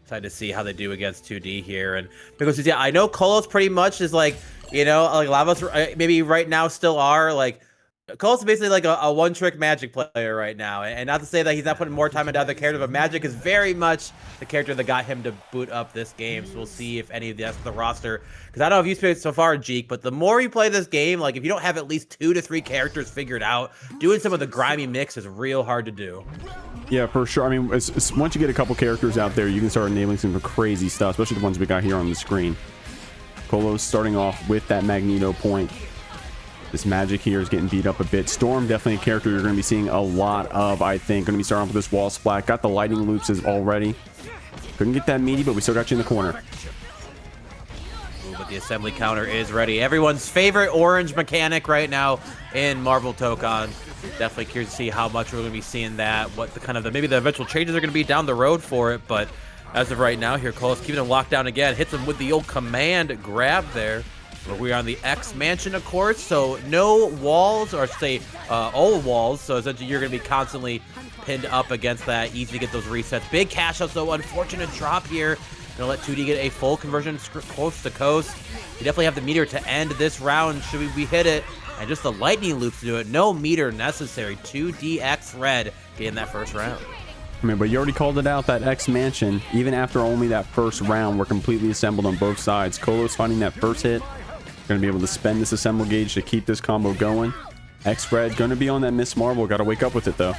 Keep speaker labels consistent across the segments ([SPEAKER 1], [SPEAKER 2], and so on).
[SPEAKER 1] Excited to see how they do against 2D here. And because, yeah, I know Kolos pretty much is like, you know, like a lot of us maybe right now still are like, Kolos is basically like a one-trick Magic player right now. And not to say that he's not putting more time into other characters, but Magik is very much the character that got him to boot up this game. So we'll see if any of the roster, because I don't know if you've played so far, Jeek, but the more you play this game, like if you don't have at least 2 to 3 characters figured out, doing some of the grimy mix is real hard to do.
[SPEAKER 2] Yeah, for sure. I mean, once you get a couple characters out there, you can start enabling some crazy stuff, especially the ones we got here on the screen. Kolos starting off with that Magneto point. This Magik here is getting beat up a bit. Storm, definitely a character you're going to be seeing a lot of, I think. Going to be starting off with this wall splat. Got the lightning loops already. Couldn't get that meaty, but we still got you in the corner.
[SPEAKER 1] Ooh, but the assembly counter is ready. Everyone's favorite orange mechanic right now in Marvel Tokon. Definitely curious to see how much we're going to be seeing that. What the kind of maybe the eventual changes are going to be down the road for it. But as of right now here, Kolos keeping him locked down again. Hits him with the old command grab there. We're on the X Mansion, of course, so no walls, or say all walls, so essentially you're going to be constantly pinned up against that. Easy to get those resets. Big cash out, so unfortunate drop here. Going to let 2D get a full conversion coast to coast. We definitely have the meter to end this round should we hit it, and just the lightning loops to do it. No meter necessary. 2DX red getting that first round.
[SPEAKER 2] I mean, but you already called it out, that X Mansion. Even after only that first round, we're completely assembled on both sides. Kolos finding that first hit. Going to be able to spend this assemble gauge to keep this combo going. X-Red going to be on that Ms.Marvel. Got to wake up with it, though.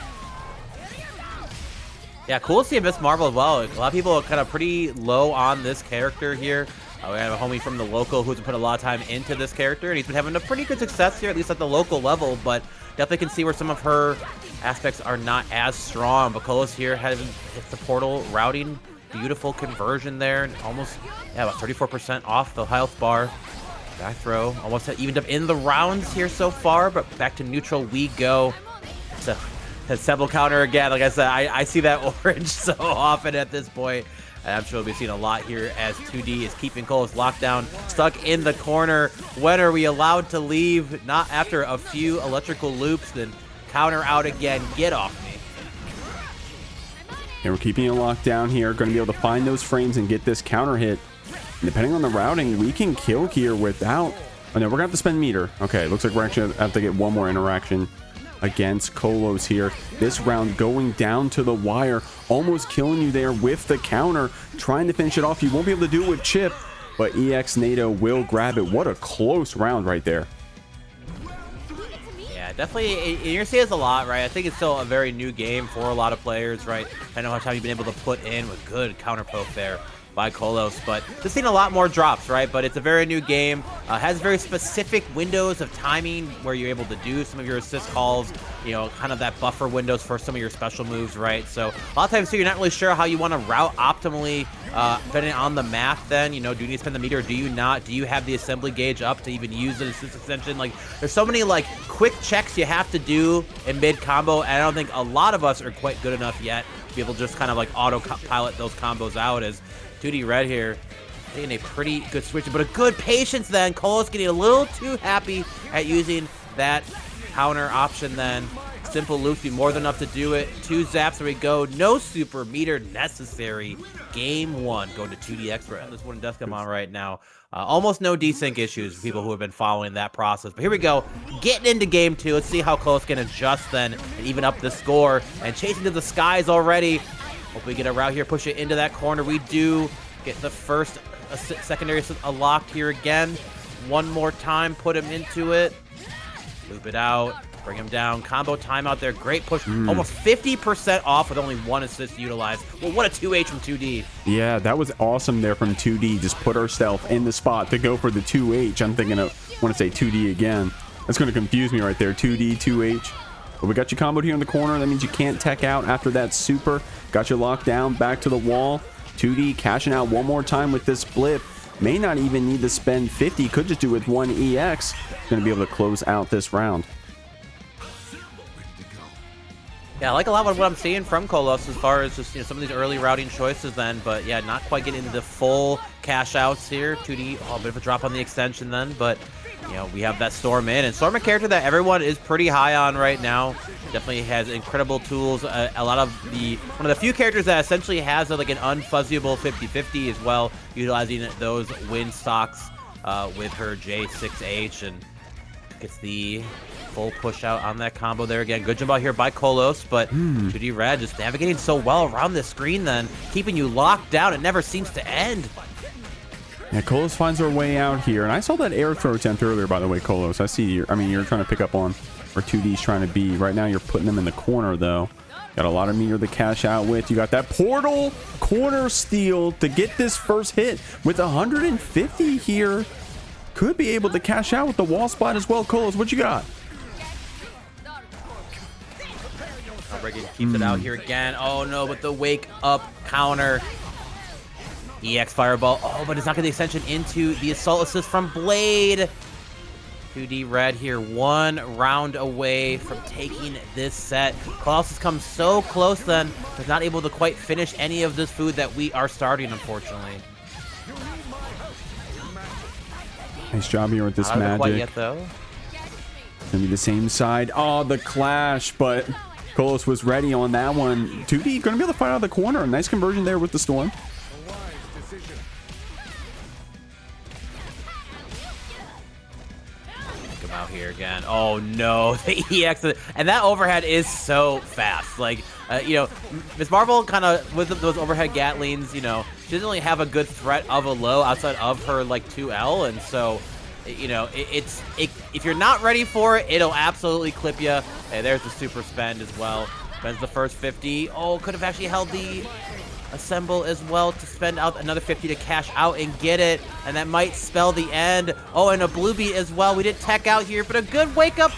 [SPEAKER 1] Yeah, cool to see a Ms.Marvel as well. A lot of people are kind of pretty low on this character here. We have a homie from the local who's put a lot of time into this character, and he's been having a pretty good success here, at least at the local level, but definitely can see where some of her aspects are not as strong. But Kolos here has hit the portal routing. Beautiful conversion there. Almost, yeah, about 34% off the health bar. Back throw, almost evened up in the rounds here so far, but back to neutral we go. So, assemble counter again. Like I said, I see that orange so often at this point. And I'm sure we'll be seeing a lot here as 2D is keeping Kolos locked down, stuck in the corner. When are we allowed to leave? Not after a few electrical loops, then counter out again. Get off me.
[SPEAKER 2] And we're keeping it locked down here. Going to be able to find those frames and get this counter hit. Depending on the routing, we can kill here without... Oh, no, we're going to have to spend meter. Okay, looks like we're actually going to have to get one more interaction against Kolos here. This round going down to the wire, almost killing you there with the counter, trying to finish it off. You won't be able to do it with Chip, but EX NATO will grab it. What a close round right there.
[SPEAKER 1] Yeah, definitely, you're going to see this a lot, right? I think it's still a very new game for a lot of players, right? I know how much time you've been able to put in with good counter poke there by Kolos, but just seen a lot more drops, right? But it's a very new game, has very specific windows of timing where you're able to do some of your assist calls, you know, kind of that buffer windows for some of your special moves, right? So a lot of times too, you're not really sure how you want to route optimally, depending on the map then, you know, do you need to spend the meter or do you not? Do you have the assembly gauge up to even use an assist extension? Like, there's so many like quick checks you have to do in mid combo, and I don't think a lot of us are quite good enough yet to be able to just kind of like auto-pilot those combos out. As 2D Red here taking a pretty good switch, but a good patience then. Kolos getting a little too happy at using that counter option then. Simple loops be more than enough to do it. 2 zaps, there we go. No super meter necessary. Game 1 going to 2DX Red. This one does come on right now. Almost no desync issues for people who have been following that process. But here we go. Getting into game 2. Let's see how Kolos can adjust then and even up the score. And chasing to the skies already. Hope we get a route here, push it into that corner. We do get the first secondary locked here again. One more time, put him into it. Loop it out, bring him down. Combo timeout there, great push. Almost 50% off with only 1 assist utilized. Well, what a 2H from 2D.
[SPEAKER 2] Yeah, that was awesome there from 2D. Just put ourselves in the spot to go for the 2H. I'm thinking of, want to say 2D again. That's going to confuse me right there. 2D, 2H. But we got you comboed here in the corner. That means you can't tech out after that super. Got you locked down, back to the wall. 2D cashing out one more time with this blip. May not even need to spend 50. Could just do with 1 EX. Going to be able to close out this round.
[SPEAKER 1] Yeah, I like a lot of what I'm seeing from Kolos as far as just, you know, some of these early routing choices then, but yeah, not quite getting the full cash outs here. 2D, oh, a bit of a drop on the extension then, but you know, we have that Storm in, and Storm a character that everyone is pretty high on right now. Definitely has incredible tools. A lot of one of the few characters that essentially has like an unfuzzyable 50-50 as well, utilizing those wind stocks with her J6H, and gets the full push out on that combo there again. Good jump out here by Kolos, but 2D Red just navigating so well around the screen then, keeping you locked down. It never seems to end.
[SPEAKER 2] Yeah, Kolos finds her way out here, and I saw that air throw attempt earlier, by the way, Kolos. I see you. I mean, you're trying to pick up on where 2D's trying to be. Right now, you're putting them in the corner, though. Got a lot of meter to cash out with. You got that portal corner steal to get this first hit with 150 here. Could be able to cash out with the wall spot as well. Kolos, what you got?
[SPEAKER 1] Keeps it out here again. Oh, no, but the wake up counter. EX Fireball. Oh, but it's not going to extension into the assault assist from Blade. 2D Red here, 1 round away from taking this set. Kolos has come so close then, but not able to quite finish any of this food that we are starting, unfortunately.
[SPEAKER 2] Nice job here with this
[SPEAKER 1] Not
[SPEAKER 2] Magik.
[SPEAKER 1] quite yet, though.
[SPEAKER 2] Gonna be the same side. Oh, the clash, but Kolos was ready on that one. 2D gonna be able to fight out of the corner. Nice conversion there with the Storm.
[SPEAKER 1] Come out here again. Oh no, the EX, and that overhead is so fast. Like, you know, Ms.Marvel kind of with those overhead Gatlings, you know, she doesn't really have a good threat of a low outside of her like 2L, and so, you know, if you're not ready for it, it'll absolutely clip you. Hey, there's the super spend as well. Spends the first 50. Oh, could have actually held the assemble as well to spend out another 50 to cash out and get it, and that might spell the end. Oh, and a blue beat as well. We did tech out here, but a good wake up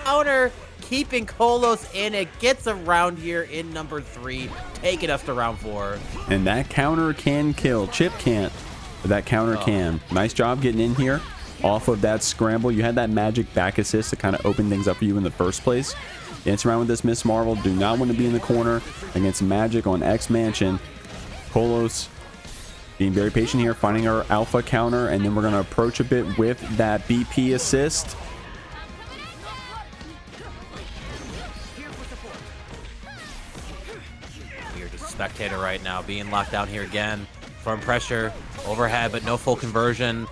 [SPEAKER 1] counter keeping Kolos in. It gets around here in number 3, taking us to round 4.
[SPEAKER 2] And that counter can kill. Chip can't, but that counter can. Nice job getting in here off of that scramble. You had that Magik back assist to kind of open things up for you in the first place. Dance around with this Ms.Marvel. Do not want to be in the corner against Magik on X Mansion. Kolos being very patient here, finding our alpha counter, and then we're going to approach a bit with that BP assist.
[SPEAKER 1] You're just a spectator right now, being locked down here again. From pressure, overhead, but no full conversion.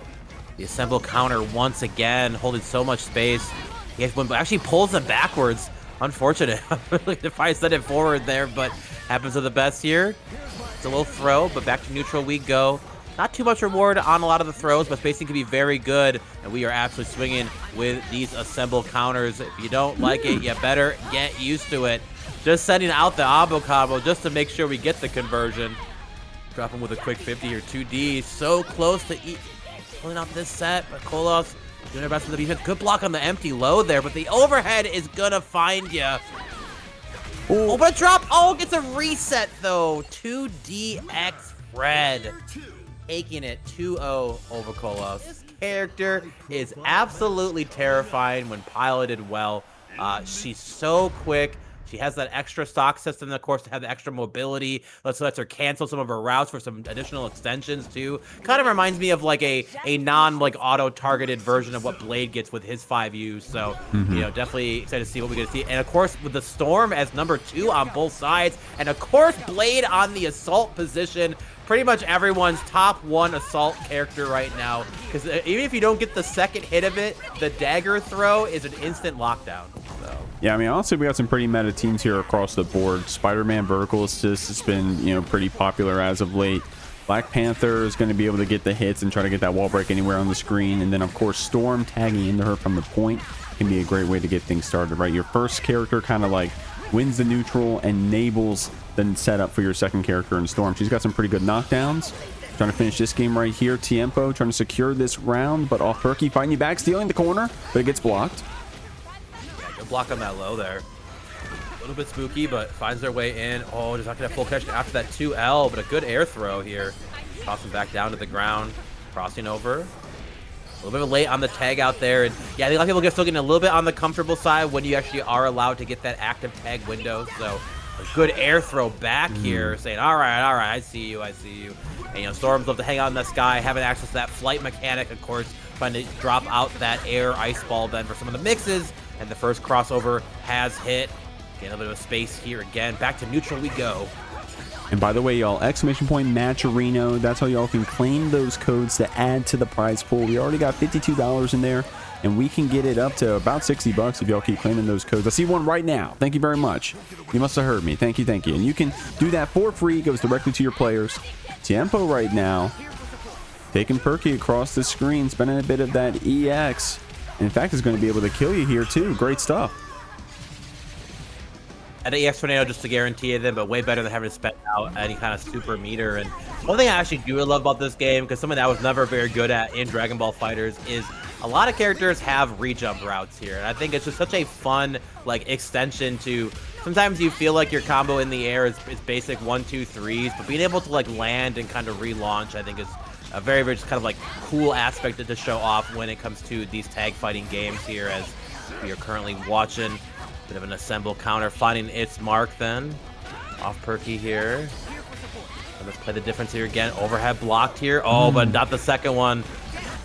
[SPEAKER 1] The assemble counter once again, holding so much space. He actually pulls them backwards. Unfortunate. If I send it forward there, but happens to the best here. It's a little throw, but back to neutral we go. Not too much reward on a lot of the throws, but spacing can be very good, and we are absolutely swinging with these assemble counters. If you don't like it, you better get used to it. Just sending out the Abo combo just to make sure we get the conversion. Drop him with a quick 50 here. 2D, so close to pulling out this set, but Kolos doing their best with the defense. Good block on the empty low there, but the overhead is gonna find you. Oh, but a drop. Oh, gets a reset though. 2DX Red taking it 2-0 over Kolos. This character is absolutely terrifying when piloted well. She's so quick. She has that extra stock system, of course, to have the extra mobility. Lets her cancel some of her routes for some additional extensions, too. Kind of reminds me of, like, a non-auto-targeted version of what Blade gets with his 5Us. So, you know, definitely excited to see what we're going to see. And, of course, with the Storm as number 2 on both sides. And, of course, Blade on the assault position. Pretty much everyone's top 1 assault character right now. Because even if you don't get the second hit of it, the dagger throw is an instant lockdown. So.
[SPEAKER 2] Yeah, I mean, honestly, we got some pretty meta teams here across the board. Spider-Man vertical assist has been, you know, pretty popular as of late. Black Panther is going to be able to get the hits and try to get that wall break anywhere on the screen. And then, of course, Storm tagging into her from the point can be a great way to get things started, right? Your first character kind of like wins the neutral and enables the setup for your second character in Storm. She's got some pretty good knockdowns. Trying to finish this game right here. Tiempo trying to secure this round, but Offperky fighting you back, stealing the corner, but it gets blocked.
[SPEAKER 1] Good block on that low there. A little bit spooky, but finds their way in. Oh, just not gonna have full connection after that 2L, but a good air throw here. Toss him back down to the ground. Crossing over. A little bit of late on the tag out there. And yeah, I think a lot of people still getting a little bit on the comfortable side when you actually are allowed to get that active tag window. So A good air throw back here, saying, all right, I see you. And, you know, Storms love to hang out in the sky, having access to that flight mechanic, of course, trying to drop out that air ice ball then for some of the mixes. And the first crossover has hit. Getting a little bit of space here again. Back to neutral we go.
[SPEAKER 2] And by the way, y'all, exclamation point Matcherino. That's how y'all can claim those codes to add to the prize pool. We already got $52 in there, and we can get it up to about 60 bucks if y'all keep claiming those codes. I see one right now. Thank you very much. You must have heard me. Thank you. And you can do that for free. It goes directly to your players. Tiempo right now, taking Perky across the screen, spending a bit of that EX. In fact, is going to be able to kill you here too. Great stuff.
[SPEAKER 1] At the EX Tornado just to guarantee them, but way better than having to spend out any kind of super meter. And one thing I actually do love about this game, because something that I was never very good at in Dragon Ball FighterZ, is a lot of characters have re-jump routes here. And I think it's just such a fun like extension to, sometimes you feel like your combo in the air is basic 1, 2, 3s, but being able to like land and kind of relaunch, I think is a very, very just kind of like cool aspect to show off when it comes to these tag fighting games here, as we are currently watching. Bit of an assemble counter, finding its mark then. Offperky here. And let's play the difference here again. Overhead blocked here. Oh, but not the second one.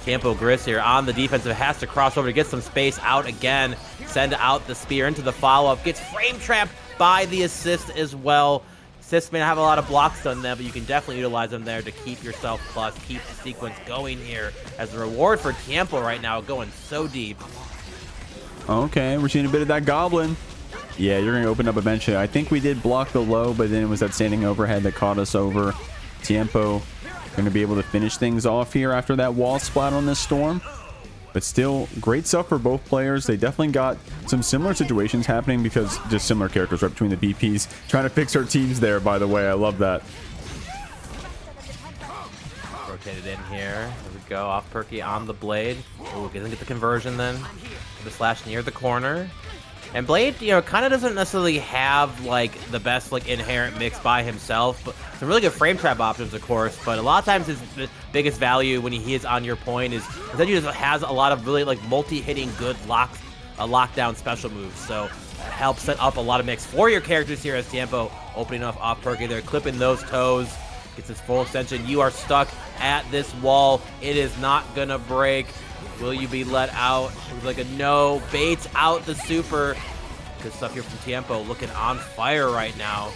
[SPEAKER 1] TiempoGris here on the defensive. Has to cross over to get some space out again. Send out the spear into the follow-up. Gets frame trapped by the assist as well. Assists may not have a lot of blocks on them, but you can definitely utilize them there to keep yourself plus, keep the sequence going here. As the reward for Tiempo right now, going so deep.
[SPEAKER 2] Okay, we're seeing a bit of that Goblin. Yeah, you're going to open up eventually. I think we did block the low, but then it was that standing overhead that caught us over. Tiempo going to be able to finish things off here after that wall splat on this Storm. But still, great stuff for both players. They definitely got some similar situations happening because just similar characters right between the BPs. Trying to fix our teams there, by the way. I love that.
[SPEAKER 1] Rotated in here. There we go. Offperky on the blade. Oh, doesn't get the conversion then. The slash near the corner. And Blade, you know, kind of doesn't necessarily have like the best like inherent mix by himself, but some really good frame trap options, of course. But a lot of times his biggest value when he is on your point is that he just has a lot of really like multi-hitting good lockdown special moves. So it helps set up a lot of mix for your characters here as Tiempo opening up Offperky there, clipping those toes. Gets his full extension. You are stuck at this wall. It is not gonna break. Will you be let out? It was like a no. Baits out the super. Good stuff here from Tiempo. Looking on fire right now.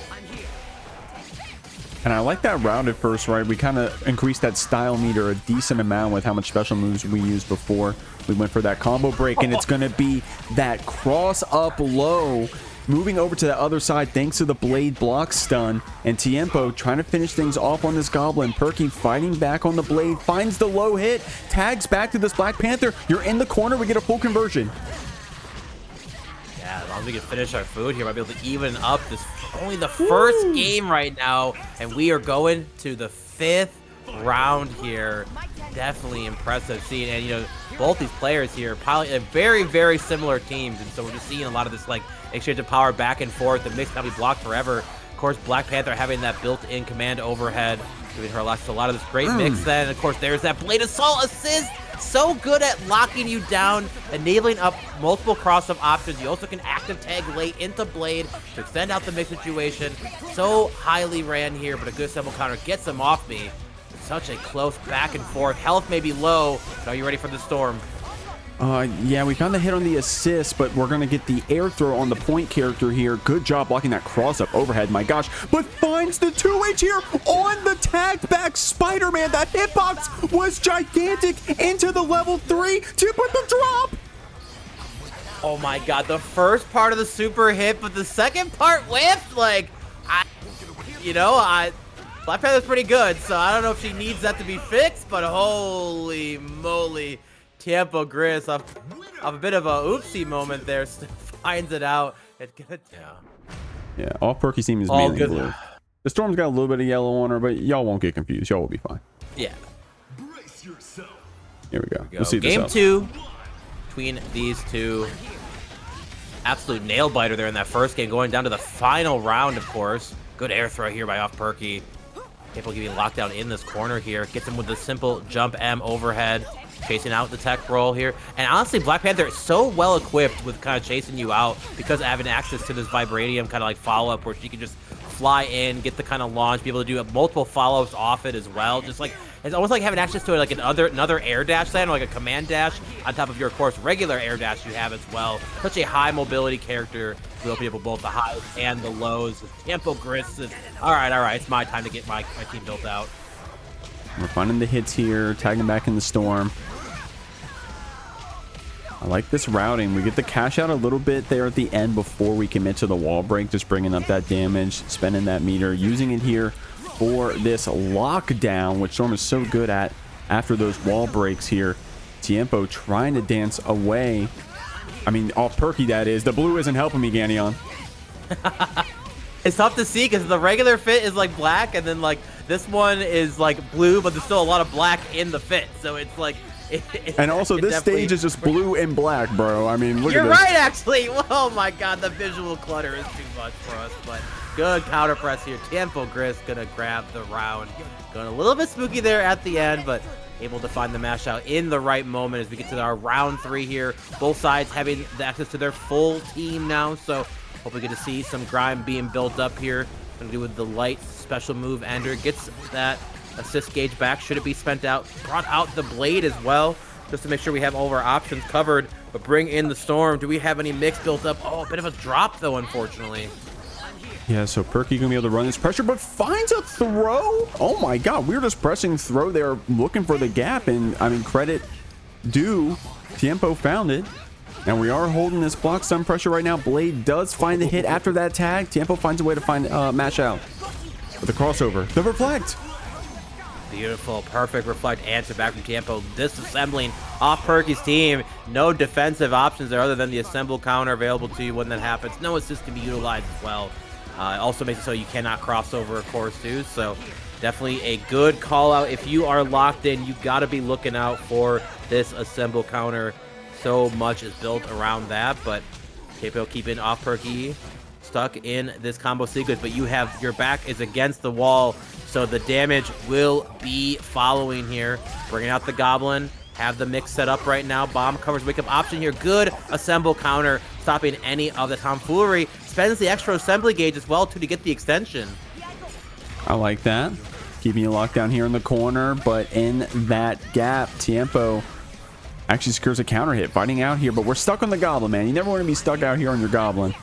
[SPEAKER 2] And I like that round at first, right? We kind of increased that style meter a decent amount with how much special moves we used before. We went for that combo break, and it's going to be that cross up low. Moving over to the other side thanks to the blade block stun, and Tiempo trying to finish things off on this Goblin. Perky fighting back on the blade, finds the low hit, tags back to this Black Panther. You're in the corner, we get a full conversion.
[SPEAKER 1] Yeah, as long as we can finish our food here, might be able to even up this. Only the first game right now, and we are going to the 5th round here. Definitely impressive seeing, and you know, both these players here probably very, very similar teams, and so we're just seeing a lot of this like exchange of power back and forth. The mix cannot be blocked forever. Of course, Black Panther having that built-in command overhead, giving her a lot of this great mix. Then, of course, there's that Blade Assault assist. So good at locking you down, enabling up multiple cross-up options. You also can active tag late into Blade to extend out the mix situation. So highly ran here, but a good simple counter gets him off me. Such a close back and forth. Health may be low, but are you ready for the Storm?
[SPEAKER 2] Yeah, we found the hit on the assist, but we're going to get the air throw on the point character here. Good job blocking that cross-up overhead, my gosh. But finds the 2H here on the tagged back Spider-Man. That hitbox was gigantic into the level 3 to put the drop.
[SPEAKER 1] Oh my god, the first part of the super hit, but the second part whiffed. Like, Black Panther's pretty good, so I don't know if she needs that to be fixed, but holy moly. TiempoGris off a bit of a oopsie moment there, finds it out.
[SPEAKER 2] Yeah, Offperky team is mainly blue. The Storm's got a little bit of yellow on her, but y'all won't get confused. Y'all will be fine.
[SPEAKER 1] Yeah.
[SPEAKER 2] Here we go. Let's see this
[SPEAKER 1] Game
[SPEAKER 2] out. 2
[SPEAKER 1] between these two. Absolute nail biter there in that first game, going down to the final round, of course. Good air throw here by Offperky. Tiempo getting locked down in this corner here. Gets him with the simple jump M overhead. chasing out the tech roll here. And honestly, Black Panther is so well equipped with kind of chasing you out because of having access to this Vibranium kind of like follow-up where she can just fly in, get the kind of launch, be able to do multiple follow-ups off it as well. Just like, it's almost like having access to like another air dash then, or like a command dash on top of your, of course, regular air dash you have as well. Such a high mobility character. We'll be able both the highs and the lows. TiempoGris is, all right, it's my time to get my team built out.
[SPEAKER 2] We're finding the hits here, tagging back in the storm. I like this routing. We get the cash out a little bit there at the end before we commit to the wall break, just bringing up that damage, spending that meter, using it here for this lockdown, which Storm is so good at after those wall breaks here. Tiempo trying to dance away. I mean, Offperky, that is. The blue isn't helping me, Ganyon.
[SPEAKER 1] It's tough to see because the regular fit is like black, and then like this one is like blue, but there's still a lot of black in the fit. So it's like,
[SPEAKER 2] and also this stage is just blue and black, bro. I mean, look at this.
[SPEAKER 1] You're right, actually. Oh my God, the visual clutter is too much for us, but good counter press here. TiempoGris gonna grab the round. Going a little bit spooky there at the end, but able to find the mash out in the right moment as we get to our round 3 here. Both sides having the access to their full team now, so hope we get to see some grind being built up here. Gonna do with the light special move. Ender gets that assist gauge back. Should it be spent out? Brought out the blade as well, just to make sure we have all of our options covered. But bring in the storm. Do we have any mix built up? Oh, a bit of a drop though, unfortunately.
[SPEAKER 2] Yeah, so Perky gonna be able to run this pressure, but finds a throw. Oh my God, we were just pressing throw there, looking for the gap, and I mean, credit due, Tiempo found it. And we are holding this block stun pressure right now. Blade does find the hit after that tag. Tiempo finds a way to find mash out with the crossover. The reflect.
[SPEAKER 1] Beautiful, perfect reflect answer back from Tiempo. Disassembling Offperky's team. No defensive options there other than the assemble counter available to you when that happens. No assist can be utilized as well. It also makes it so you cannot cross over, of course, too. So definitely a good call out. If you are locked in, you got to be looking out for this assemble counter. So much is built around that, but Tiempo keeping Offperky stuck in this combo sequence, but you have your back is against the wall, so the damage will be following here. Bringing out the Goblin, have the mix set up right now. Bomb covers wake up option here. Good assemble counter, stopping any of the tomfoolery. Spends the extra assembly gauge as well too to get the extension.
[SPEAKER 2] I like that. Keeping you locked down here in the corner, but in that gap, Tiempo actually secures a counter hit, fighting out here, but we're stuck on the Goblin, man. You never want to be stuck out here on your Goblin.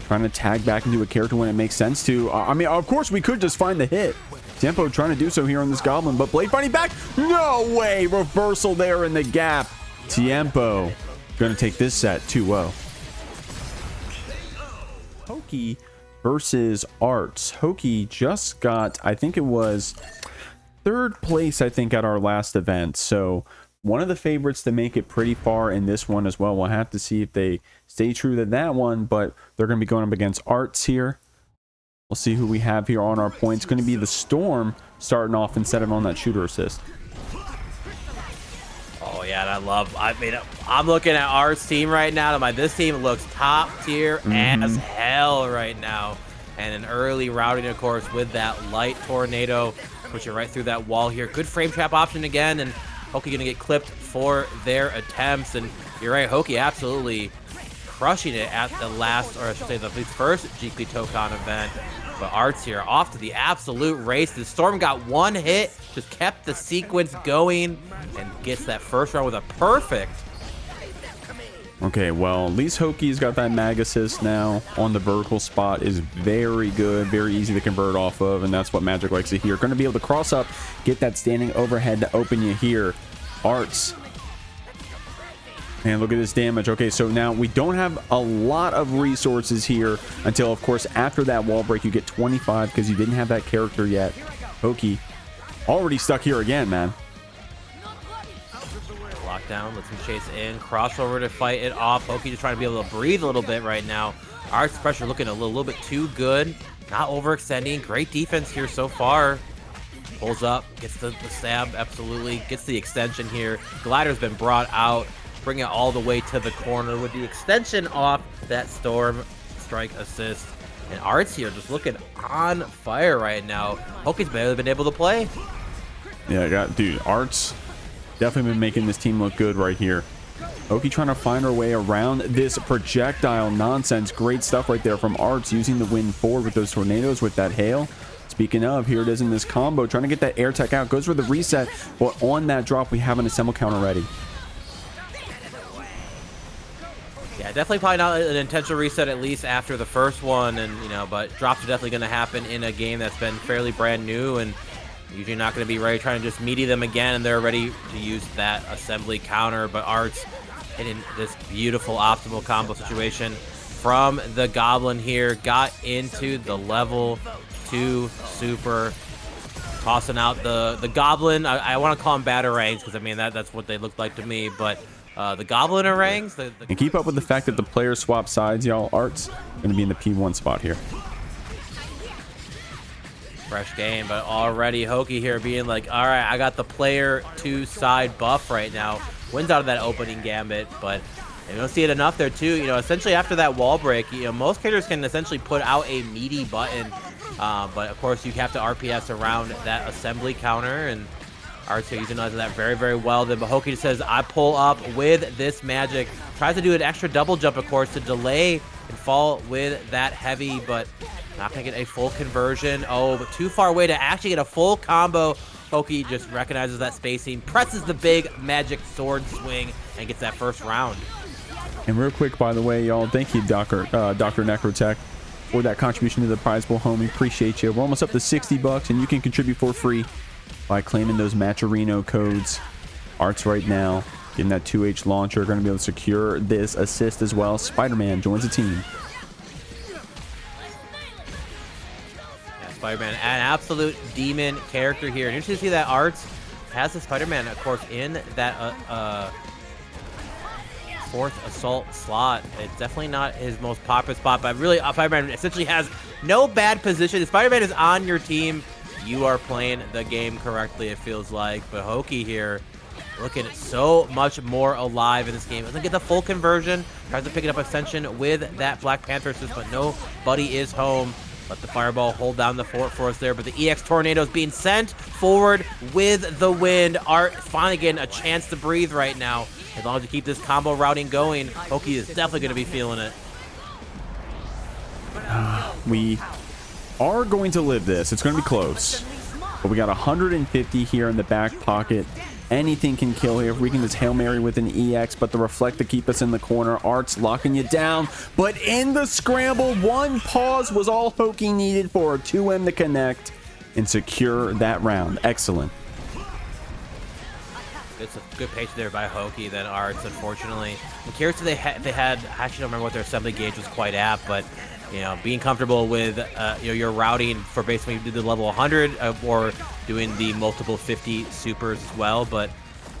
[SPEAKER 2] Trying to tag back into a character when it makes sense to. I mean, of course, we could just find the hit. Tiempo trying to do so here on this Goblin, but Blade fighting back. No way! Reversal there in the gap. Tiempo going to take this set 2-0. Hoeky versus Arts. Hoeky just got, I think it was 3rd place, I think, at our last event. So one of the favorites to make it pretty far in this one as well. We'll have to see if they stay true to that one, but they're going to be going up against Arts here. We'll see who we have here on our points. Going to be the Storm starting off instead of on that shooter assist.
[SPEAKER 1] Oh yeah, I'm looking at Arts team right now. This team looks top tier as hell right now. And an early routing, of course, with that light tornado. Push it right through that wall here. Good frame trap option again, and Hoeky gonna get clipped for their attempts. And you're right, Hoeky absolutely crushing it at the last, or I should say the first Jeekly Tokon event. But Arts here off to the absolute race. The Storm got one hit, just kept the sequence going, and gets that first round with a perfect.
[SPEAKER 2] Okay, well, at least Hoekie's got that mag assist now on the vertical spot. Is very good, very easy to convert off of, and that's what Magik likes to hear. Going to be able to cross up, get that standing overhead to open you here. Arts. And look at this damage. Okay, so now we don't have a lot of resources here until, of course, after that wall break, you get 25 because you didn't have that character yet. Hoeky already stuck here again, man.
[SPEAKER 1] Lockdown, lets him chase in, crossover to fight it off. Hoeky just trying to be able to breathe a little bit right now. Arts pressure looking a little bit too good. Not overextending. Great defense here so far. Pulls up, gets the stab, absolutely. Gets the extension here. Glider's been brought out. Bring it all the way to the corner with the extension off that Storm strike assist. And Arts here just looking on fire right now. Hoekie's barely been able to play.
[SPEAKER 2] Yeah, dude, Arts Definitely been making this team look good right here. Hoeky trying to find her way around this projectile nonsense. Great stuff right there from Arts, using the wind forward with those tornadoes with that hail. Speaking of, here it is in this combo, trying to get that air tech out. Goes for the reset, but on that drop, we have an assemble counter ready.
[SPEAKER 1] Yeah, definitely probably not an intentional reset, at least after the first one, and but drops are definitely going to happen in a game that's been fairly brand new, and usually not going to be ready trying to just meaty them again, and they're ready to use that assembly counter. But Arts hitting this beautiful optimal combo situation from the Goblin here, got into the level 2 super, tossing out the Goblin. I want to call them batarangs because I mean that's what they look like to me, but the Goblin harangues.
[SPEAKER 2] And keep up with the fact that the players swap sides, y'all. Arts going to be in the P1 spot here.
[SPEAKER 1] Fresh game, but already Hoeky here being like, all right, I got the player 2 side buff right now. Wins out of that opening gambit, but you don't see it enough there too. Essentially after that wall break, most characters can essentially put out a meaty button, but of course you have to RPS around that assembly counter, and Arts here utilizing that very, very well. Then Hoeky says, I pull up with this Magik. Tries to do an extra double jump, of course, to delay and fall with that heavy, but not going to get a full conversion. Oh, but too far away to actually get a full combo. Hoeky just recognizes that spacing, presses the big Magik sword swing, and gets that first round.
[SPEAKER 2] And real quick, by the way, y'all, thank you, Dr. Necrotech, for that contribution to the prize pool, homie. Appreciate you. We're almost up to 60 bucks, and you can contribute for free by claiming those Matcherino codes. Arts right now getting that 2H launcher, going to be able to secure this assist as well. Spider-Man joins the team.
[SPEAKER 1] Yeah, Spider-Man, an absolute demon character here. And interesting to see that Arts has the Spider-Man, of course, in that 4th assault slot. It's definitely not his most popular spot, but really Spider-Man essentially has no bad position. If Spider-Man is on your team, you are playing the game correctly, it feels like. But Hoeky here looking so much more alive in this game. Doesn't get the full conversion. Tries to pick it up Ascension with that Black Panther assist, but nobody is home. Let the Fireball hold down the fort for us there, but the EX Tornado is being sent forward with the wind. Art finally getting a chance to breathe right now. As long as you keep this combo routing going, Hoeky is definitely going to be feeling it.
[SPEAKER 2] We are going to live this. It's going to be close, but we got 150 here in the back pocket. Anything can kill here. If we can just Hail Mary with an EX, but the reflect to keep us in the corner. Arts locking you down, but in the scramble, one pause was all Hoeky needed for a 2M to connect and secure that round. Excellent.
[SPEAKER 1] It's a good pace there by Hoeky. Then Arts, unfortunately. I'm curious if they had, I actually don't remember what their assembly gauge was quite at, but being comfortable with your routing for basically the level 100 or doing the multiple 50 supers as well. But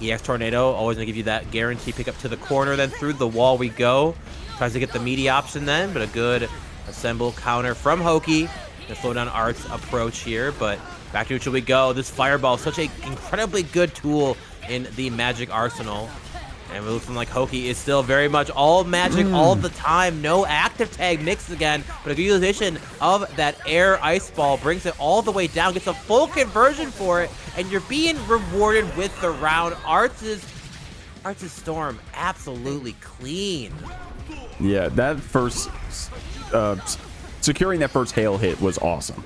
[SPEAKER 1] EX Tornado always gonna give you that guarantee pick up to the corner, then through the wall we go. Tries to get the meaty option then, but a good assemble counter from Hoeky to slow down Arts' approach here. But back to neutral we go. This Fireball, such an incredibly good tool in the Magik arsenal. And it looks like Hoeky is still very much all Magik all the time. No active tag mixed again, but a good utilization of that air ice ball brings it all the way down, gets a full conversion for it, and you're being rewarded with the round. Arts' Storm absolutely clean.
[SPEAKER 2] Yeah, that first securing that first hail hit was awesome.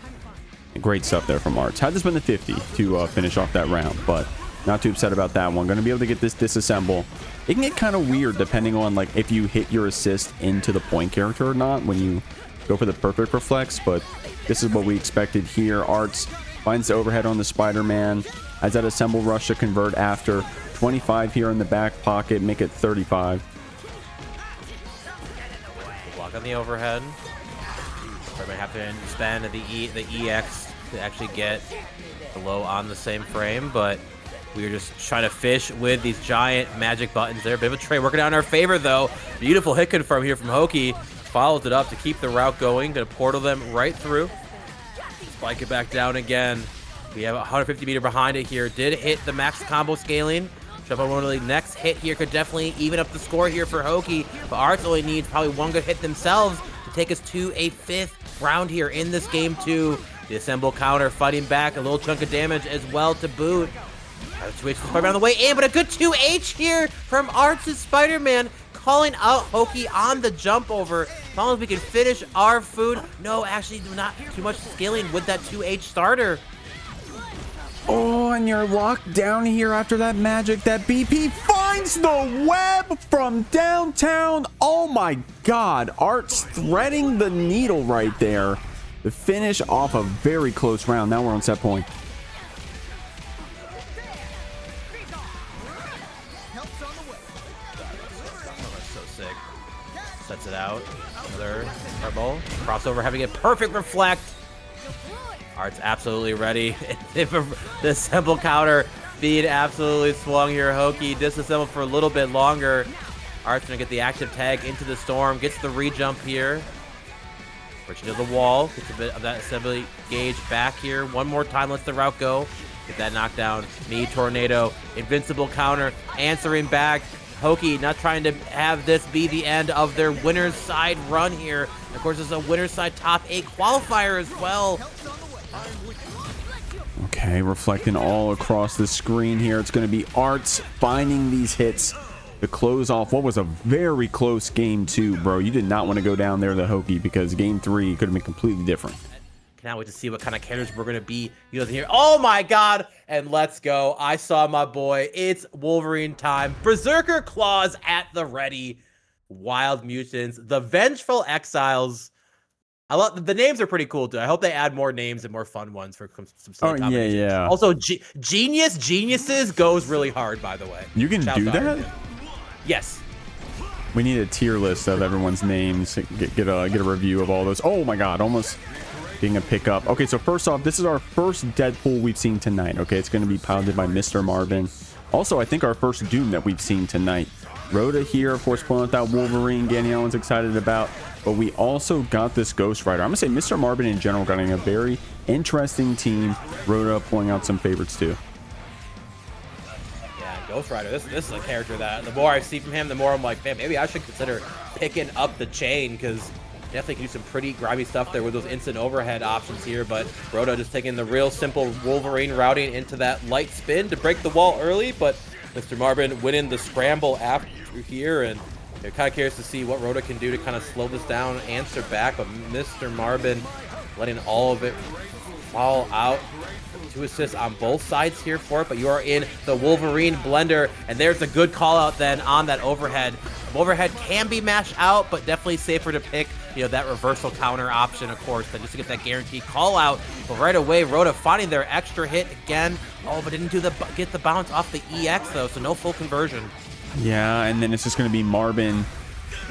[SPEAKER 2] Great stuff there from Arts. Had this been the 50 to finish off that round, but not too upset about that one. Going to be able to get this disassemble. It can get kind of weird depending on like if you hit your assist into the point character or not when you go for the perfect reflex, but this is what we expected here. Arts finds the overhead on the Spider-Man, has that assemble rush to convert after. 25 here in the back pocket, make it 35.
[SPEAKER 1] Block on the overhead. Probably have to spend the EX to actually get the low on the same frame, but we are just trying to fish with these giant Magik buttons there. Bit of a trade working out in our favor, though. Beautiful hit confirm here from Hoeky. Follows it up to keep the route going. Gonna portal them right through. Spike it back down again. We have 150 meter behind it here. Did hit the max combo scaling. Shuffle next hit here could definitely even up the score here for Hoeky. But Arts only needs probably one good hit themselves to take us to a 5th round here in this game too. The assemble counter fighting back, a little chunk of damage as well to boot. 2H Spider-Man on the way in, but a good 2H here from Arts' Spider-Man, calling out Hoeky on the jump over. As long as we can finish our food. No, actually, not too much scaling with that 2H starter.
[SPEAKER 2] Oh, and you're locked down here after that magic. That BP finds the web from downtown. Oh my God, Art's threading the needle right there to finish off a very close round. Now we're on set point.
[SPEAKER 1] So sick. Sets it out. Another fireball. Crossover having a perfect reflect. Art's absolutely ready. The simple counter feed absolutely swung here. Hoeky disassembled for a little bit longer. Art's gonna get the active tag into the storm. Gets the re-jump here. Pushing to the wall. Gets a bit of that assembly gauge back here. One more time, lets the route go. Get that knockdown. Me Tornado. Invincible counter. Answering back. Hoeky not trying to have this be the end of their winner's side run here. Of course, it's a winner's side top 8 qualifier as well.
[SPEAKER 2] Okay, reflecting all across the screen here. It's going to be Arts finding these hits to close off what was a very close game 2, bro. You did not want to go down there to Hoeky because game 3 could have been completely different.
[SPEAKER 1] Cannot wait to see what kind of characters we're going to be using here. Oh my God. And let's go. I saw my boy. It's Wolverine time. Berserker Claws at the ready. Wild Mutants. The Vengeful Exiles. I love the names are pretty cool too. I hope they add more names and more fun ones for some silly combinations.
[SPEAKER 2] Yeah.
[SPEAKER 1] Also, Geniuses goes really hard, by the way.
[SPEAKER 2] You can do that?
[SPEAKER 1] Yes.
[SPEAKER 2] We need a tier list of everyone's names. Get a review of all those. Oh my God, almost being a pickup. Okay, so first off, this is our first Deadpool we've seen tonight. Okay, it's going to be piloted by MrMarben. Also, I think our first Doom that we've seen tonight. Roda here, of course, pulling out that Wolverine. Danny Allen's excited about. But we also got this Ghost Rider. I'm going to say MrMarben in general got a very interesting team. Roda pulling out some favorites too.
[SPEAKER 1] Yeah, Ghost Rider. This is a character that the more I see from him, the more I'm like, man, maybe I should consider picking up the chain, because definitely can do some pretty grimy stuff there with those instant overhead options here. But Roda just taking the real simple Wolverine routing into that light spin to break the wall early. But MrMarben winning the scramble after here, and you're kind of curious to see what Roda can do to kind of slow this down, answer back. But MrMarben letting all of it fall out. 2 assists on both sides here for it, but you are in the Wolverine blender, and there's a good call out then on that overhead. Overhead can be mashed out, but definitely safer to pick, you know, that reversal counter option, of course, than just to get that guaranteed call out. But right away, Roda finding their extra hit again. Oh, but didn't get the bounce off the EX though, so no full conversion.
[SPEAKER 2] Yeah, and then it's just going to be Marben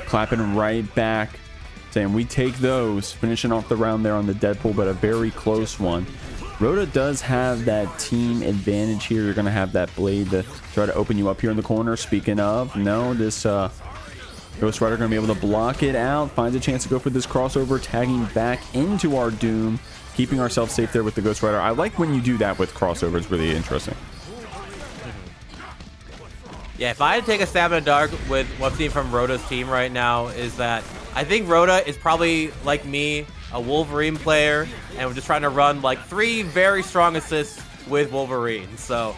[SPEAKER 2] clapping right back, saying we take those, finishing off the round there on the Deadpool, but a very close one. Roda does have that team advantage here. You're going to have that blade to try to open you up here in the corner. Speaking of, no, this Ghost Rider going to be able to block it out. Finds a chance to go for this crossover, tagging back into our Doom, keeping ourselves safe there with the Ghost Rider. I like when you do that with crossover. It's really interesting.
[SPEAKER 1] Yeah, if I had to take a stab in the dark with what I'm seeing from Roda's team right now, is that I think Roda is probably, like me, a Wolverine player, and we're just trying to run like 3 very strong assists with Wolverine. So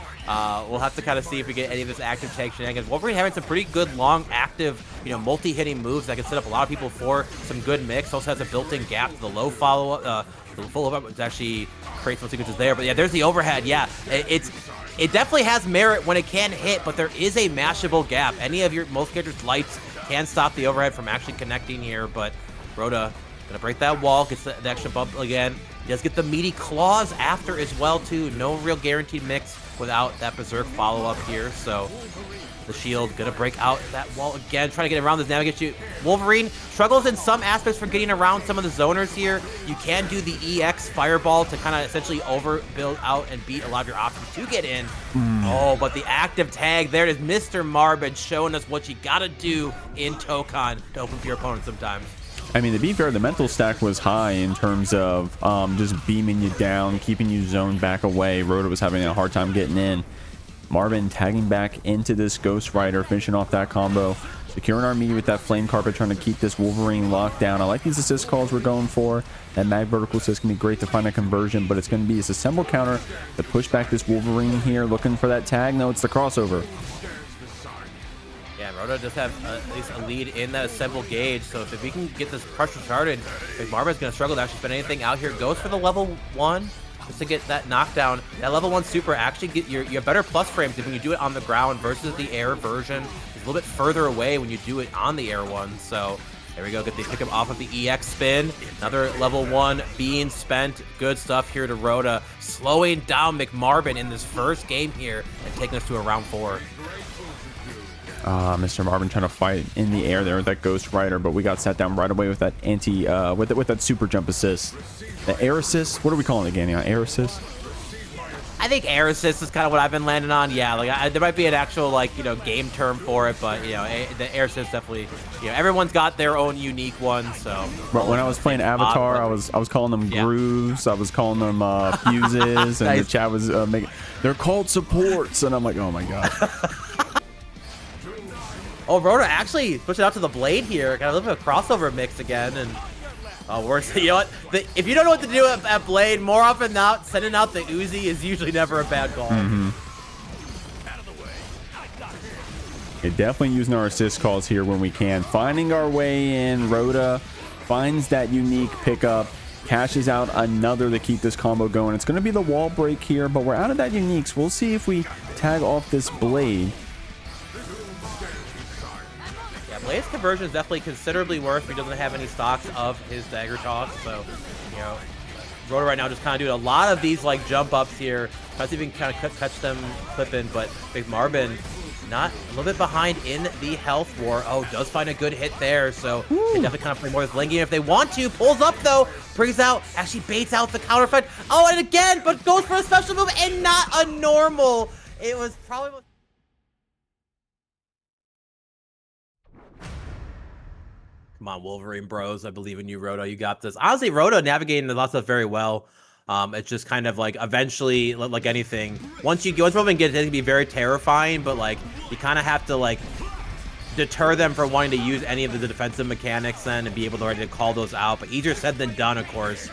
[SPEAKER 1] we'll have to kind of see if we get any of this active tag shenanigans. Wolverine having some pretty good long active, you know, multi-hitting moves that can set up a lot of people for some good mix. Also has a built-in gap to the low follow-up. The follow-up, which actually creates some sequences there. But yeah, there's the overhead. Yeah, it definitely has merit when it can hit, but there is a mashable gap. Any of most characters' lights can stop the overhead from actually connecting here, but Roda gonna break that wall, gets the extra bump again. He does get the meaty claws after as well too. No real guaranteed mix without that berserk follow-up here, so the shield gonna break out that wall again, trying to get around this navigation. Wolverine struggles in some aspects for getting around some of the zoners here. You can do the EX fireball to kind of essentially overbuild out and beat a lot of your options to get in. Oh, but the active tag, there it is. MrMarben showing us what you gotta do in Tokon to open for your opponent sometimes.
[SPEAKER 2] I mean, to be fair, the mental stack was high in terms of just beaming you down, keeping you zoned back away. Roda was having a hard time getting in. Marben tagging back into this Ghost Rider, finishing off that combo. Securing our meat with that flame carpet, trying to keep this Wolverine locked down. I like these assist calls we're going for. That mag vertical assist can be great to find a conversion, but it's going to be this assemble counter to push back this Wolverine here, looking for that tag. No, it's the crossover.
[SPEAKER 1] Yeah, Roda does have at least a lead in that assemble gauge, so if we can get this pressure started, MrMarben is going to struggle to actually spend anything out here. Goes for the level 1 just to get that knockdown. That level 1 super actually get your better plus frames when you do it on the ground versus the air version. It's a little bit further away when you do it on the air one, so there we go. Get the pick him off of the EX spin. Another level 1 being spent. Good stuff here to Roda, slowing down MrMarben in this first game here and taking us to a round 4.
[SPEAKER 2] MrMarben trying to fight in the air there with that Ghost Rider, but we got sat down right away with that with that super jump assist. The air assist, what are we calling it again? Air assist?
[SPEAKER 1] I think air assist is kind of what I've been landing on. Yeah, like there might be an actual game term for it, but the air assist definitely, everyone's got their own unique one. So
[SPEAKER 2] but when I was playing Avatar, I was calling them grooves, I was calling them fuses, and nice. The chat was making, they're called supports, and I'm like, oh my god.
[SPEAKER 1] Oh, Roda actually pushed it out to the blade here. Got a little bit of crossover mix again, and worse. You know what? If you don't know what to do at blade, more often than not, sending out the Uzi is usually never a bad call.
[SPEAKER 2] Okay, definitely using our assist calls here when we can. Finding our way in. Roda finds that unique pickup, cashes out another to keep this combo going. It's going to be the wall break here, but we're out of that unique, so we'll see if we tag off this blade.
[SPEAKER 1] Blade's conversion is definitely considerably worse if he doesn't have any stocks of his dagger toss. So, Roda right now just kind of doing a lot of these jump ups here. Tries to even kind of catch them clipping, but MrMarben not a little bit behind in the health war. Oh, does find a good hit there. So they definitely kind of play more with Lingy if they want to. Pulls up though, brings out, actually baits out the counter fight. Oh, and again, but goes for a special move and not a normal. It was probably. Come on, Wolverine bros. I believe in you, Roda. You got this. Honestly, Roda navigating the lot of stuff very well. It's just kind of eventually, like anything, once Wolverine gets it, it can be very terrifying, but you kind of have to deter them from wanting to use any of the defensive mechanics then and be able to call those out. But easier said than done, of course.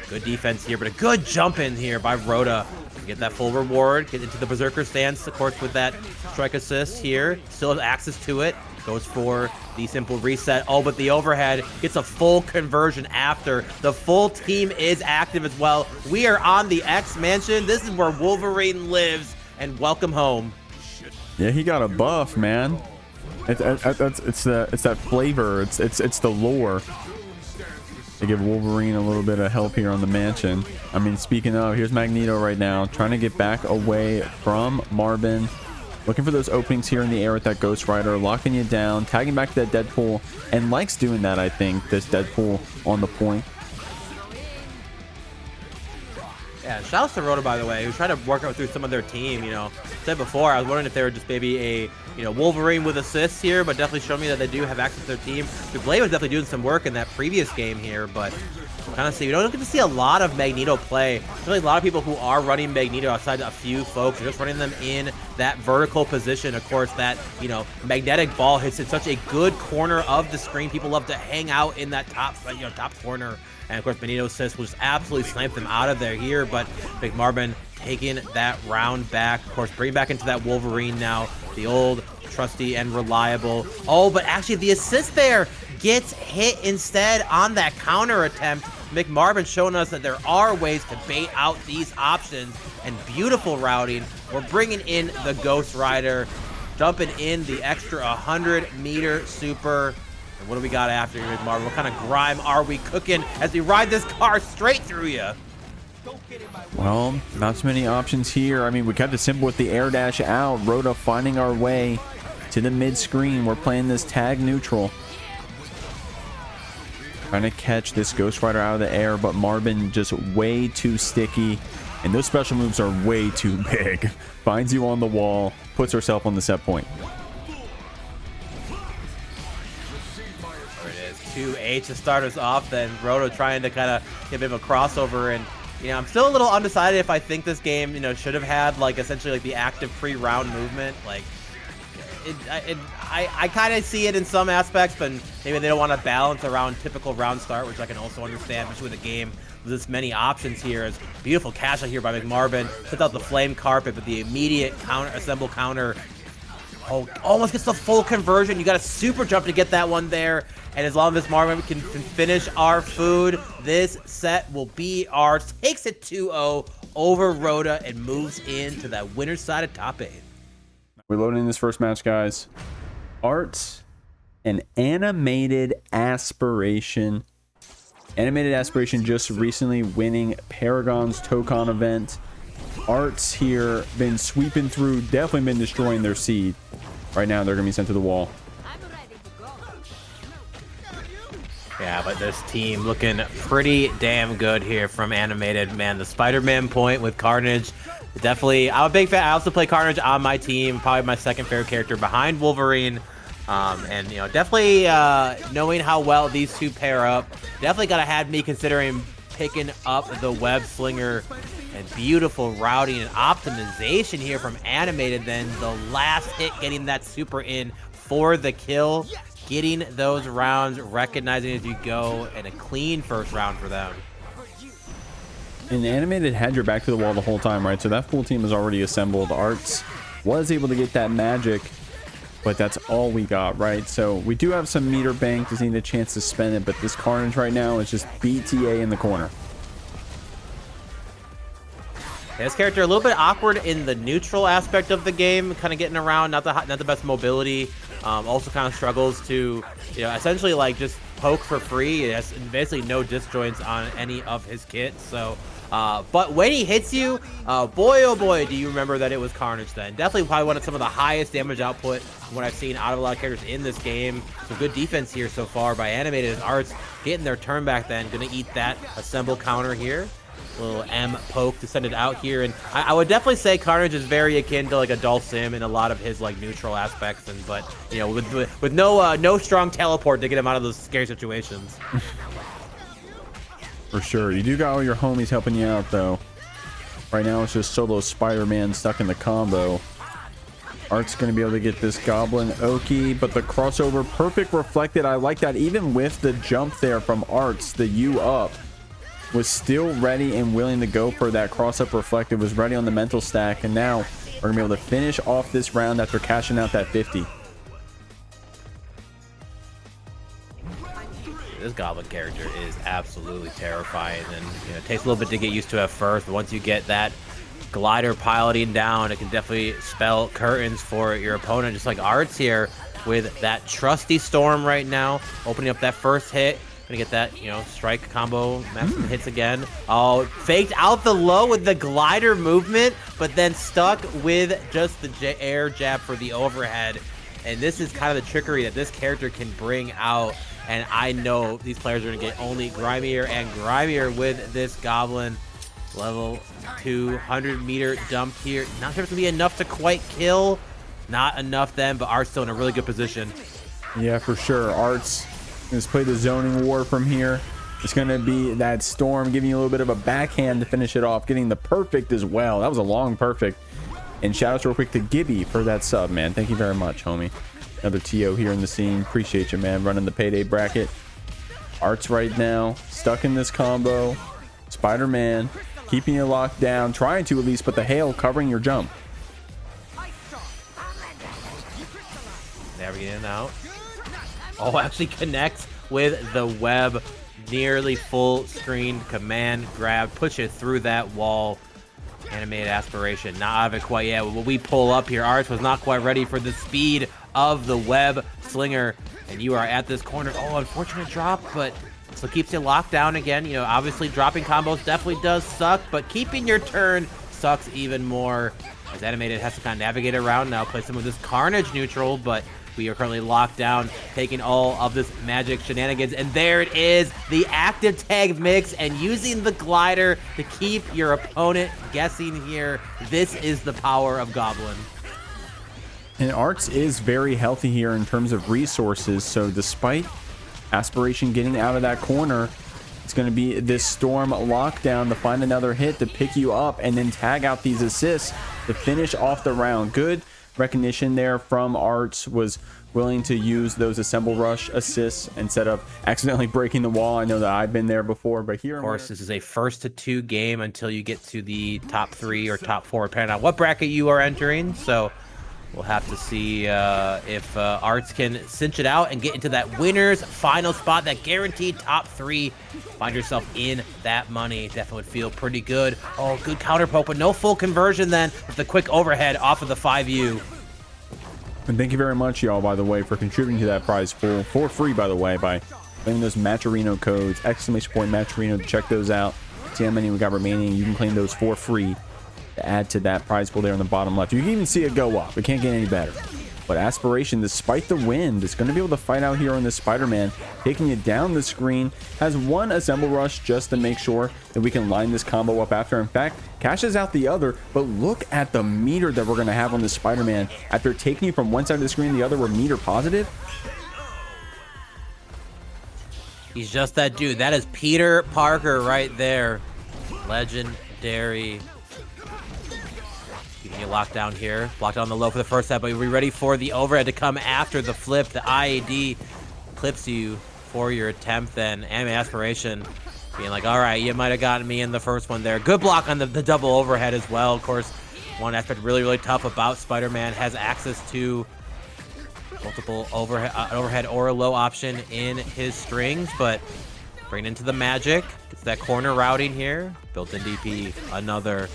[SPEAKER 1] Good defense here, but a good jump in here by Roda. Get that full reward, get into the Berserker stance, of course, with that strike assist here. Still has access to it. Goes for the simple reset. Oh, but the overhead gets a full conversion after. The full team is active as well. We are on the X Mansion. This is where Wolverine lives, and welcome home.
[SPEAKER 2] Yeah, he got a buff, man. It's that flavor. It's the lore. They give Wolverine a little bit of help here on the mansion. I mean, speaking of, here's Magneto right now, trying to get back away from Marben. Looking for those openings here in the air with that Ghost Rider, locking you down, tagging back to that Deadpool, and likes doing that, I think, this Deadpool on the point.
[SPEAKER 1] Yeah, shout out to Roda, by the way, who's trying to work out through some of their team. Said before, I was wondering if they were just maybe a Wolverine with assists here, but definitely showed me that they do have access to their team. The Blade was definitely doing some work in that previous game here, but kind of see, we don't get to see a lot of Magneto play. There's really a lot of people who are running Magneto outside a few folks are just running them in that vertical position. Of course, that magnetic ball hits in such a good corner of the screen. People love to hang out in that top corner. And of course, Magneto assist will just absolutely slamp them out of there here. But MrMarben taking that round back. Of course, bring back into that Wolverine now. The old, trusty, and reliable. Oh, but actually the assist there gets hit instead on that counter attempt. MrMarben showing us that there are ways to bait out these options. And beautiful routing. We're bringing in the Ghost Rider. Dumping in the extra 100-meter super. And what do we got after here, MrMarben? What kind of grime are we cooking as we ride this car straight through you?
[SPEAKER 2] Well, not too many options here. I mean, we kept it simple with the air dash out. Roda finding our way to the mid screen. We're playing this tag neutral. Trying to catch this Ghost Rider out of the air, but Marben just way too sticky. And those special moves are way too big. Finds you on the wall, puts herself on the set point.
[SPEAKER 1] 2H to start us off, then Roda trying to kind of get a bit of a crossover. And I'm still a little undecided if I think this game should have had essentially the active pre-round movement. I kind of see it in some aspects, but maybe they don't want to balance around typical round start, which I can also understand, especially with a game with this many options here. As beautiful cash out here by McMarben, puts out the flame carpet, but the immediate assemble counter. Oh, almost gets the full conversion. You got a super jump to get that one there. And as long as MrMarben can finish our food, this set will be ours. Takes it 2-0 over Roda and moves into that winner's side of top 8.
[SPEAKER 2] We're loading this first match, guys. Arts and animated aspiration. Animated aspiration just recently winning Paragon's Tokon event. Arts here been sweeping through, definitely been destroying their seed. Right now they're gonna be sent to the wall.
[SPEAKER 1] Yeah, but this team looking pretty damn good here from Animated. Man, the Spider-Man point with Carnage. Definitely, I'm a big fan. I also play Carnage on my team. Probably my second favorite character behind Wolverine. And, you know, definitely knowing how well these two pair up, definitely gotta have me considering picking up the Web Slinger. And beautiful routing and optimization here from Animated. Then the last hit, getting that super in for the kill. Getting those rounds, recognizing as you go, and a clean first round for them.
[SPEAKER 2] And Animated had your back to the wall the whole time, right? So that full team is already assembled. Arts was able to get that magic, but that's all we got, right? So we do have some meter bank, just need a chance to spend it, but this Carnage right now is just BTA in the corner.
[SPEAKER 1] This character a little bit awkward in the neutral aspect of the game, kind of getting around, not the best mobility. Also kind of struggles to, you know, essentially like just poke for free. It has basically no disjoints on any of his kits. So, but when he hits you, boy oh boy, do you remember that it was Carnage then. Definitely probably one of some of the highest damage output from what I've seen out of a lot of characters in this game. Some good defense here so far by Animated as Arts getting their turn back then. Gonna eat that assemble counter here. Little M poke to send it out here, and I would definitely say Carnage is very akin to like a Dulcim in a lot of his like neutral aspects, and but you know with no strong teleport to get him out of those scary situations.
[SPEAKER 2] For sure, you do got all your homies helping you out though. Right now it's just solo Spider-Man stuck in the combo. Art's gonna be able to get this Goblin Hoeky, but the crossover perfect reflected. I like that, even with the jump there from Arts, the U up. Was still ready and willing to go for that cross-up reflected, was ready on the mental stack, and now we're gonna be able to finish off this round after cashing out that 50.
[SPEAKER 1] This Goblin character is absolutely terrifying, and you know, it takes a little bit to get used to at first, but once you get that glider piloting down, it can definitely spell curtains for your opponent, just like Arts here with that trusty storm right now, opening up that first hit. Gonna get that, you know, strike combo, maximum hits again. Oh, faked out the low with the glider movement, but then stuck with just the air jab for the overhead. And this is kind of the trickery that this character can bring out. And I know these players are gonna get only grimier and grimier with this Goblin. Level 200-meter dump here. Not sure if it's gonna be enough to quite kill. Not enough then, but Art's still in a really good position.
[SPEAKER 2] Yeah, for sure. Art's let's play the zoning war from here. It's going to be that storm giving you a little bit of a backhand to finish it off, getting the perfect as well. That was a long perfect. And shout out real quick to Gibby for that sub, man. Thank you very much, homie. Another TO here in the scene. Appreciate you, man. Running the payday bracket. Arts right now stuck in this combo. Spider-Man keeping you locked down, trying to at least, but the hail covering your jump.
[SPEAKER 1] There we get in and out. Oh, actually connects with the web. Nearly full screen command grab. Push it through that wall. Animated aspiration. Not out of it quite yet. When we pull up here, Arts was not quite ready for the speed of the web slinger. And you are at this corner. Oh, unfortunate drop, but still keeps you locked down again. You know, obviously dropping combos definitely does suck, but keeping your turn sucks even more. As Animated has to kind of navigate around now. Play some of this Carnage neutral, but we are currently locked down, taking all of this magic shenanigans, and there it is, the active tag mix, and using the glider to keep your opponent guessing here. This is the power of Goblin.
[SPEAKER 2] And Arts is very healthy here in terms of resources, so despite Aspiration getting out of that corner, it's going to be this Storm lockdown to find another hit to pick you up and then tag out these assists to finish off the round. Good recognition there from Arts, was willing to use those assemble rush assists instead of accidentally breaking the wall. I know that I've been there before, but here,
[SPEAKER 1] of course, this is a 1-2 game until you get to the top 3 or top 4, depending on what bracket you are entering. So we'll have to see if Arts can cinch it out and get into that winner's final spot, that guaranteed top 3. Find yourself in that money. Definitely would feel pretty good. Oh, good counter poke, but no full conversion then with the quick overhead off of the 5U.
[SPEAKER 2] And thank you very much, y'all, by the way, for contributing to that prize pool for free, by the way, by claiming those Matcherino codes, !Matcherino, to check those out. See how many we got remaining. You can claim those for free to add to that prize pool there on the bottom left. You can even see it go up. It can't get any better. But Aspiration, despite the wind, is going to be able to fight out here on this Spider-Man, taking it down the screen. Has one Assemble Rush just to make sure that we can line this combo up after. In fact, cashes out the other, but look at the meter that we're going to have on this Spider-Man. After taking you from one side of the screen to the other, we're meter positive.
[SPEAKER 1] He's just that dude. That is Peter Parker right there. Legendary. You lock down here. Blocked on the low for the first set, but we're ready for the overhead to come after the flip. The IAD clips you for your attempt, then Anime Aspiration being like, all right, you might have gotten me in the first one there. Good block on the double overhead as well. Of course, one aspect really, really tough about Spider-Man, has access to multiple overhead or a low option in his strings, but bring it into the Magik. Gets that corner routing here. Built-in DP, another.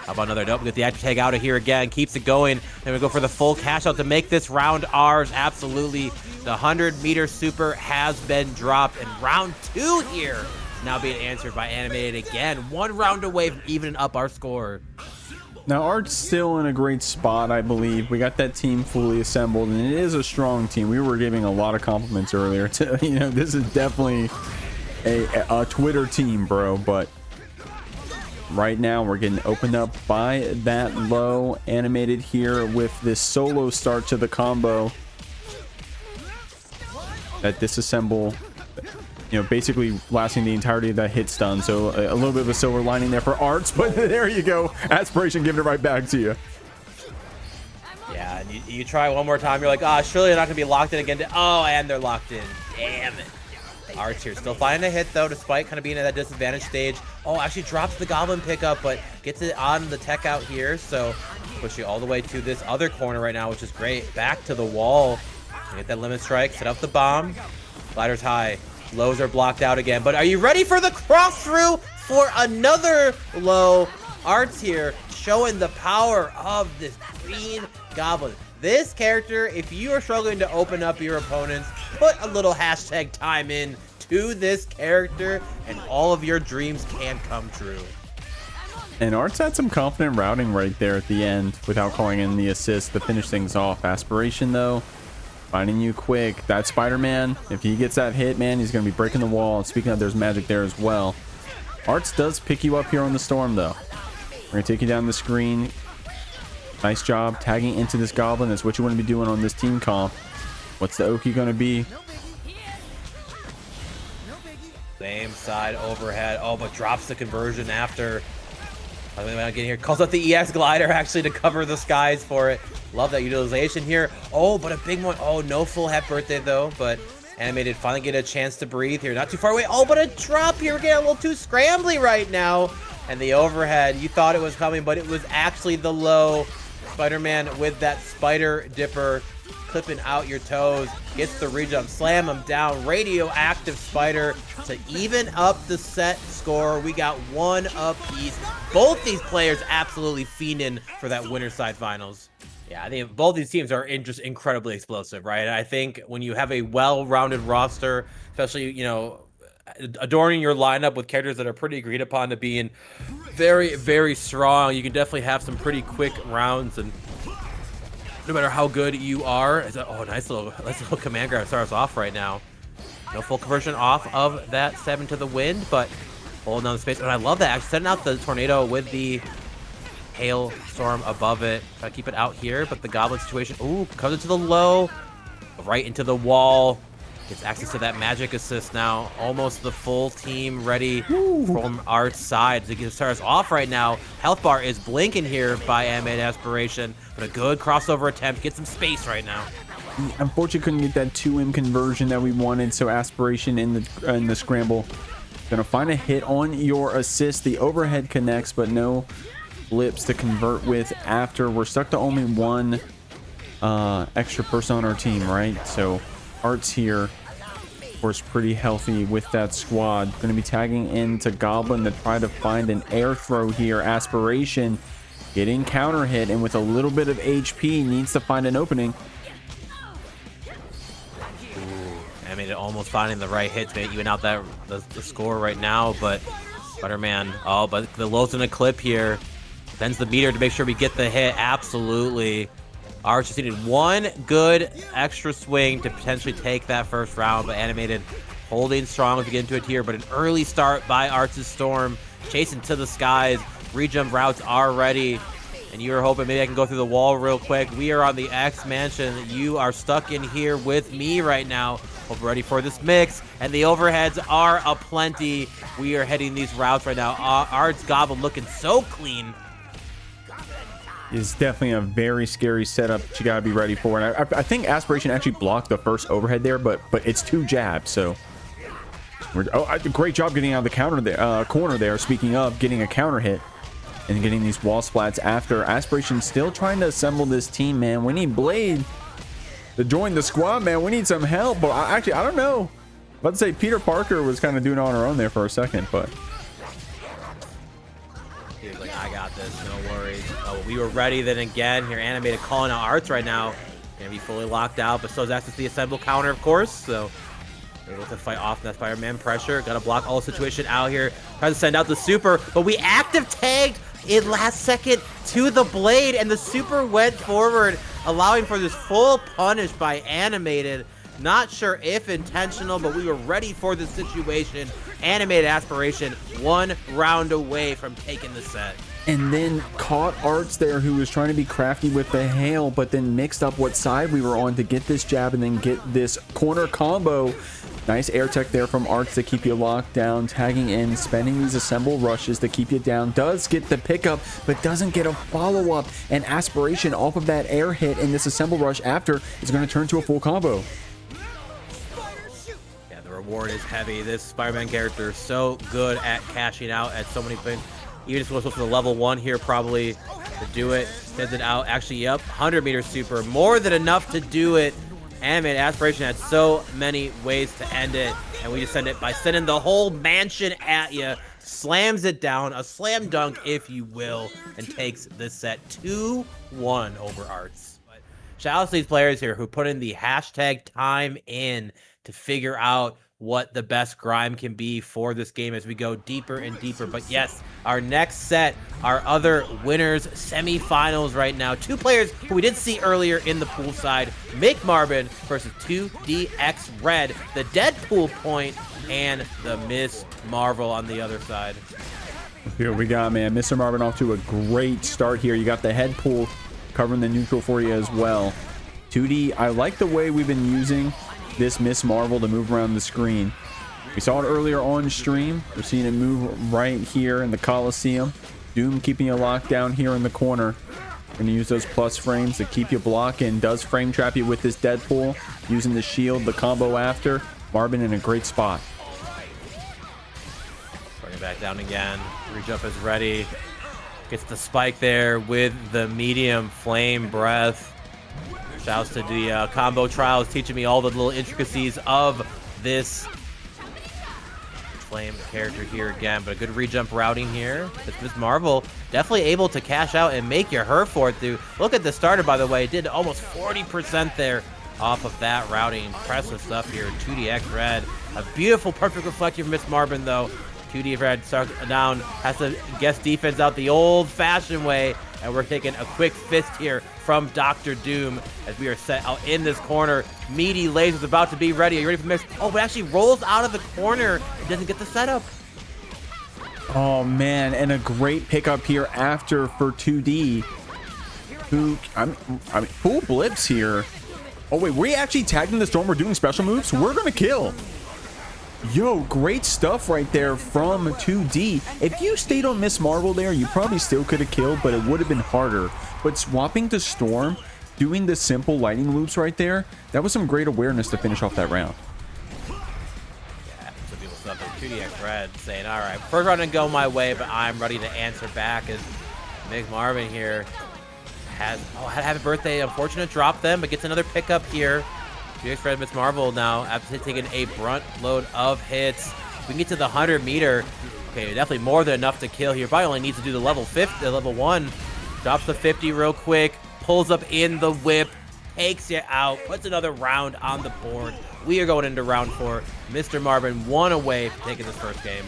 [SPEAKER 1] How about another? Nope, we get the active tag out of here again. Keeps it going. Then we go for the full cash out to make this round ours. Absolutely. The 100-meter super has been dropped. And round 2 here now being answered by Animated again. 1 round away from evening up our score.
[SPEAKER 2] Now, Art's still in a great spot, I believe. We got that team fully assembled, and it is a strong team. We were giving a lot of compliments earlier to, this is definitely a Twitter team, bro, but right now, we're getting opened up by that low. Animated here with this solo start to the combo. That disassemble, basically lasting the entirety of that hit stun. So a little bit of a silver lining there for Arts, but there you go. Aspiration giving it right back to you.
[SPEAKER 1] Yeah, and you try one more time. You're like, surely they're not going to be locked in again. Oh, and they're locked in. Damn it. Arts here still finding a hit though, despite kind of being at that disadvantage stage. Oh, actually drops the Goblin pickup, but gets it on the tech out here. So pushing all the way to this other corner right now, which is great. Back to the wall. Get that limit strike, set up the bomb. Gliders high. Lows are blocked out again. But are you ready for the cross through for another low? Arts here showing the power of this green Goblin. This character, if you are struggling to open up your opponents, put a little hashtag time in to this character and all of your dreams can come true.
[SPEAKER 2] And Arts had some confident routing right there at the end without calling in the assist to finish things off. Aspiration, though, finding you quick. That Spider-Man, if he gets that hit, man, he's going to be breaking the wall. And speaking of, there's Magik there as well. Arts does pick you up here on the Storm, though. We're going to take you down the screen. Nice job tagging into this Goblin. That's what you want to be doing on this team comp. What's the Hoeky going to be?
[SPEAKER 1] Same side overhead. Oh, but drops the conversion after. By the way, I'm getting here. Calls out the EX glider actually to cover the skies for it. Love that utilization here. Oh, but a big one. Oh, no full happy birthday though. But Animated finally get a chance to breathe here. Not too far away. Oh, but a drop here. We're getting a little too scrambly right now. And the overhead, you thought it was coming, but it was actually the low. Spider-Man with that spider dipper, clipping out your toes, gets the rejump, slam him down. Radioactive Spider to even up the set score. We got 1 apiece. Both these players absolutely fiending for that winner side finals. Yeah, I think both these teams are just incredibly explosive, right? I think when you have a well-rounded roster, especially, adorning your lineup with characters that are pretty agreed upon to being very, very strong, you can definitely have some pretty quick rounds. And no matter how good you are, nice little command grab starts us off right now. No full conversion off of that 7 to the wind, but holding on the space. And I love that, actually setting out the tornado with the hail storm above it. Try to keep it out here, but the Goblin situation, ooh, comes into the low, right into the wall. Gets access to that Magik assist now. Almost the full team ready from Art's side to get stars off right now. Health bar is blinking here by Animated Aspiration, but a good crossover attempt. Get some space right now.
[SPEAKER 2] Unfortunately, couldn't get that 2M conversion that we wanted, so Aspiration in the scramble. Gonna find a hit on your assist. The overhead connects, but no blips to convert with after. We're stuck to only one extra person on our team, right? So Art's here, of course, pretty healthy with that squad. Going to be tagging into Goblin to try to find an air throw here. Aspiration getting counter hit, and with a little bit of HP needs to find an opening.
[SPEAKER 1] I mean, almost finding the right hit to even out that the score right now, but Spider-Man, but the low's in a clip here. Sends the meter to make sure we get the hit. Absolutely. Arch just needed one good extra swing to potentially take that first round, but Animated holding strong to get into it here, but an early start by Arch's Storm, chasing to the skies. Rejump routes are ready, and you were hoping maybe I can go through the wall real quick. We are on the X Mansion. You are stuck in here with me right now. Hope we're ready for this mix, and the overheads are aplenty. We are heading these routes right now. Art's Goblin looking so clean.
[SPEAKER 2] Is definitely a very scary setup that you gotta be ready for, and I think Aspiration actually blocked the first overhead there, but it's 2 jabs, so great job getting out of the counter there, corner there. Speaking of getting a counter hit and getting these wall splats after. Aspiration still trying to assemble this team, man. We need Blade to join the squad, man. We need some help, but I don't know. About to say Peter Parker was kind of doing it on her own there for a second, but
[SPEAKER 1] he was like, I got this, no worries. Oh, we were ready then again. Here, Animated calling out Arts right now. Gonna be fully locked out, but still has access to the assemble counter, of course. So able to fight off that Spider-Man pressure. Gotta block all the situation out here. Trying to send out the super, but we active tagged in last second to the Blade, and the super went forward, allowing for this full punish by Animated. Not sure if intentional, but we were ready for the situation. Animated Aspiration 1 round away from taking the set.
[SPEAKER 2] And then caught Arts there, who was trying to be crafty with the hail, but then mixed up what side we were on to get this jab and then get this corner combo. Nice air tech there from Arts to keep you locked down, tagging in, spending these assemble rushes to keep you down. Does get the pickup, but doesn't get a follow-up. And Aspiration off of that air hit and this assemble rush after is going to turn to a full combo.
[SPEAKER 1] Yeah, the reward is heavy. This Spider-Man character is so good at cashing out at so many things. Even if it was for the level 1 here, probably to do it. Sends it out. Actually, yep, 100-meter super. More than enough to do it. Animated Aspiration had so many ways to end it, and we just send it by sending the whole mansion at you. Slams it down, a slam dunk, if you will, and takes this set 2-1 over Arts. But shout out to these players here who put in the hashtag time in to figure out what the best grime can be for this game as we go deeper and deeper. But yes, our next set, our other winners semifinals right now. 2 players who we did see earlier in the pool side, MrMarben versus 2DX Red, the Deadpool point, and the Ms.Marvel on the other side.
[SPEAKER 2] Here we got, man, MrMarben off to a great start here. You got the head pull covering the neutral for you as well. 2D, I like the way we've been using this Ms.Marvel to move around the screen. We saw it earlier on stream. We're seeing it move right here in the Coliseum. Doom keeping you locked down here in the corner. Gonna use those plus frames to keep you blocking. Does frame trap you with this Deadpool. Using the shield, the combo after. Marben in a great spot.
[SPEAKER 1] Bring it back down again. Rejump is ready. Gets the spike there with the medium flame breath. Shouts to the combo trials, teaching me all the little intricacies of this flame character here again. But a good rejump routing here. Ms.Marvel definitely able to cash out and make you her for it, dude. Look at the starter, by the way. It did almost 40% there off of that routing. Impressive stuff here. 2DX Red. A beautiful, perfect reflector from Ms.Marben, though. 2D Red starts down, has to guess defense out the old-fashioned way. And we're taking a quick fist here from Dr. Doom as we are set out in this corner. Meaty Laser's about to be ready. Are you ready for the mix? Oh, but actually rolls out of the corner. It doesn't get the setup.
[SPEAKER 2] Oh, man. And a great pickup here after for 2D. Who, I mean, full blips here. Oh, wait, we actually tagged in the storm. We're doing special moves. We're going to kill. Yo, great stuff right there from 2D. If you stayed on Ms.Marvel there, you probably still could have killed, but it would have been harder. But swapping to Storm, doing the simple lightning loops right there, that was some great awareness to finish off that round.
[SPEAKER 1] Yeah, some people stuff like 2DX Red saying, all right, first round didn't go my way, but I'm ready to answer back as MrMarben here had a happy birthday. Unfortunate drop them, but gets another pickup here. 2DX Red MrMarvel now after taking a brunt load of hits. We can get to the 100-meter. Okay, definitely more than enough to kill here. Probably only needs to do the level 1. Drops the 50 real quick. Pulls up in the whip. Takes it out. Puts another round on the board. We are going into round 4. MrMarben 1 away from taking this first game.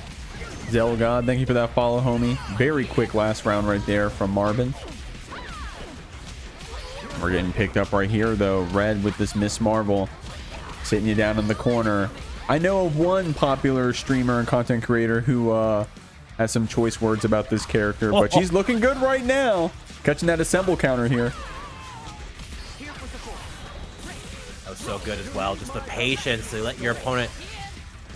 [SPEAKER 2] Zelgod, thank you for that follow, homie. Very quick last round right there from Marben. We're getting picked up right here, though. Red with this Ms.Marvel sitting you down in the corner. I know of one popular streamer and content creator who has some choice words about this character, but she's looking good right now. Catching that assemble counter here.
[SPEAKER 1] That was so good as well. Just the patience to let your opponent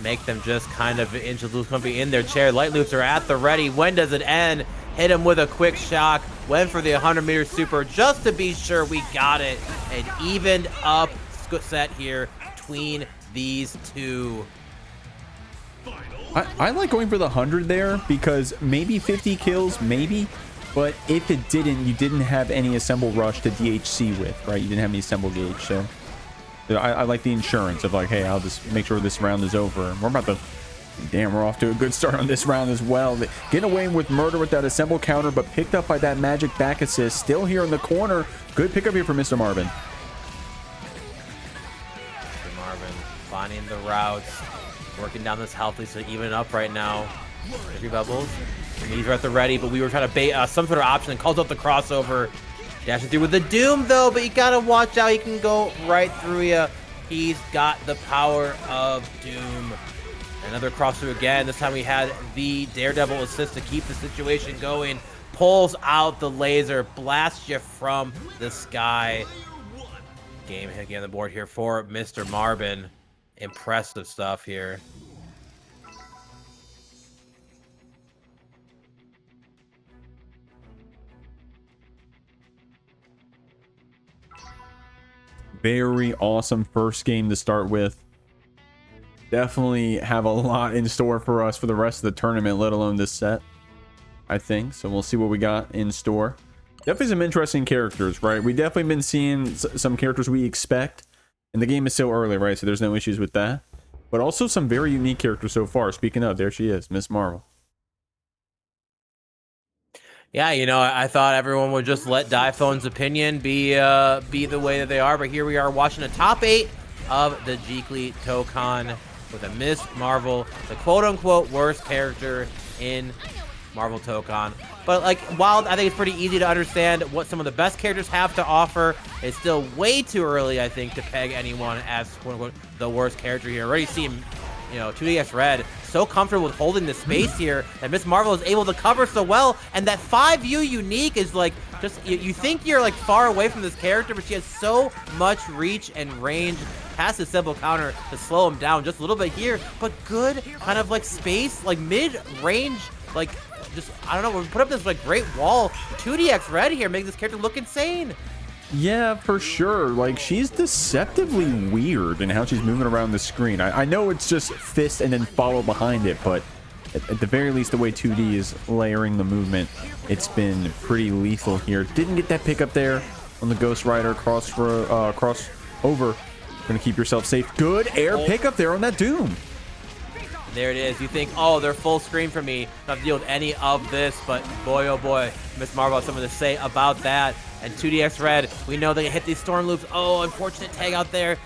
[SPEAKER 1] make them just kind of into the comfy in their chair. Light loops are at the ready. When does it end? Hit him with a quick shock. Went for the 100-meter super just to be sure we got it. An evened up set here between these two.
[SPEAKER 2] I like going for the 100 there because maybe 50 kills, maybe. But if it didn't, you didn't have any assemble rush to DHC with, right? You didn't have any assemble gauge. So I like the insurance of like, hey, I'll just make sure this round is over. And we're about to... Damn, we're off to a good start on this round as well. Getting away with murder with that assemble counter, but picked up by that Magik back assist. Still here in the corner. Good pickup here for MrMarben.
[SPEAKER 1] MrMarben finding the routes, working down this healthy to even up right now. 3 bubbles. These are at the ready, but we were trying to bait some sort of option and calls out the crossover. Dashing through with the Doom, though, but you gotta watch out. He can go right through you. He's got the power of Doom. Another cross through again. This time we had the Daredevil assist to keep the situation going. Pulls out the laser, blasts you from the sky. Game hit on the board here for MrMarben. Impressive stuff here.
[SPEAKER 2] Very awesome first game to start with. Definitely have a lot in store for us for the rest of the tournament, let alone this set, I think. So we'll see what we got in store. Definitely some interesting characters, right? We definitely been seeing some characters we expect, and the game is still early, right? So there's no issues with that. But also some very unique characters so far. Speaking of, there she is, Ms.Marvel.
[SPEAKER 1] Yeah, you know, I thought everyone would just let Diphone's opinion be the way that they are, but here we are watching a top 8 of the Jeekly Tokon with a Ms.Marvel, the quote-unquote worst character in Marvel Tokon. But like, while I think it's pretty easy to understand what some of the best characters have to offer, it's still way too early, I think, to peg anyone as quote-unquote the worst character here. Already see him, you know, 2DS Red so comfortable with holding the space here, and Ms.Marvel is able to cover so well, and that 5U unique is like, just, you think you're like far away from this character, but she has so much reach and range past the simple counter to slow him down just a little bit here, but good kind of like space, like mid-range, like just, I don't know, we put up this like great wall. 2DX Red here making this character look insane.
[SPEAKER 2] Yeah, for sure. Like, she's deceptively weird in how she's moving around the screen. I know it's just fist and then follow behind it, but at the very least, the way 2D is layering the movement, it's been pretty lethal here. Didn't get that pickup there on the Ghost Rider crossover. Gonna keep yourself safe. Good air pickup there on that Doom.
[SPEAKER 1] There it is. You think, oh, they're full screen for me. Not to deal with any of this, but boy, oh boy, Ms.Marvel has something to say about that. And 2DX Red, we know they hit these storm loops. Oh, unfortunate tag out there.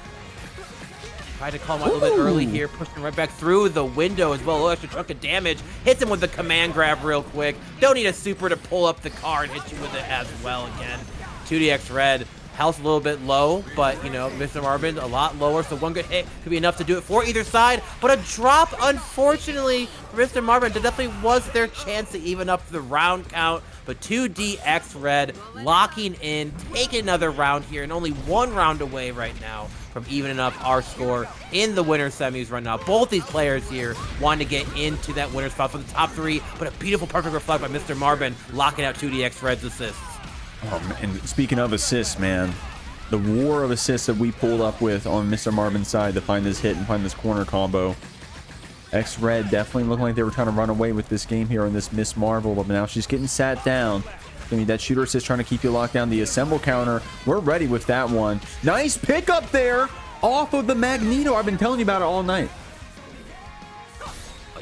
[SPEAKER 1] Tried to call him out a little bit early here, pushed him right back through the window as well. A little extra chunk of damage. Hits him with the command grab real quick. Don't need a super to pull up the car and hit you with it as well again. 2DX Red, health a little bit low, but, you know, MrMarben a lot lower, so one good hit could be enough to do it for either side. But a drop, unfortunately, for MrMarben, that definitely was their chance to even up the round count. but 2DX Red locking in, taking another round here, and only 1 round away right now from evening up our score in the winner semis right now. Both these players here wanting to get into that winner spot for the top 3, but a beautiful perfect reflect by MrMarben locking out 2DX Red's assists.
[SPEAKER 3] And speaking of assists, man, the war of assists that we pulled up with on MrMarben's side to find this hit and find this corner combo. X-Red definitely looking like they were trying to run away with this game here on this Ms.Marvel, but now she's getting sat down. I mean, that shooter assist trying to keep you locked down. The assemble counter, we're ready with that one. Nice pickup there off of the Magneto. I've been telling you about it all night.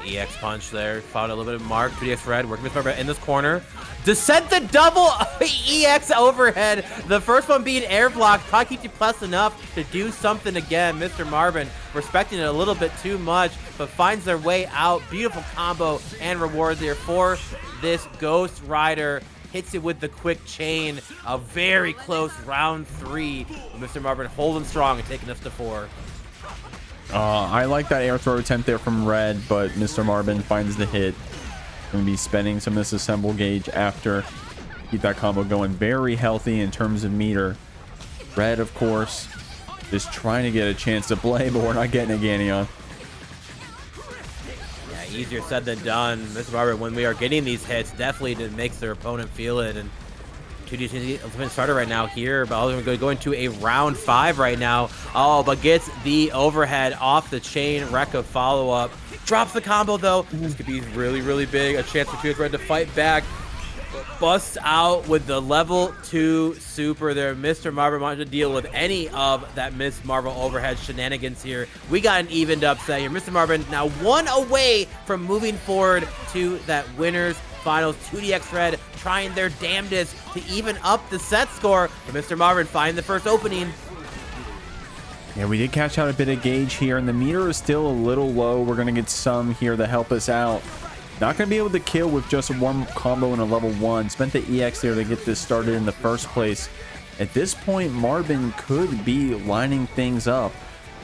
[SPEAKER 1] EX punch there, found a little bit of mark. 2DX Red working with MrMarben in this corner. Descent the double EX overhead. The first one being air block. Probably keeps you plus enough to do something again. MrMarben respecting it a little bit too much, but finds their way out. Beautiful combo and reward there for this Ghost Rider. Hits it with the quick chain. A very close round 3. MrMarben holding strong and taking us to 4.
[SPEAKER 3] I like that air throw attempt there from Red, but MrMarben finds the hit. Going to be spending some of this assemble gauge after. Keep that combo going. Very healthy in terms of meter. Red, of course, just trying to get a chance to play, but we're not getting a Ganion.
[SPEAKER 1] Yeah, easier said than done. MrMarben, when we are getting these hits, definitely makes their opponent feel it. And 2D Ultimate starter right now here, but we're going to a round 5 right now. Oh, but gets the overhead off the chain. Rekka follow-up. Drops the combo, though. This could be really, really big. A chance for 2DX Red to fight back. Busts out with the level 2 super there. MrMarben wanted to deal with any of that Ms.Marvel overhead shenanigans here. We got an evened up set here. MrMarben now 1 away from moving forward to that winners finals. 2DX Red trying their damnedest to even up the set score, but MrMarben finding the first opening.
[SPEAKER 3] Yeah, we did catch out a bit of gauge here, and the meter is still a little low. We're going to get some here to help us out. Not going to be able to kill with just 1 combo in a level 1. Spent the EX there to get this started in the first place. At this point, Marben could be lining things up.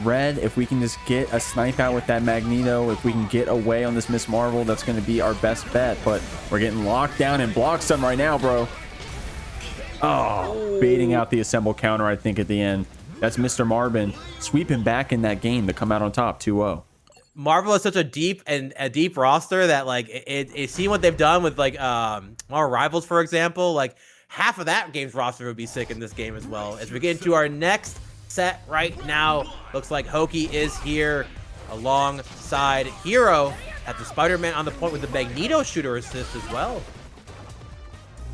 [SPEAKER 3] Red, if we can just get a snipe out with that Magneto, if we can get away on this Ms.Marvel, that's going to be our best bet. But we're getting locked down and block stun right now, bro. Oh, baiting out the assemble counter, I think, at the end. That's MrMarben sweeping back in that game to come out on top 2-0.
[SPEAKER 1] Marvel is such a deep roster that like seeing what they've done with like our rivals, for example, like half of that game's roster would be sick in this game as well. As we get into our next set right now, looks like Hoeky is here alongside Hero at the Spider-Man on the point with the Magneto shooter assist as well.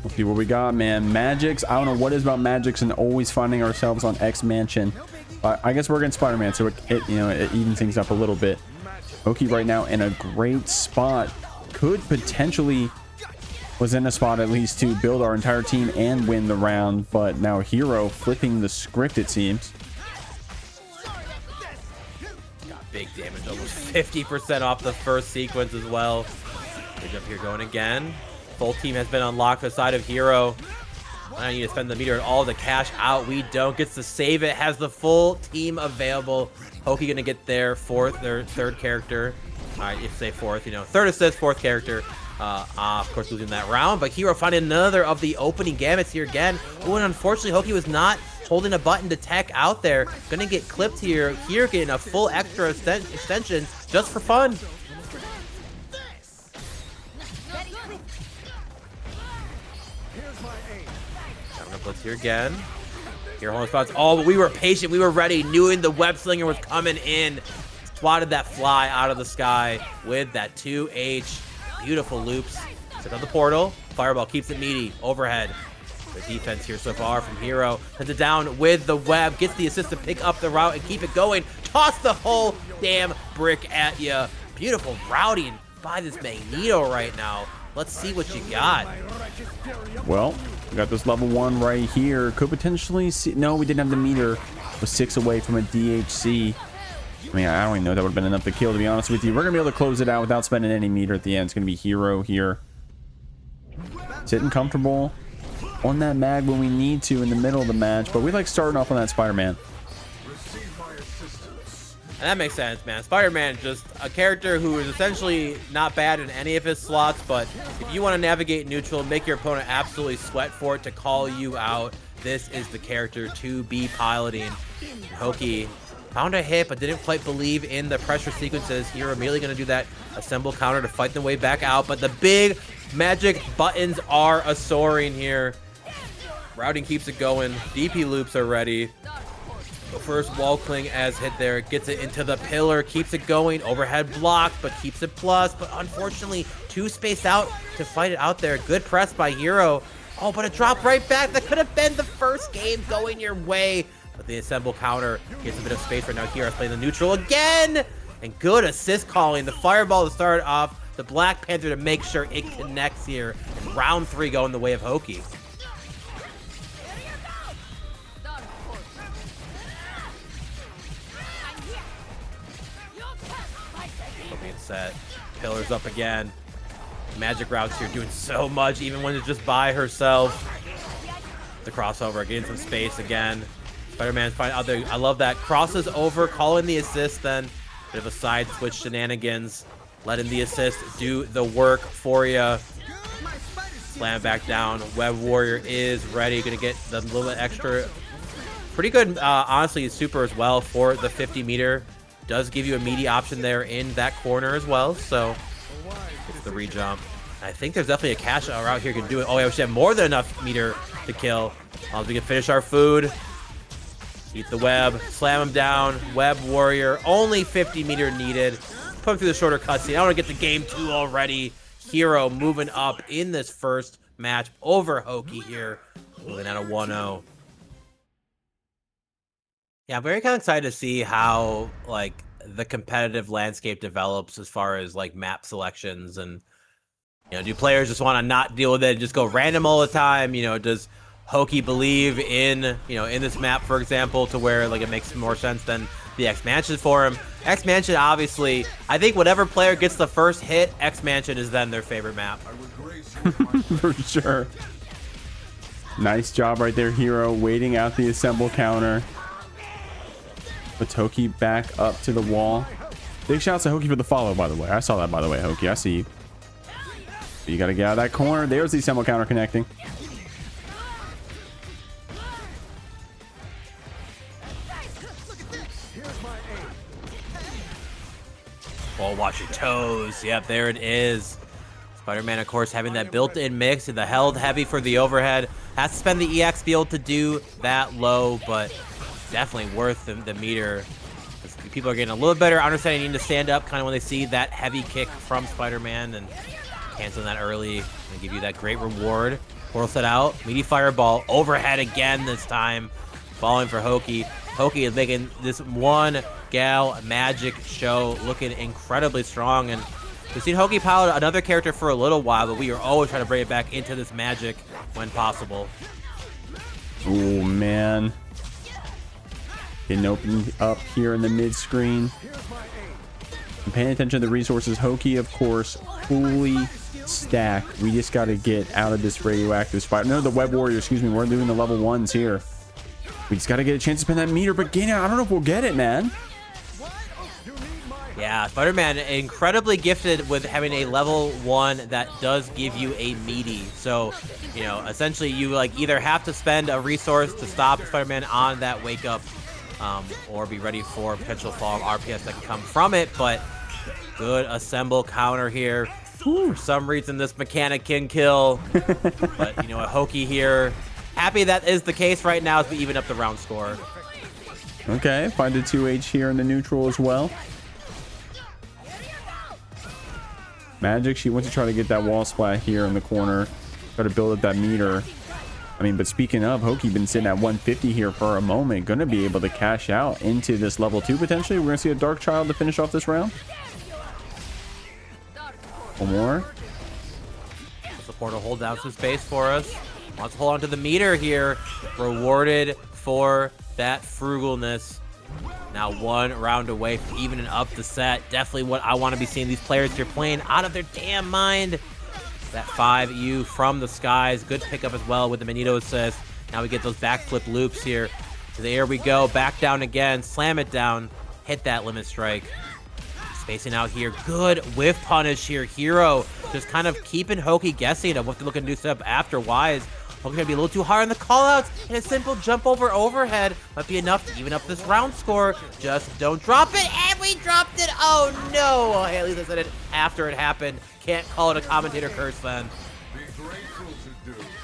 [SPEAKER 2] Let's see what we got, man. Magix. I don't know what is about Magix and always finding ourselves on X Mansion. I guess we're against Spider-Man, so it evens things up a little bit. Hoeky right now in a great spot. Could potentially was in a spot at least to build our entire team and win the round, but now Hero flipping the script, it seems.
[SPEAKER 1] Got big damage, almost 50% off the first sequence as well. Bridge up here going again. Full team has been unlocked for the side of Hero. I need to spend the meter and all the cash out. We don't. Gets to save it. Has the full team available. Hoeky gonna get their third character. All right, if say fourth, third assist, 4th character. Of course, losing that round. But Hero finding another of the opening gamuts here again. Oh, and unfortunately, Hoeky was not holding a button to tech out there. Gonna get clipped here. Here getting a full extra extension just for fun. Blitz here again. Here, holding spots. Oh, but we were patient. We were ready, knowing the web slinger was coming in. Spotted that fly out of the sky with that 2H. Beautiful loops. Set up the portal. Fireball keeps it meaty. Overhead. The defense here so far from Hero. Sends it down with the web. Gets the assist to pick up the route and keep it going. Toss the whole damn brick at you. Beautiful routing by this Magneto right now. Let's see what you got.
[SPEAKER 2] Well, we got this level 1 right here. Could potentially see. No, we didn't have the meter. We're 6 away from a DHC. I mean, I don't even know if that would have been enough to kill, to be honest with you. We're going to be able to close it out without spending any meter at the end. It's going to be Hero here. Sitting comfortable on that mag when we need to in the middle of the match. But we like starting off on that Spider-Man.
[SPEAKER 1] And that makes sense, man. Spider-Man, just a character who is essentially not bad in any of his slots, but if you want to navigate neutral, make your opponent absolutely sweat for it to call you out, this is the character to be piloting. Hoeky found a hit, but didn't quite believe in the pressure sequences. Here, immediately going to do that assemble counter to fight the way back out, but the big magic buttons are a-soaring here. Routing keeps it going. DP loops are ready. The first wall cling as hit there, gets it into the pillar, keeps it going, overhead block, but keeps it plus, but unfortunately, too spaced out to fight it out there. Good press by Hero. Oh, but it dropped right back. That could have been the first game going your way. But the assemble counter gets a bit of space right now. Hero's playing the neutral again, and good assist calling. The fireball to start off, the Black Panther to make sure it connects here, and round 3 going the way of Hoeky. Set. Pillars up again. Magic routes here doing so much, even when it's just by herself. The crossover, getting some space again. Spider-Man's fine out there. I love that. Crosses over, calling the assist then. Bit of a side switch shenanigans. Letting the assist do the work for you. Slam back down. Web Warrior is ready. Gonna get the little bit extra. Pretty good, honestly, super as well for the 50 meter. Does give you a meaty option there in that corner as well, so it's the re-jump. I think there's definitely a cash route here can do it. Oh yeah, we should have more than enough meter to kill. We can finish our food. Eat the web, slam him down. Web Warrior, only 50 meter needed. Put him through the shorter cutscene. I want to get to game 2 already. Hero moving up in this first match over Hoeky here, moving at a 1-0. Yeah, I'm very kind of excited to see how like the competitive landscape develops as far as like map selections, and do players just want to not deal with it and just go random all the time? Does Hoeky believe in in this map, for example, to where like it makes more sense than the X Mansion for him? X Mansion, obviously, I think whatever player gets the first hit, X Mansion is then their favorite map.
[SPEAKER 2] For sure. Nice job right there, Hero, waiting out the assemble counter. Puts Hoeky back up to the wall. Big shouts to Hoeky for the follow, by the way. I saw that, by the way, Hoeky. I see you. You got to get out of that corner. There's the assemble counter connecting.
[SPEAKER 1] Oh, watch your toes. Yep, there it is. Spider-Man, of course, having that built-in mix and the held heavy for the overhead. Has to spend the EX to be able to do that low, but definitely worth the meter. People are getting a little better understanding needing to stand up kind of when they see that heavy kick from Spider-Man, and canceling that early and give you that great reward. Portal set out, meaty fireball, overhead again this time, falling for Hoeky. Hoeky is making this one gal magic show looking incredibly strong, and we've seen Hoeky pilot another character for a little while, but we are always trying to bring it back into this magic when possible.
[SPEAKER 2] Oh man. Getting opened up here in the mid screen. I'm paying attention to the resources. Hoeky, of course, fully stacked. We just got to get out of this radioactive spot. No, the Web Warrior, excuse me. We're doing the level 1s here. We just got to get a chance to spend that meter, but gain it. I don't know if we'll get it, man.
[SPEAKER 1] Yeah, Spider-Man incredibly gifted with having a level 1 that does give you a meaty. So, essentially you like either have to spend a resource to stop Spider-Man on that wake up, or be ready for potential fall of RPS that can come from it. But good assemble counter here. For some reason, this mechanic can kill. But a Hoeky here. Happy that is the case right now as we even up the round score.
[SPEAKER 2] Okay, find a 2H here in the neutral as well. Magik, she wants to try to get that wall splat here in the corner. Got to build up that meter. But speaking of, Hoeky been sitting at 150 here for a moment. Going to be able to cash out into this level 2 potentially. We're going to see a Dark Child to finish off this round. One more.
[SPEAKER 1] The portal hold down some space for us. Wants to hold on to the meter here. Rewarded for that frugalness. Now 1 round away from evening up the set. Definitely what I want to be seeing these players here playing out of their damn mind. That 5U from the skies. Good pickup as well with the Magneto assist. Now we get those backflip loops here. There we go. Back down again. Slam it down. hit that limit strike. Spacing out here. Good whiff punish here. Hero just kind of keeping Hoeky guessing of what to look at new step after. Wise. Hoeky's gonna be a little too hard on the callouts, and a simple jump over overhead might be enough to even up this round score. Just don't drop it, and we dropped it. Oh no! Well, hey, at least I said it after it happened. Can't call it a commentator curse then.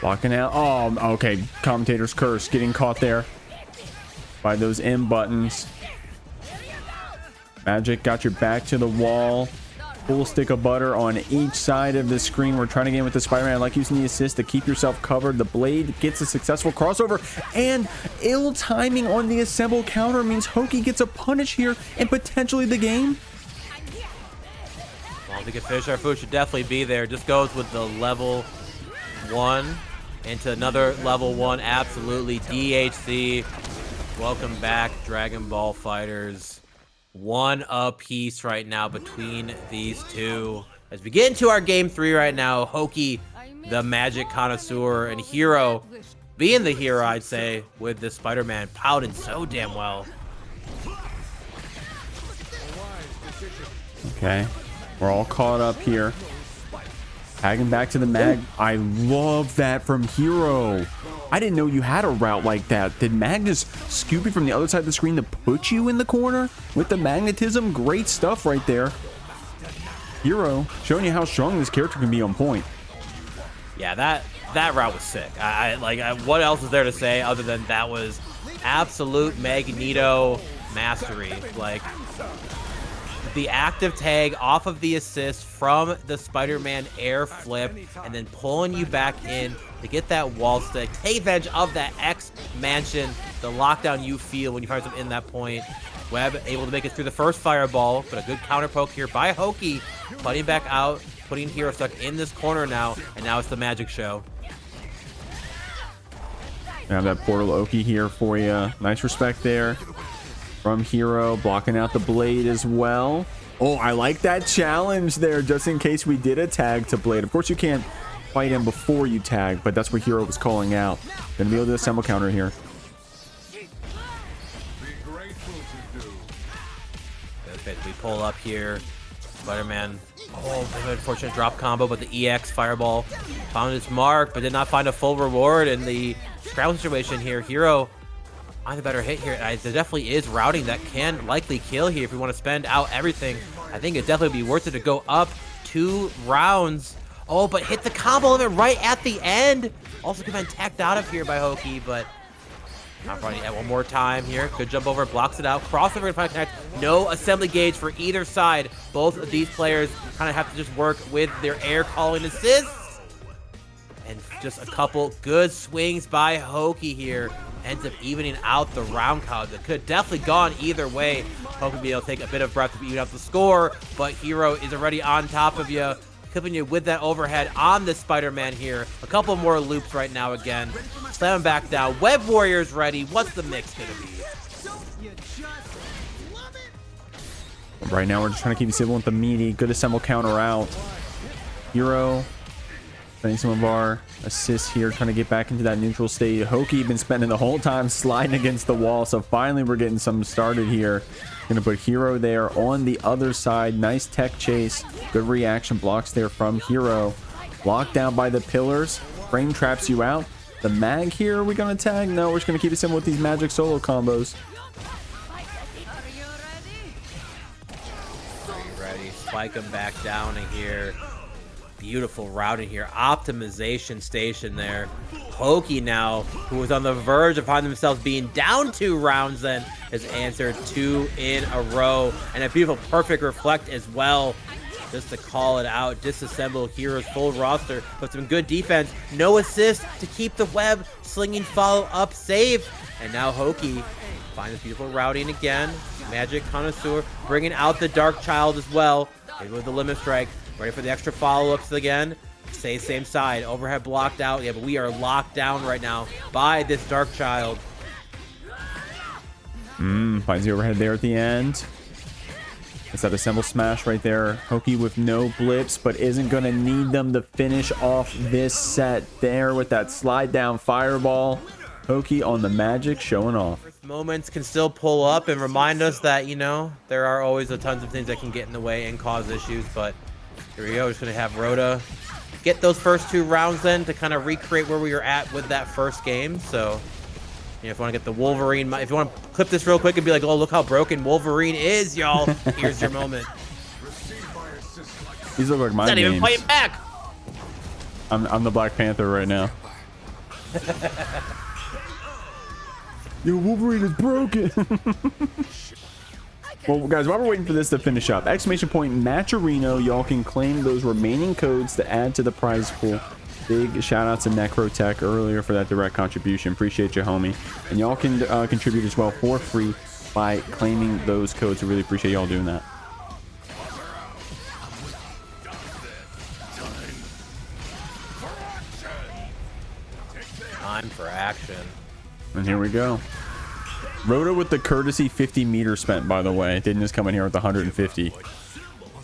[SPEAKER 3] Blocking out. Oh, okay. Commentator's curse getting caught there by those M buttons. Magik got your back to the wall. Full stick of butter on each side of the screen. We're trying to get in with the Spider-Man. I like using the assist to keep yourself covered. The blade gets a successful crossover, and ill timing on the assemble counter means Hoeky gets a punish here and potentially the game.
[SPEAKER 1] Well, if we can finish our food, should definitely be there. Just goes with the level 1 into another level 1. Absolutely. DHC. Welcome back, Dragon Ball Fighters. 1 apiece right now between these two. As we get into our game 3 right now, Hoeky, the magic connoisseur, and Hero, being the hero, I'd say, with this Spider-Man, pouted so damn well.
[SPEAKER 3] Okay, we're all caught up here. Tagging back to the mag. I love that from Hero. I didn't know you had a route like that. Did Mag just scoop you from the other side of the screen to put you in the corner with the magnetism? Great stuff right there. Hero showing you how strong this character can be on point.
[SPEAKER 1] Yeah, that route was sick. What else is there to say other than that was absolute Magneto mastery? Like, the active tag off of the assist from the Spider-Man air flip and then pulling you back in to get that wall stick. Take advantage of that X mansion, the lockdown you feel when you find yourself in that point. Webb able to make it through the first fireball, but a good counter poke here by Hoeky, putting back out, putting Hero stuck in this corner now, and now it's the Magic show.
[SPEAKER 3] I have that portal Oki here for you. Nice respect there from Hero, blocking out the blade as well. Oh, I like that challenge there, just in case we did a tag to blade. Of course, you can't fight him before you tag, but that's what Hero was calling out. Gonna be able to assemble counter here.
[SPEAKER 1] We pull up here. Spider-Man. Oh, unfortunate drop combo, but the EX fireball found its mark, but did not find a full reward in the scramble situation here. Hero on the better hit here. There definitely is routing that can likely kill here if we want to spend out everything. I think it'd definitely be worth it to go up 2 rounds. Oh, but hit the combo limit right at the end. Also could have been tacked out of here by Hoeky, but not running at one more time here. Good jump over, blocks it out. Crossover and connect. No assembly gauge for either side. Both of these players kind of have to just work with their air calling assists. And just a couple good swings by Hoeky here. Ends up evening out the round count. That could have definitely gone either way. Hoeky will be able to take a bit of breath to even out the score, but Hero is already on top of you, clipping you with that overhead on the Spider-Man here. A couple more loops right now again. Slam him back down. Web Warrior's ready. What's the mix gonna be?
[SPEAKER 3] Right now, we're just trying to keep you civil with the meaty. Good assemble counter out. Hero spending some of our assists here, trying to get back into that neutral state. Hoeky been spending the whole time sliding against the wall, so finally we're getting some started here. Gonna put Hero there on the other side. Nice tech chase. Good reaction blocks there from Hero. Blocked down by the pillars. Frame traps you out. The mag here, are we gonna tag? No, we're just gonna keep it simple with these magic solo combos.
[SPEAKER 1] Ready. Spike him back down in here. Beautiful routing here. Optimization station there. Hoeky now, who was on the verge of finding themselves being down 2 rounds then, has answered 2 in a row. And a beautiful perfect reflect as well. Just to call it out. Disassemble Hero's full roster with some good defense. No assist to keep the web. Slinging follow-up save. And now Hoeky finds this beautiful routing again. Magic connoisseur bringing out the Dark Child as well. Maybe with the limit strike. Ready for the extra follow-ups again. Stay same side. Overhead blocked out. Yeah, but we are locked down right now by this Dark Child.
[SPEAKER 3] Finds the overhead there at the end. It's that assemble smash right there. Hoeky with no blips, but isn't going to need them to finish off this set there with that slide down fireball. Hoeky on the Magik showing off.
[SPEAKER 1] Moments can still pull up and remind us that, you know, there are always a tons of things that can get in the way and cause issues. But here we go. Just going to have Roda get those first 2 rounds then to kind of recreate where we were at with that first game. So, you know, if you want to get the Wolverine, if you want to clip this real quick and be like, oh, look how broken Wolverine is, y'all. Here's your moment.
[SPEAKER 3] These look like my
[SPEAKER 1] Not
[SPEAKER 3] games.
[SPEAKER 1] even fighting back.
[SPEAKER 3] I'm the Black Panther right now. Yo, Wolverine is broken. Well, guys, while we're waiting for this to finish up, exclamation point Matcherino, y'all can claim those remaining codes to add to the prize pool. Big shout out to Necrotech earlier for that direct contribution. Appreciate you, homie. And y'all can contribute as well for free by claiming those codes. I really appreciate y'all doing that.
[SPEAKER 1] Time for action.
[SPEAKER 3] And here we go. Roda with the courtesy 50 meters spent, by the way. Didn't just come in here with 150.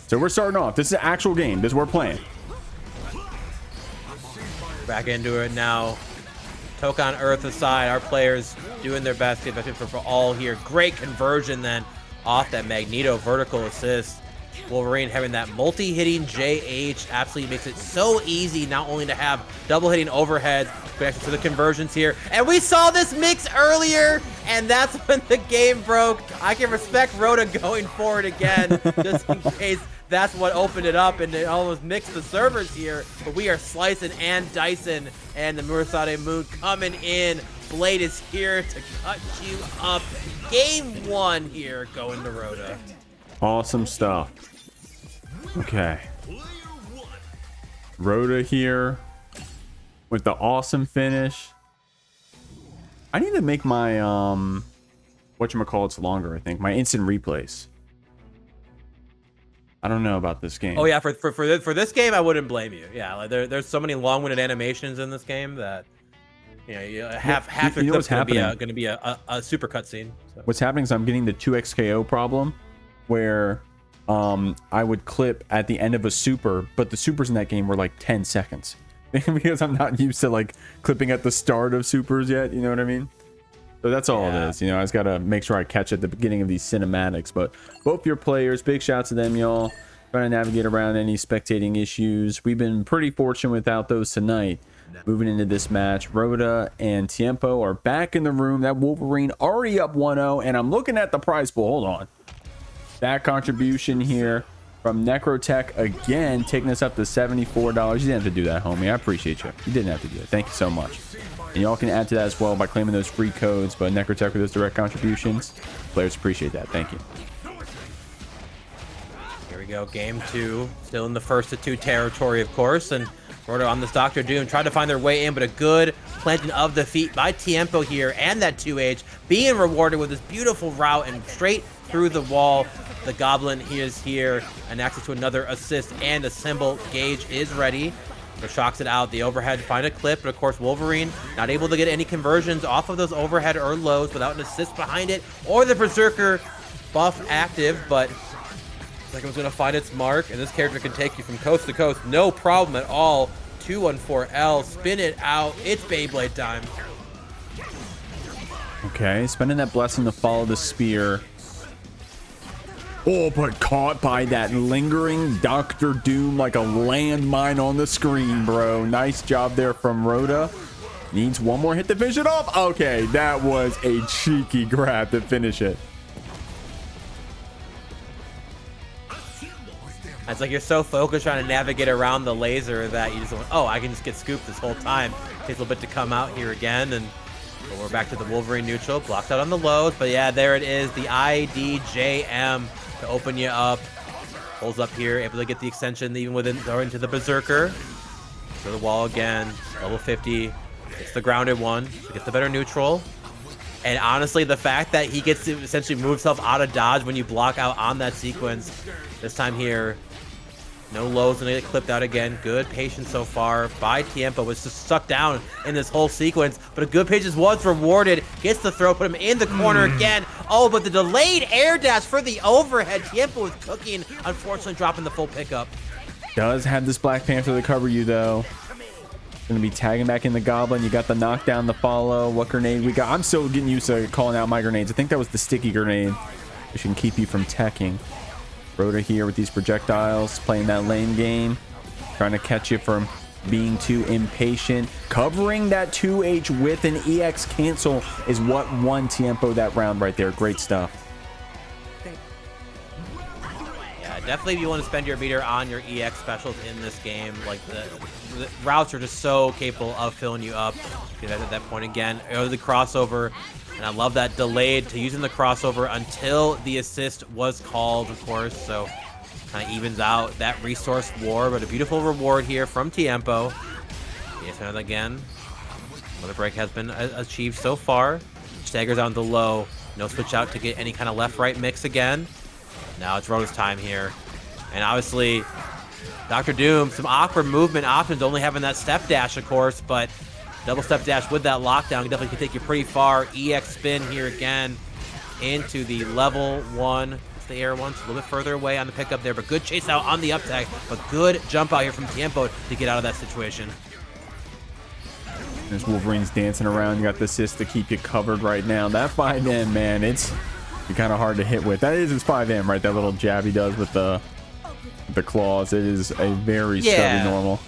[SPEAKER 3] So we're starting off. This is an actual game. This is what we're playing.
[SPEAKER 1] Back into it now. Tokon Earth aside, our players doing their best to get back for all here. Great conversion then off that Magneto vertical assist. Wolverine having that multi-hitting JH absolutely makes it so easy not only to have double-hitting overheads, but actually to the conversions here. And we saw this mix earlier, and that's when the game broke. I can respect Roda going forward again, just in case that's what opened it up, and it almost mixed the servers here. But we are slicing and dicing, and the Murasade Moon coming in. Blade is here to cut you up. Game 1 here going to Roda.
[SPEAKER 3] Awesome stuff. Okay. Roda here with the awesome finish. I need to make my whatchamacallits longer, I think. My instant replays. I don't know about this game.
[SPEAKER 1] Oh yeah, for this game, I wouldn't blame you. Yeah, like there's so many long-winded animations in this game that half the clip's gonna be a super cutscene. So.
[SPEAKER 3] What's happening is I'm getting the 2xKO problem, where I would clip at the end of a super, but the supers in that game were like 10 seconds because I'm not used to like clipping at the start of supers yet. You know what I mean? So that's all it is. You know, I just got to make sure I catch at the beginning of these cinematics. But both your players, big shouts to them, y'all. Trying to navigate around any spectating issues. We've been pretty fortunate without those tonight. Moving into this match, Roda and Tiempo are back in the room. That Wolverine already up 1-0, and I'm looking at the prize pool. Hold on. That contribution here from Necrotech again, taking us up to $74. You didn't have to do that, homie. I appreciate you. You didn't have to do it. Thank you so much. And y'all can add to that as well by claiming those free codes. But Necrotech with those direct contributions, players appreciate that. Thank you.
[SPEAKER 1] Here we go. Game 2. Still in the first of 2 territory, of course. And Roda on this Dr. Doom trying to find their way in, but a good planting of the feet by Tiempo here, and that 2H being rewarded with this beautiful route and straight through the wall. The Goblin, he is here, and access to another assist, and a symbol gauge is ready. So shocks it out. The overhead find a clip, but of course Wolverine not able to get any conversions off of those overhead or lows without an assist behind it, or the Berserker buff active, but it's like it was going to find its mark, and this character can take you from coast to coast, no problem at all. 214L, spin it out. It's Beyblade time.
[SPEAKER 3] Okay, spending that blessing to follow the spear. Oh, but caught by that lingering Dr. Doom like a landmine on the screen, bro. Nice job there from Roda. Needs one more hit to finish it off. Okay, that was a cheeky grab to finish it.
[SPEAKER 1] It's like you're so focused trying to navigate around the laser that you just want, oh, I can just get scooped this whole time. Takes a little bit to come out here again, and but we're back to the Wolverine neutral. Blocked out on the lows, but yeah, there it is. The IDJM to open you up. Pulls up here, able to get the extension even within going to the Berserker. To the wall again, level 50. Gets the grounded one, so gets the better neutral. And honestly, the fact that he gets to essentially move himself out of dodge when you block out on that sequence. This time here, no lows, and they get clipped out again. Good patience so far by Tiempo. Was just stuck down in this whole sequence, but a good patience was rewarded. Gets the throw, put him in the corner again. Oh, but the delayed air dash for the overhead. Tiempo is cooking, unfortunately dropping the full pickup.
[SPEAKER 3] Does have this Black Panther to cover you, though. Gonna be tagging back in the Goblin. You got the knockdown, the follow. What grenade we got? I'm still getting used to calling out my grenades. I think that was the sticky grenade, which can keep you from teching. Roda here with these projectiles, playing that lane game, trying to catch you from being too impatient. Covering that 2H with an EX cancel is what won Tiempo that round right there. Great stuff.
[SPEAKER 1] Definitely if you want to spend your meter on your EX specials in this game, like the routes are just so capable of filling you up. At that point again, the crossover, and I love that delayed to using the crossover until the assist was called, of course, so kind of evens out that resource war, but a beautiful reward here from Tiempo. Yes, and again, another break has been achieved so far. Staggers on the low, no switch out to get any kind of left-right mix again. Now it's Roda's time here. And obviously, Dr. Doom, some awkward movement options, only having that step dash, of course, but double step dash with that lockdown definitely can take you pretty far. EX spin here again into the level 1. It's the air one, so a little bit further away on the pickup there, but good chase out on the up tag, but good jump out here from Tiempo to get out of that situation.
[SPEAKER 3] There's Wolverine's dancing around. You got the assist to keep you covered right now. That 5M, man, it's kind of hard to hit with. That is his 5M, right? That little jab he does with the claws. It is a very stubby normal.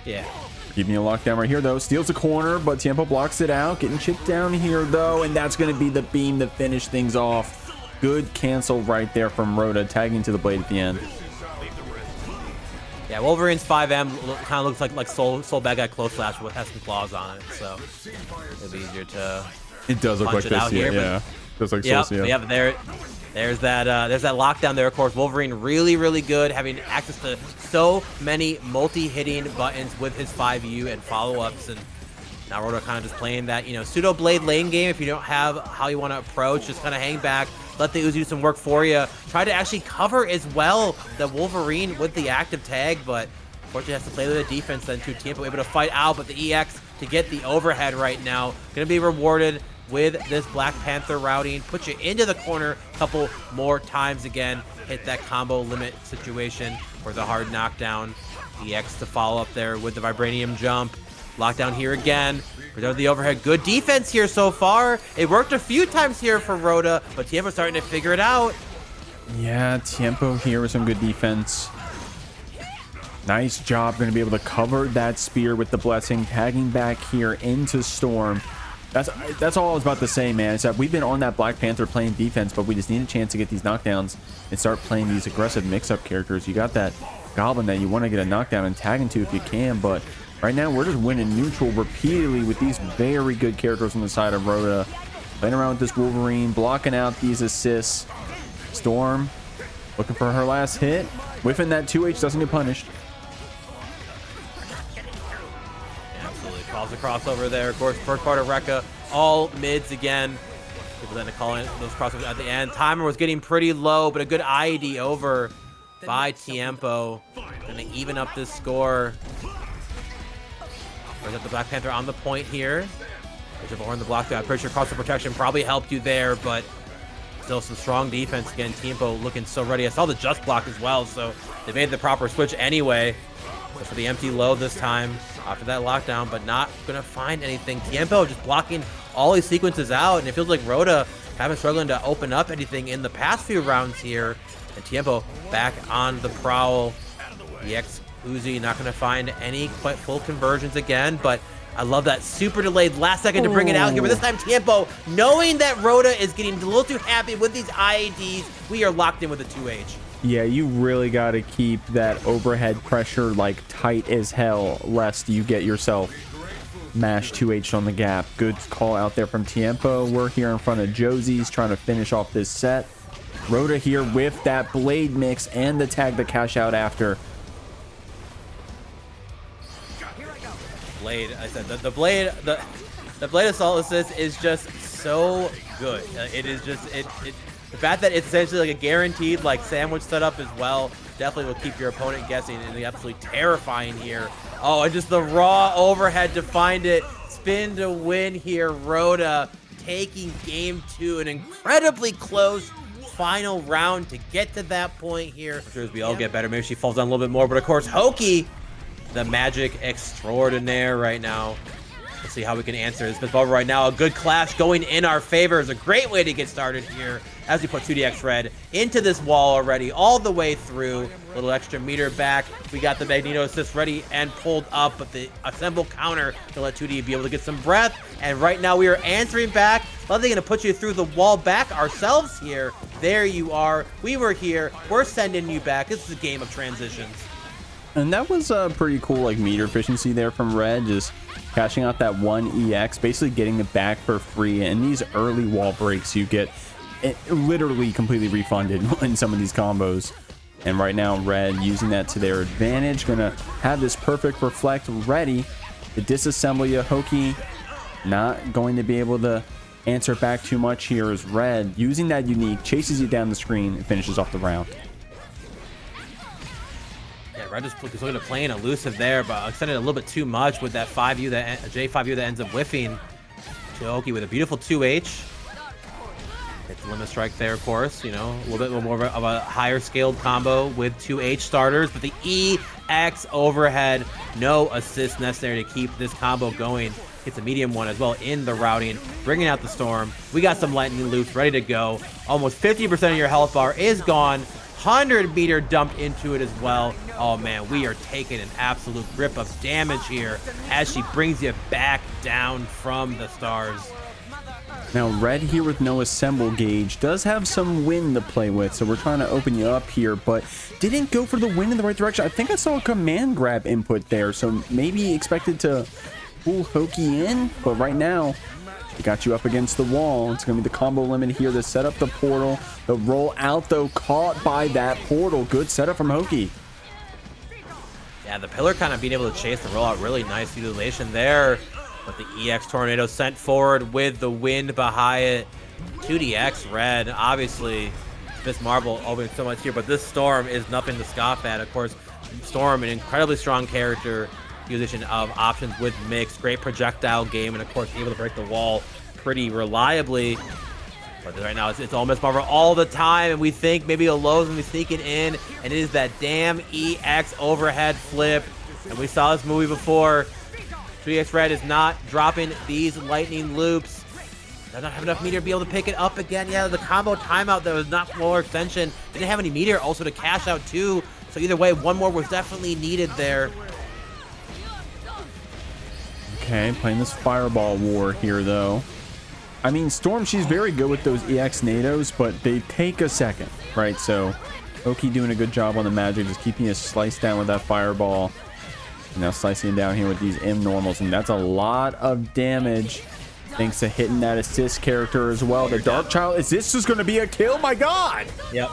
[SPEAKER 1] Yeah.
[SPEAKER 3] Keeping a lockdown right here, though. Steals the corner, but Tiempo blocks it out. Getting chipped down here, though, and that's going to be the beam to finish things off. Good cancel right there from Roda, tagging to the blade at the end.
[SPEAKER 1] Yeah, Wolverine's 5M kind of looks like Soul Bad Guy Close Slash with has some claws on it, so it'll be easier to
[SPEAKER 3] It does look like this, yeah. Just like
[SPEAKER 1] yep,
[SPEAKER 3] Soul,
[SPEAKER 1] yep, there's that lockdown there, of course. Wolverine really good, having access to so many multi-hitting buttons with his 5U and follow-ups, and now Roda kind of just playing that, pseudo blade lane game. If you don't have how you want to approach, just kind of hang back, let the Uzi do some work for you. Try to actually cover as well the Wolverine with the active tag, but unfortunately has to play with the defense then too. Tiempo able to fight out, but the EX to get the overhead right now. Going to be rewarded with this Black Panther routing. Put you into the corner a couple more times again. Hit that combo limit situation for the hard knockdown. EX to follow up there with the Vibranium jump. Lockdown here again. Preserve the overhead. Good defense here so far. It worked a few times here for Roda, but Tiempo's starting to figure it out.
[SPEAKER 3] Yeah, Tiempo here with some good defense. Nice job. Going to be able to cover that spear with the blessing. Tagging back here into Storm. That's all I was about to say, man. Is that we've been on that Black Panther playing defense, but we just need a chance to get these knockdowns and start playing these aggressive mix-up characters. You got that Goblin that you want to get a knockdown and tag into if you can, but right now we're just winning neutral repeatedly with these very good characters on the side of Roda. Playing around with this Wolverine, blocking out these assists. Storm looking for her last hit. Whiffing that 2H, doesn't get punished.
[SPEAKER 1] Calls the crossover there. Of course, first part of Rekka, all mids again. People then calling those crossovers at the end. Timer was getting pretty low, but a good IED over by Tiempo. Gonna even up this score. There's the Black Panther on the point here. There's a in the block. I'm pretty sure crossover protection probably helped you there, but still some strong defense again. Tiempo looking so ready. I saw the just block as well, so they made the proper switch anyway. But for the empty low this time after that lockdown, but not gonna find anything. Tiempo just blocking all these sequences out, and it feels like Roda haven't struggling to open up anything in the past few rounds here. And Tiempo back on the prowl. EX Uzi not gonna find any quite full conversions again, but I love that super delayed last second to bring it out here. But this time Tiempo, knowing that Roda is getting a little too happy with these IADs, we are locked in with a 2H.
[SPEAKER 3] Yeah, you really got to keep that overhead pressure like tight as hell, lest you get yourself mashed 2H on the gap. Good call out there from Tiempo. We're here in front of Josie's trying to finish off this set. Roda here with that blade mix and the tag to cash out after.
[SPEAKER 1] Blade, I said the blade assault assist is just so good. It is just the fact that it's essentially like a guaranteed like sandwich setup as well definitely will keep your opponent guessing, and the absolutely terrifying here. Oh, and just the raw overhead to find it. Spin to win here. Roda taking game 2, an incredibly close final round to get to that point here. I'm sure as we all get better, maybe she falls down a little bit more, but of course Hoeky the Magik extraordinaire right now. Let's see how we can answer this. Ms.Marvel right now, a good clash going in our favor is a great way to get started here as we put 2DX Red into this wall already, all the way through. A little extra meter back. We got the Magneto assist ready and pulled up, but the assemble counter to let 2D be able to get some breath. And right now we are answering back. Lovely gonna put you through the wall back ourselves here. There you are. We were here. We're sending you back. This is a game of transitions.
[SPEAKER 3] And that was a pretty cool like meter efficiency there from Red, just cashing out that 1 EX, basically getting it back for free. And these early wall breaks, you get it literally completely refunded in some of these combos. And right now Red using that to their advantage, gonna have this perfect reflect ready to disassemble you. Hoeky not going to be able to answer back too much here as Red using that unique chases you down the screen and finishes off the round.
[SPEAKER 1] Red is looking to play an elusive there, but extended a little bit too much with that J5U that ends up whiffing to Hoeky with a beautiful 2H. Hit the limit strike there, of course. You know, a little bit more of a higher scaled combo with 2H starters, but the EX overhead, no assist necessary to keep this combo going. Hits a medium one as well in the routing, bringing out the storm. We got some lightning loops ready to go. Almost 50% of your health bar is gone. 100 meter dumped into it as well. Oh man, we are taking an absolute grip of damage here as she brings you back down from the stars.
[SPEAKER 3] Now Red here with no assemble gauge does have some wind to play with, so we're trying to open you up here, but didn't go for the wind in the right direction. I think I saw a command grab input there, so maybe expected to pull Hoeky in, but right now it got you up against the wall. It's going to be the combo limit here to set up the portal. The roll out, though, caught by that portal. Good setup from Hoeky.
[SPEAKER 1] Yeah, the pillar kind of being able to chase the rollout. Really nice utilization there. But the EX Tornado sent forward with the wind behind it. 2DX Red, obviously, Ms.Marvel opening so much here, but this Storm is nothing to scoff at. Of course, Storm, an incredibly strong character. Utilization of options with mix, great projectile game, and of course able to break the wall pretty reliably. But right now it's all Ms.Marvel all the time, and we think maybe a low's gonna be sneaking in, and it is that damn EX overhead flip. And we saw this movie before. 3X Red is not dropping these lightning loops. Does not have enough meter to be able to pick it up again. Yeah, the combo timeout that was not more extension. Didn't have any meter also to cash out too. So either way, one more was definitely needed there.
[SPEAKER 3] Okay, playing this fireball war here, though. I mean, Storm, she's very good with those EX NATOs, but they take a second, right? So, Hoeky doing a good job on the Magik, just keeping you sliced down with that fireball. And now slicing down here with these M normals, and that's a lot of damage. Thanks to hitting that assist character as well. The Dark Child, is this just going to be a kill? My God!
[SPEAKER 1] Yep.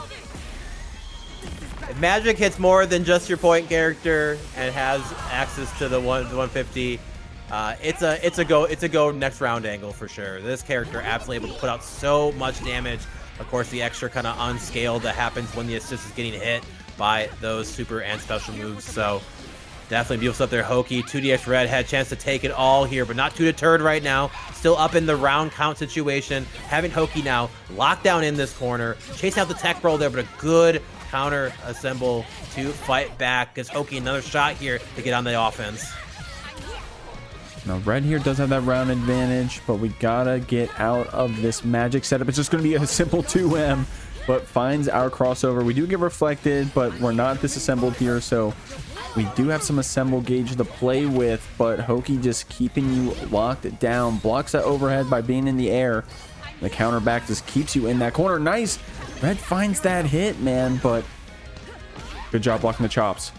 [SPEAKER 1] If Magik hits more than just your point character and has access to the 150, it's a go next round angle for sure. This character absolutely able to put out so much damage. Of course, the extra kind of unscaled that happens when the assist is getting hit by those super and special moves. So definitely beautiful stuff there. Hoeky, 2DX Red had a chance to take it all here, but not too deterred right now. Still up in the round count situation. Having Hoeky now locked down in this corner, chasing out the tech roll there, but a good counter assemble to fight back. Gives Hoeky another shot here to get on the offense.
[SPEAKER 3] Now Red here does have that round advantage, but we gotta get out of this Magik setup. It's just gonna be a simple 2M, but finds our crossover. We do get reflected, but we're not disassembled here, so we do have some assemble gauge to play with, but Hoeky just keeping you locked down, blocks that overhead by being in the air. The counter back just keeps you in that corner. Nice. Red finds that hit, man, but good job blocking the chops.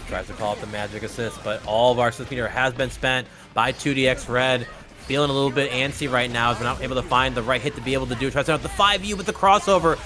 [SPEAKER 1] Tries to call up the Magik assist, but all of our assist meter has been spent by 2DX Red. Feeling a little bit antsy right now as we're not able to find the right hit to be able to do. Tries to out the 5U with the crossover.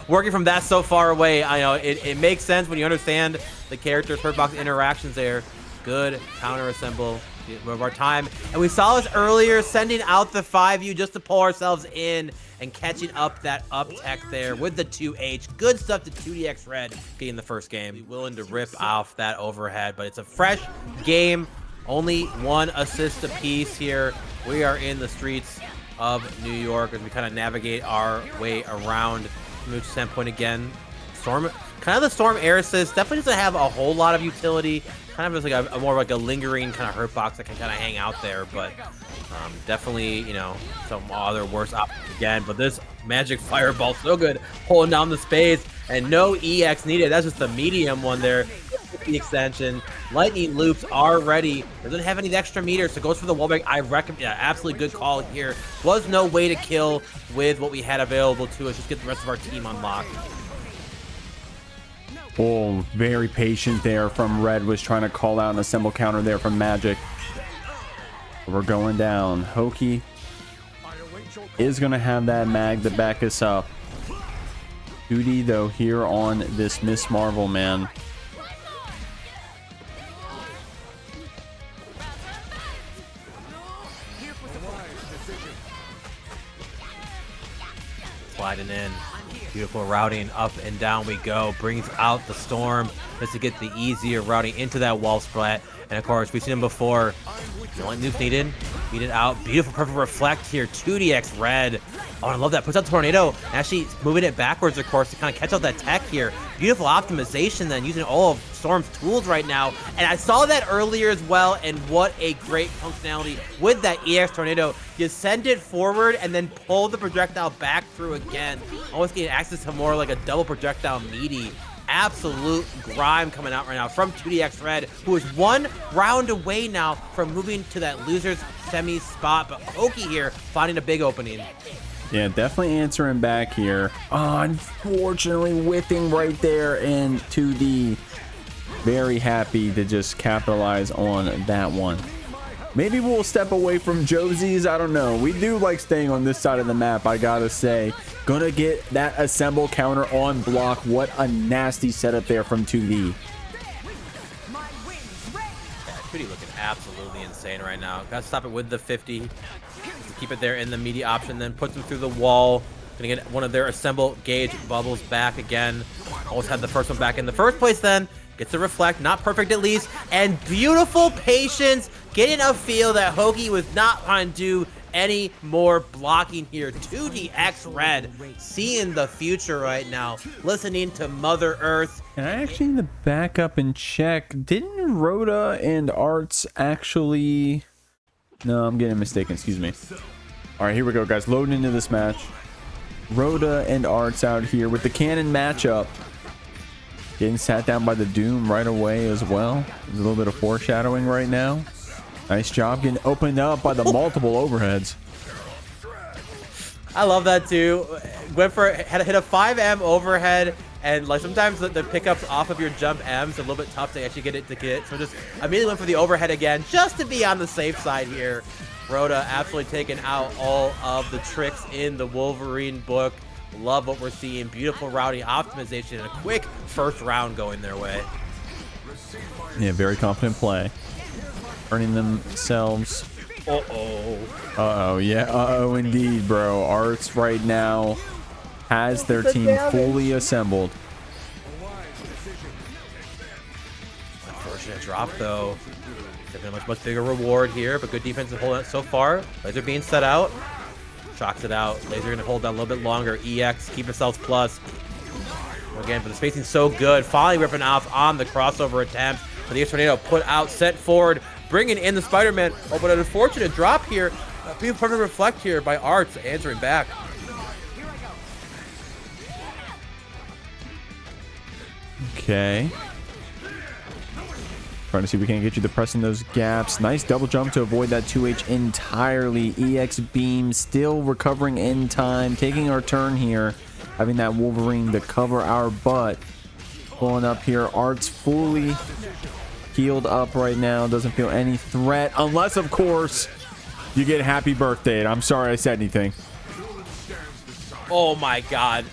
[SPEAKER 1] Working from that so far away, I know it makes sense when you understand the character's hurt box interactions there. Good counter assemble of our time. And we saw this earlier, sending out the 5U just to pull ourselves in and catching up that up tech there with the 2H. Good stuff to 2DX Red getting the first game. Willing to rip off that overhead, but it's a fresh game. Only one assist apiece here. We are in the streets of New York as we kind of navigate our way around. Move standpoint again. Storm Kind of the Storm Air Assist definitely doesn't have a whole lot of utility. Kind of just like a more like a lingering kind of hurt box that can kind of hang out there, but definitely, you know, some other worse options again. But this Magic Fireball so good, holding down the space, and no EX needed. That's just the medium one there. The extension. Lightning loops are ready. Doesn't have any extra meters, so goes for the wall break. I recommend, yeah, absolutely good call here. Was no way to kill with what we had available to us. Just get the rest of our team unlocked.
[SPEAKER 3] Oh, very patient there from Red. Was trying to call out an assemble counter there from Magik. We're going down. Hoeky is going to have that mag to back us up. Duty, though, here on this Ms.Marvel, man.
[SPEAKER 1] Sliding in. Beautiful routing, up and down we go. Brings out the Storm just to get the easier routing into that wall splat. And of course, we've seen him before. The only news needed. Beat it out. Beautiful, perfect reflect here. 2DX red. Oh, I love that. Puts out Tornado. Actually moving it backwards, of course, to kind of catch out that tech here. Beautiful optimization then, using all of Storm's tools right now. And I saw that earlier as well, and what a great functionality with that EX Tornado. You send it forward and then pull the projectile back through again. Almost getting access to more like a double projectile meaty. Absolute grime coming out right now from 2DX Red, who is 1 round away now from moving to that loser's semi spot. But Hoeky here finding a big opening.
[SPEAKER 3] Yeah, definitely answering back here. Unfortunately, whipping right there into the. Very happy to just capitalize on that one. Maybe we'll step away from Josie's. I don't know. We do like staying on this side of the map, I gotta say. Gonna get that assemble counter on block. What a nasty setup there from 2D.
[SPEAKER 1] Yeah, 2D looking absolutely insane right now. Gotta stop it with the 50. To keep it there in the media option, then puts him through the wall. Gonna get one of their assemble gauge bubbles back again. Almost had the first one back in the first place then. Gets the reflect, not perfect at least, and beautiful patience, getting a feel that Hoeky was not trying to do any more blocking here. 2DX Red, seeing the future right now, listening to Mother Earth.
[SPEAKER 3] And I actually need to back up and check. Didn't Roda and Arts actually... No, I'm getting mistaken, excuse me. All right, here we go, guys, loading into this match. Roda and Arts out here with the cannon matchup. Getting sat down by the Doom right away as well. There's a little bit of foreshadowing right now. Nice job getting opened up by the multiple overheads.
[SPEAKER 1] I love that too. Went for had to hit a 5M overhead, and like sometimes the pickups off of your jump M's are a little bit tough to actually get it to hit. So just immediately went for the overhead again, just to be on the safe side here. Roda absolutely taking out all of the tricks in the Wolverine book. Love what we're seeing. Beautiful routing optimization and a quick first round going their way.
[SPEAKER 3] Yeah, very confident play. Earning themselves. Uh-oh, yeah. Uh-oh, indeed, bro. Arts right now has their team fully assembled.
[SPEAKER 1] Unfortunate drop, though. There's been a much bigger reward here, but good defensive hold out so far. Laser being set out. Shocks it out. Laser gonna hold down a little bit longer. EX, keep yourselves plus. Again, but the spacing's so good. Finally ripping off on the crossover attempt. But the EX Tornado put out, sent forward, bringing in the Spider-Man. Oh, but an unfortunate drop here. Beautiful perfect reflect here by Arts, answering back.
[SPEAKER 3] Okay. Trying to see if we can get you to pressing those gaps. Nice double jump to avoid that 2H entirely. EX beam still recovering in time. Taking our turn here. Having that Wolverine to cover our butt. Pulling up here. Arts fully healed up right now. Doesn't feel any threat. Unless, of course, you get happy birthday. I'm sorry I said anything.
[SPEAKER 1] Oh my god.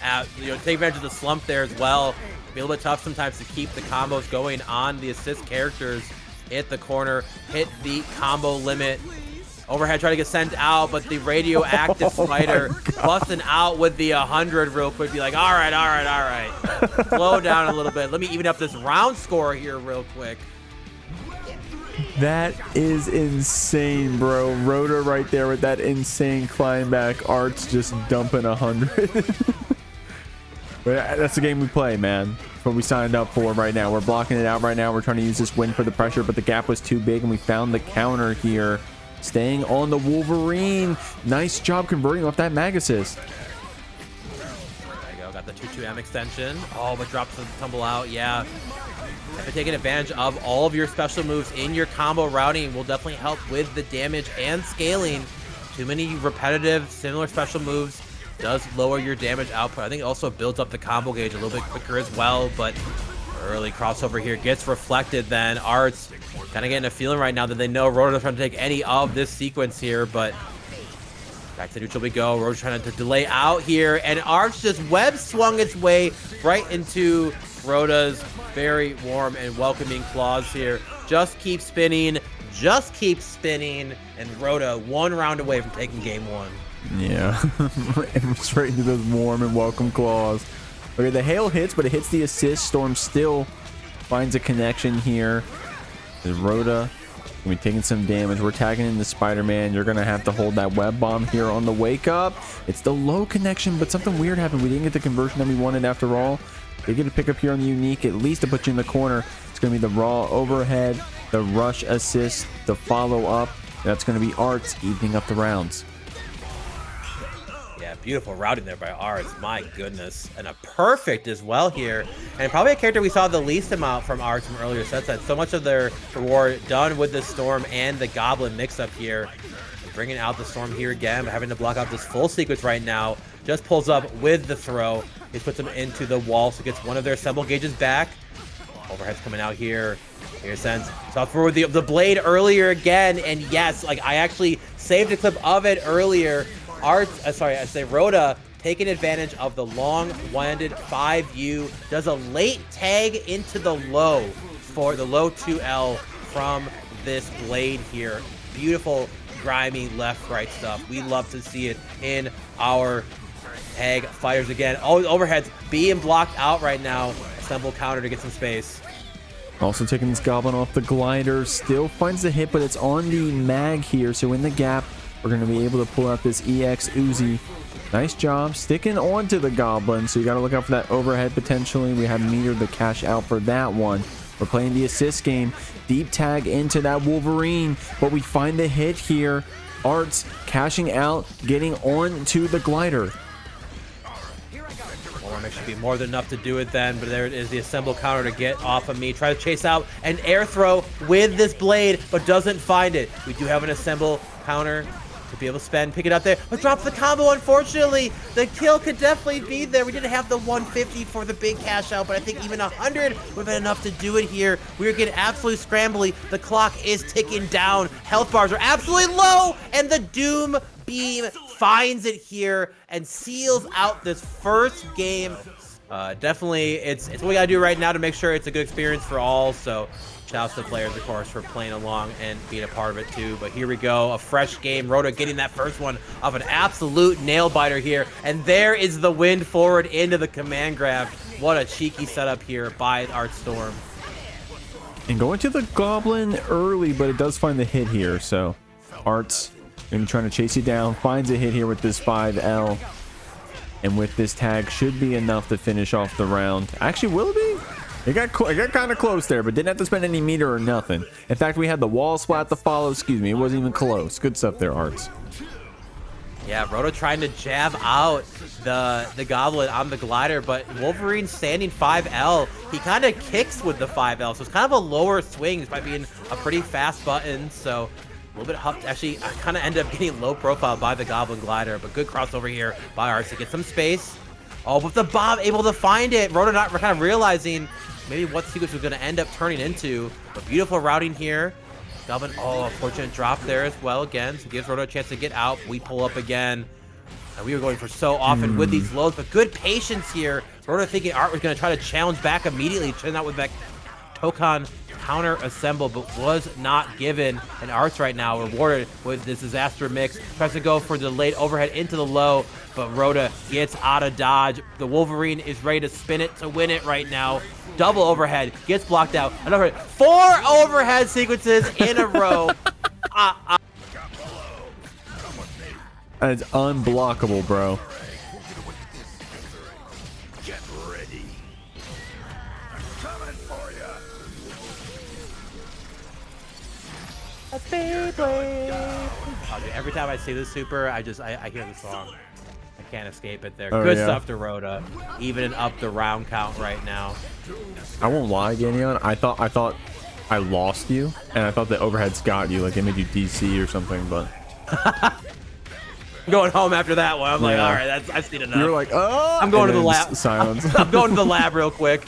[SPEAKER 1] Take advantage of the slump there as well. Be a little bit tough sometimes to keep the combos going on the assist characters. Hit the corner, hit the combo limit. Overhead trying to get sent out, but the radioactive spider busting out with the 100 real quick. Be like, all right. Slow down a little bit. Let me even up this round score here real quick.
[SPEAKER 3] That is insane, bro. Roda right there with that insane climb back. Arts just dumping 100. But that's the game we play, man. what we signed up for right now. We're blocking it out right now. We're trying to use this win for the pressure, but the gap was too big, and we found the counter here. Staying on the Wolverine. Nice job converting off that mag assist.
[SPEAKER 1] There you go. Got the 2-2M extension. Oh, but drops the tumble out. Yeah. If taking advantage of all of your special moves in your combo routing will definitely help with the damage and scaling. Too many repetitive, similar special moves does lower your damage output. I think it also builds up the combo gauge a little bit quicker as well, but early crossover here gets reflected then. Arts kind of getting a feeling right now that they know Roda's trying to take any of this sequence here, but back to neutral we go. Roda's trying to delay out here, and Arts just web swung its way right into Roda's very warm and welcoming claws here. Just keep spinning, and Roda 1 round away from taking game 1.
[SPEAKER 3] Yeah, and straight into those warm and welcome claws. Okay, the hail hits, but it hits the assist. Storm still finds a connection here. There's Roda gonna be taking some damage. We're tagging in the Spider-Man. You're gonna have to hold that web bomb here on the wake up. It's the low connection, but something weird happened. We didn't get the conversion that we wanted after all. They get a pick up here on the unique, at least to put you in the corner. It's gonna be the raw overhead, the rush assist, the follow up. That's gonna be Arts evening up the rounds.
[SPEAKER 1] Yeah, beautiful routing there by Arts. My goodness. And a perfect as well here. And probably a character we saw the least amount from Arts from earlier sets. Had so much of their reward done with the Storm and the Goblin mix-up here. And bringing out the Storm here again, but having to block out this full sequence right now. Just pulls up with the throw. He puts him into the wall, so gets one of their assemble gauges back. Overhead's coming out here. Here sense. Saw through the blade earlier again, and yes, like I actually saved a clip of it earlier. Roda taking advantage of the long-winded 5U, does a late tag into the low for the low 2L from this blade here. Beautiful, grimy left-right stuff. We love to see it in our tag fighters again. Oh, overheads being blocked out right now. Assemble counter to get some space.
[SPEAKER 3] Also taking this Goblin off the glider. Still finds the hit, but it's on the mag here. So in the gap, we're going to be able to pull out this EX Uzi. Nice job sticking onto the Goblin. So you got to look out for that overhead potentially. We have meter the cash out for that one. We're playing the assist game. Deep tag into that Wolverine, but we find the hit here. Arts cashing out, getting on to the glider.
[SPEAKER 1] It should be more than enough to do it then, but there it is, the assemble counter to get off of me. Try to chase out an air throw with this blade, but doesn't find it. We do have an assemble counter to be able to spend, pick it up there, but drops the combo, unfortunately. The kill could definitely be there. We didn't have the 150 for the big cash out, but I think even 100 would have been enough to do it here. We're getting absolutely scrambly. The clock is ticking down. Health bars are absolutely low, and the Doom Beam finds it here and seals out this first game. Definitely, it's what we gotta do right now to make sure it's a good experience for all. So shout out to the players, of course, for playing along and being a part of it too. But here we go, a fresh game. Roda getting that first one of an absolute nail biter here, and there is the wind forward into the command grab. What a cheeky setup here by Art Storm.
[SPEAKER 3] And going to the Goblin early, but it does find the hit here. So Art's gonna be trying to chase you down, finds a hit here with this 5L, and with this tag should be enough to finish off the round. Actually, will it be? It got kind of close there, but didn't have to spend any meter or nothing. In fact, we had the wall splat to follow. Excuse me, it wasn't even close. Good stuff there, Arts.
[SPEAKER 1] Yeah, Roda trying to jab out the Goblin on the glider, but Wolverine standing 5L. He kind of kicks with the 5L, so it's kind of a lower swing despite being a pretty fast button. So a little bit huffed. Actually, I kind of end up getting low profile by the Goblin glider, but good crossover here by Arts to get some space. Oh, but the bomb able to find it. Roda not kind of realizing maybe what sequence was going to end up turning into. But beautiful routing here. Goblin, oh, unfortunate drop there as well again. So gives Roda a chance to get out. We pull up again. And we were going for so often with these lows, but good patience here. Roda thinking Art was going to try to challenge back immediately. Turned out with that Tokon counter assemble, but was not given. And Arts right now rewarded with this disaster mix. Tries to go for the late overhead into the low, but Roda gets out of dodge. The Wolverine is ready to spin it to win it right now. Double overhead, gets blocked out. Another 4 overhead sequences in a row.
[SPEAKER 3] It's unblockable, bro.
[SPEAKER 1] Oh, dude, every time I see this super, I hear the song. I can't escape it there.
[SPEAKER 3] Oh,
[SPEAKER 1] Good
[SPEAKER 3] yeah.
[SPEAKER 1] stuff to Roda, even up the round count right now.
[SPEAKER 3] I won't lie, Ganion. I thought I lost you, and I thought the overheads got you, like they made you DC or something. But
[SPEAKER 1] Going home after that one, I'm like,
[SPEAKER 3] Yeah.
[SPEAKER 1] all right, I've seen enough.
[SPEAKER 3] you're like, oh,
[SPEAKER 1] I'm going
[SPEAKER 3] and
[SPEAKER 1] to the
[SPEAKER 3] then
[SPEAKER 1] lab.
[SPEAKER 3] Silence.
[SPEAKER 1] I'm going to the lab real quick.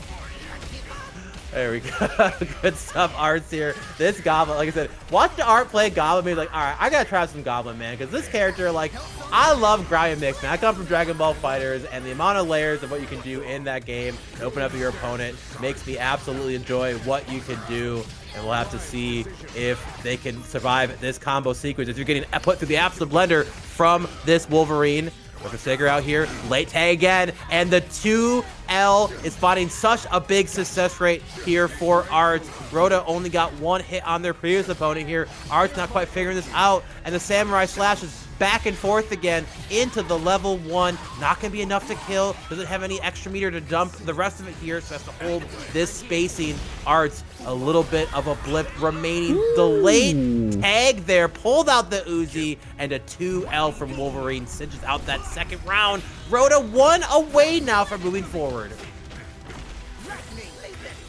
[SPEAKER 1] There we go. Good stuff, Arts here. This Goblin, like I said, watch the Art play Goblin. Be like, all right, I gotta try some Goblin, man, because this character, like, I love Grind and Mix, man. I come from Dragon Ball Fighters, and the amount of layers of what you can do in that game, open up your opponent, makes me absolutely enjoy what you can do. And we'll have to see if they can survive this combo sequence. If you're getting put through the absolute blender from this Wolverine. With a Sigger out here, late tag again, and the 2L is finding such a big success rate here for Arts. Roda only got one hit on their previous opponent here. Arts not quite figuring this out, and the Samurai Slash is back and forth again into the level 1. Not going to be enough to kill. Doesn't have any extra meter to dump the rest of it here, so has to hold this spacing. Arts, a little bit of a blip remaining. The late tag there, pulled out the Uzi, and a 2L from Wolverine cinches out that second round. Roda 1 away now from moving forward.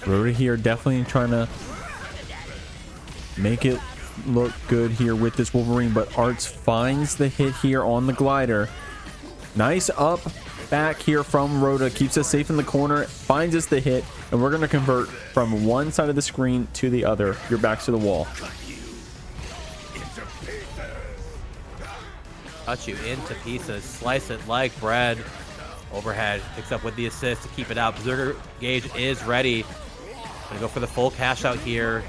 [SPEAKER 3] Roda here definitely trying to make it look good here with this Wolverine, but Arts finds the hit here on the glider. Nice up back here from Roda, keeps us safe in the corner, finds us the hit, and we're going to convert from one side of the screen to the other. Your back's to the wall.
[SPEAKER 1] Cut you into pieces, slice it like bread. Overhead picks up with the assist to keep it out. Berserker Gauge is ready. Gonna go for the full cash out here.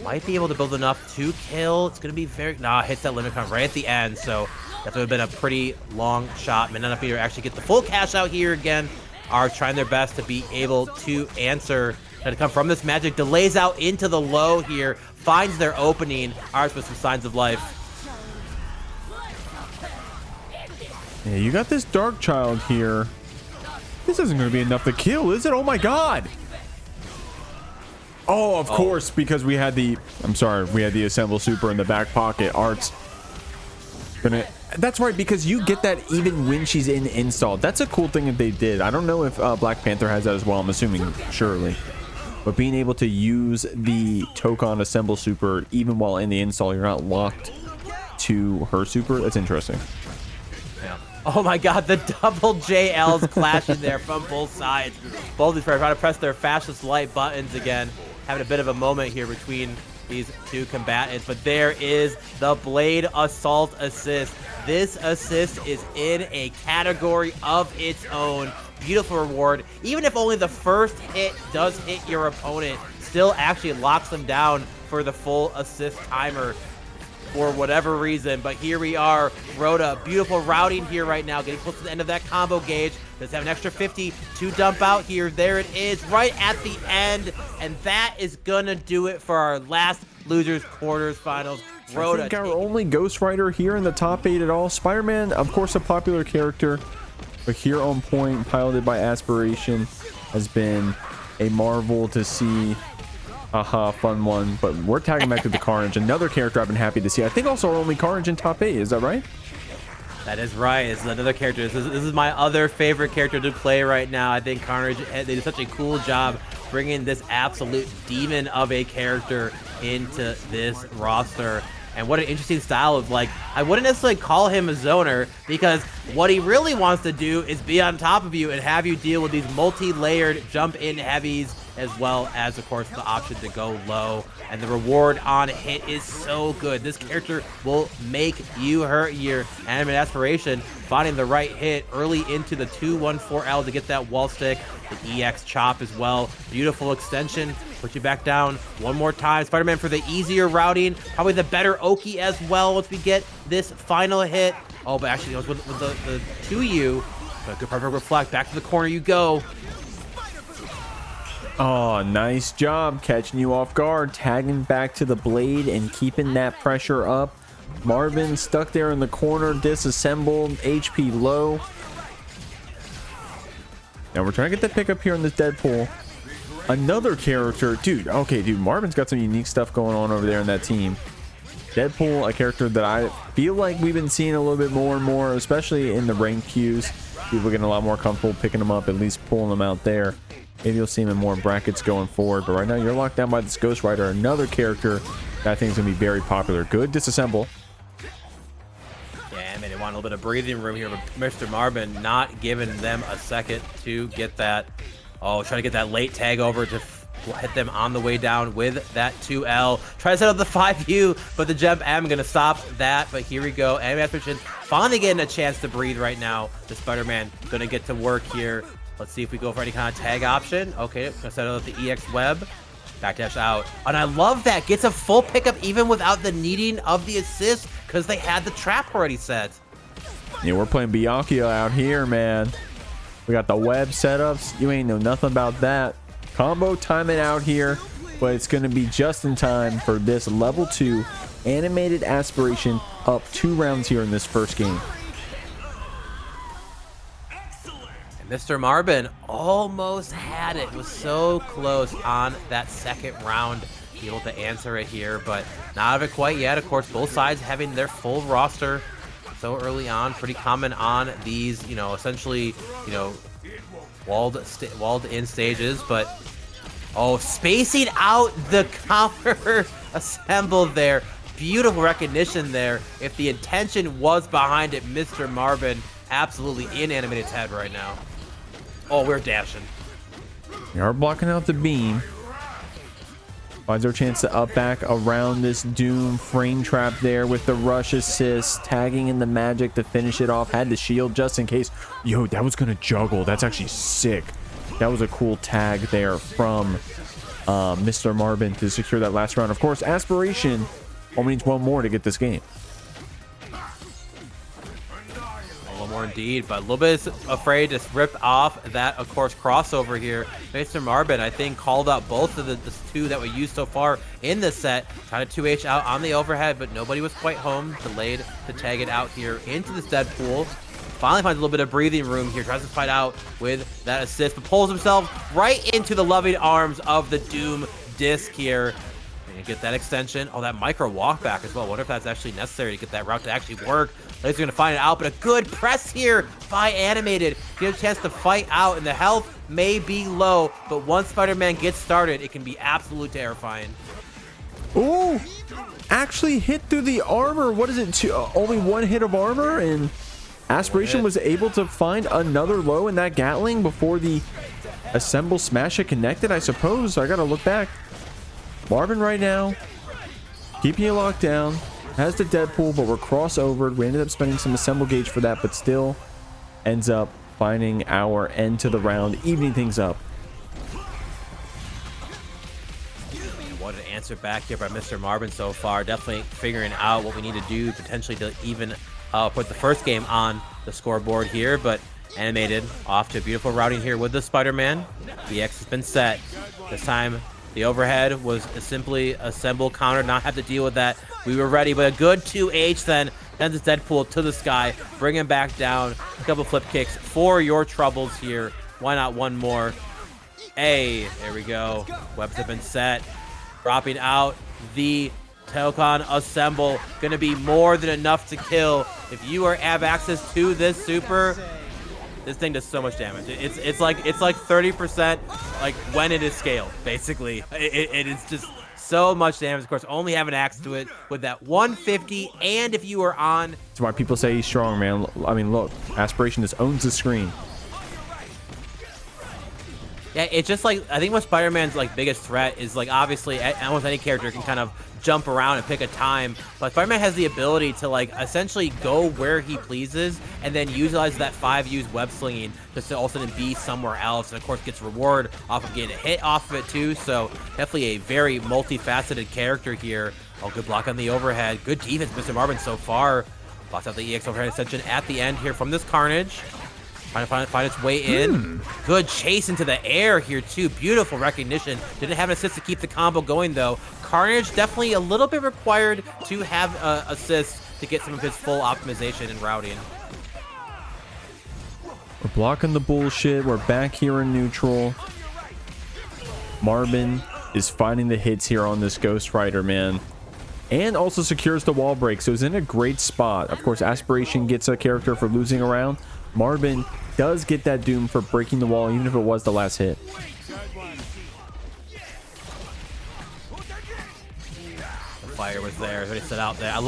[SPEAKER 1] Might be able to build enough to kill. It's gonna be very, nah, hits that limit count right at the end, so that would have been a pretty long shot. May not enough to actually get the full cash out here again. Are trying their best to be able to answer. Trying to come from this Magik, delays out into the low here, finds their opening. Arts with some signs of life.
[SPEAKER 3] Yeah, you got this Dark Child here. This isn't going to be enough to kill, is it? Oh my god! Oh, of course, because we had the... I'm sorry, we had the Assemble Super in the back pocket. Arts gonna... That's right, because you get that even when she's in install. That's a cool thing that they did. I don't know if Black Panther has that as well. I'm assuming, surely. But being able to use the Tokon Assemble Super even while in the install, you're not locked to her super. That's interesting.
[SPEAKER 1] Yeah. Oh my god, the double JLs clashing there from both sides. Both these players trying to press their fastest light buttons again. Having a bit of a moment here between these two combatants, but there is the Blade Assault assist. This assist is in a category of its own. Beautiful reward. Even if only the first hit does hit your opponent, still actually locks them down for the full assist timer for whatever reason. But here we are, Roda, beautiful routing here right now, getting close to the end of that combo gauge. Does have an extra 50 to dump out here. There it is, right at the end, and that is gonna do it for our last losers quarters finals. Roda,
[SPEAKER 3] I think our only Ghost Rider here in the top 8 at all. Spider-Man, of course, a popular character, but here on point, piloted by Aspiration, has been a marvel to see. Aha, fun one. But we're tagging back to the Carnage, another character I've been happy to see. I think also our only Carnage in top 8. Is that right?
[SPEAKER 1] That is right. This is another character. This is my other favorite character to play right now. I think Carnage, they did such a cool job bringing this absolute demon of a character into this roster. And what an interesting style of, like, I wouldn't necessarily call him a zoner, because what he really wants to do is be on top of you and have you deal with these multi-layered jump-in heavies, as well as, of course, the option to go low. And the reward on hit is so good. This character will make you hurt your animate aspiration, finding the right hit early into the 2-1-4L to get that wall stick. The EX chop as well. Beautiful extension. Put you back down one more time. Spider-Man for the easier routing. Probably the better Hoeky as well once we get this final hit. Oh, but actually, with the 2U. But good perfect reflect. Back to the corner you go.
[SPEAKER 3] Oh, nice job catching you off guard, tagging back to the blade and keeping that pressure up. Marvin stuck there in the corner, disassembled, HP low. Now we're trying to get that pickup here on this Deadpool. Another character, dude. Okay, dude, Marvin's got some unique stuff going on over there in that team. Deadpool, a character that I feel like we've been seeing a little bit more and more, especially in the ranked queues. People getting a lot more comfortable picking them up, at least pulling them out there. Maybe you'll see him in more brackets going forward. But right now, you're locked down by this Ghost Rider, another character that I think is going to be very popular. Good disassemble.
[SPEAKER 1] Yeah, I mean, they want a little bit of breathing room here, but MrMarben not giving them a second to get that. Oh, trying to get that late tag over to hit them on the way down with that 2L. Try to set up the 5U, but the Gem M going to stop that. But here we go. Animation finally getting a chance to breathe right now. The Spider-Man going to get to work here. Let's see if we go for any kind of tag option. Okay, going to set up the EX web. Backdash out. And I love that. Gets a full pickup even without the needing of the assist because they had the trap already set.
[SPEAKER 3] Yeah, we're playing Byakuya out here, man. We got the web setups. You ain't know nothing about that. Combo timing out here, but it's going to be just in time for this level 2 animated aspiration up 2 rounds here in this first game.
[SPEAKER 1] And MrMarben almost had it. Was so close on that second round. Be able to answer it here, but not of it quite yet. Of course, both sides having their full roster so early on. Pretty common on these, you know, essentially, you know, walled in stages, but oh, spacing out the counter assemble there. Beautiful recognition there. If the intention was behind it, MrMarben absolutely in Animated's head right now. Oh, we're dashing.
[SPEAKER 3] We are blocking out the beam. Finds our chance to up back around this Doom frame trap there with the rush assist, tagging in the Magik to finish it off. Had the shield just in case. Yo, that was gonna juggle. That's actually sick. That was a cool tag there from MrMarben to secure that last round. Of course, aspiration only needs one more to get this game.
[SPEAKER 1] More indeed, but a little bit afraid to rip off that, of course, crossover here. MrMarben, I think, called out both of the two that we used so far in this set. Tried to 2H out on the overhead, but nobody was quite home. Delayed to tag it out here into this Deadpool. Finally finds a little bit of breathing room here. Tries to fight out with that assist, but pulls himself right into the loving arms of the Doom disc here. And get that extension. Oh, that micro walk back as well. Wonder if that's actually necessary to get that route to actually work. Laser's gonna find it out, but a good press here by Animated. Get a chance to fight out, and the health may be low, but once Spider-Man gets started, it can be absolutely terrifying.
[SPEAKER 3] Ooh, actually hit through the armor. What is it? Only one hit of armor, and Aspiration was able to find another low in that Gatling before the assemble smash it connected, I suppose. I gotta look back. Marben right now, keeping you locked down, has the Deadpool, but we're crossovered. We ended up spending some assemble gauge for that, but still ends up finding our end to the round, evening things up.
[SPEAKER 1] What an answer back here by MrMarben so far. Definitely figuring out what we need to do potentially to even put the first game on the scoreboard here, but Animated off to a beautiful routing here with the Spider-Man. The X has been set. This time the overhead was simply assemble counter, not have to deal with that. We were ready, but a good 2H then sends this Deadpool to the sky, bring him back down. A couple flip kicks for your troubles here. Why not one more? Hey, there we go. Webs have been set. Dropping out the Tokon assemble. Gonna be more than enough to kill. If you have access to this super, this thing does so much damage. It's like 30% like when it is scaled, basically. It is just so much damage. Of course, only have an axe to it with that 150, and if you are on.
[SPEAKER 3] That's why people say he's strong, man. I mean, look, Aspiration just owns the screen.
[SPEAKER 1] Yeah, it's just like, I think what Spider-Man's like biggest threat is like, obviously almost any character can kind of jump around and pick a time, but Spider-Man has the ability to like essentially go where he pleases and then utilize that 5U's web slinging just to all of a sudden be somewhere else, and of course gets reward off of getting a hit off of it too. So definitely a very multifaceted character here. Oh, good block on the overhead. Good defense, MrMarben so far. Blocks out the EX overhead extension at the end here from this Carnage. Trying to find its way in. Good chase into the air here too. Beautiful recognition. Didn't have an assist to keep the combo going though. Carnage definitely a little bit required to have assists to get some of his full optimization and routing.
[SPEAKER 3] We're blocking the bullshit. We're back here in neutral. Marben is finding the hits here on this Ghost Rider, man. and also secures the wall break, so it's in a great spot. Of course, Aspiration gets a character for losing a round. MrMarben does get that Doom for breaking the wall, even if it was the last hit.
[SPEAKER 1] The fire was there. Everybody set out there. I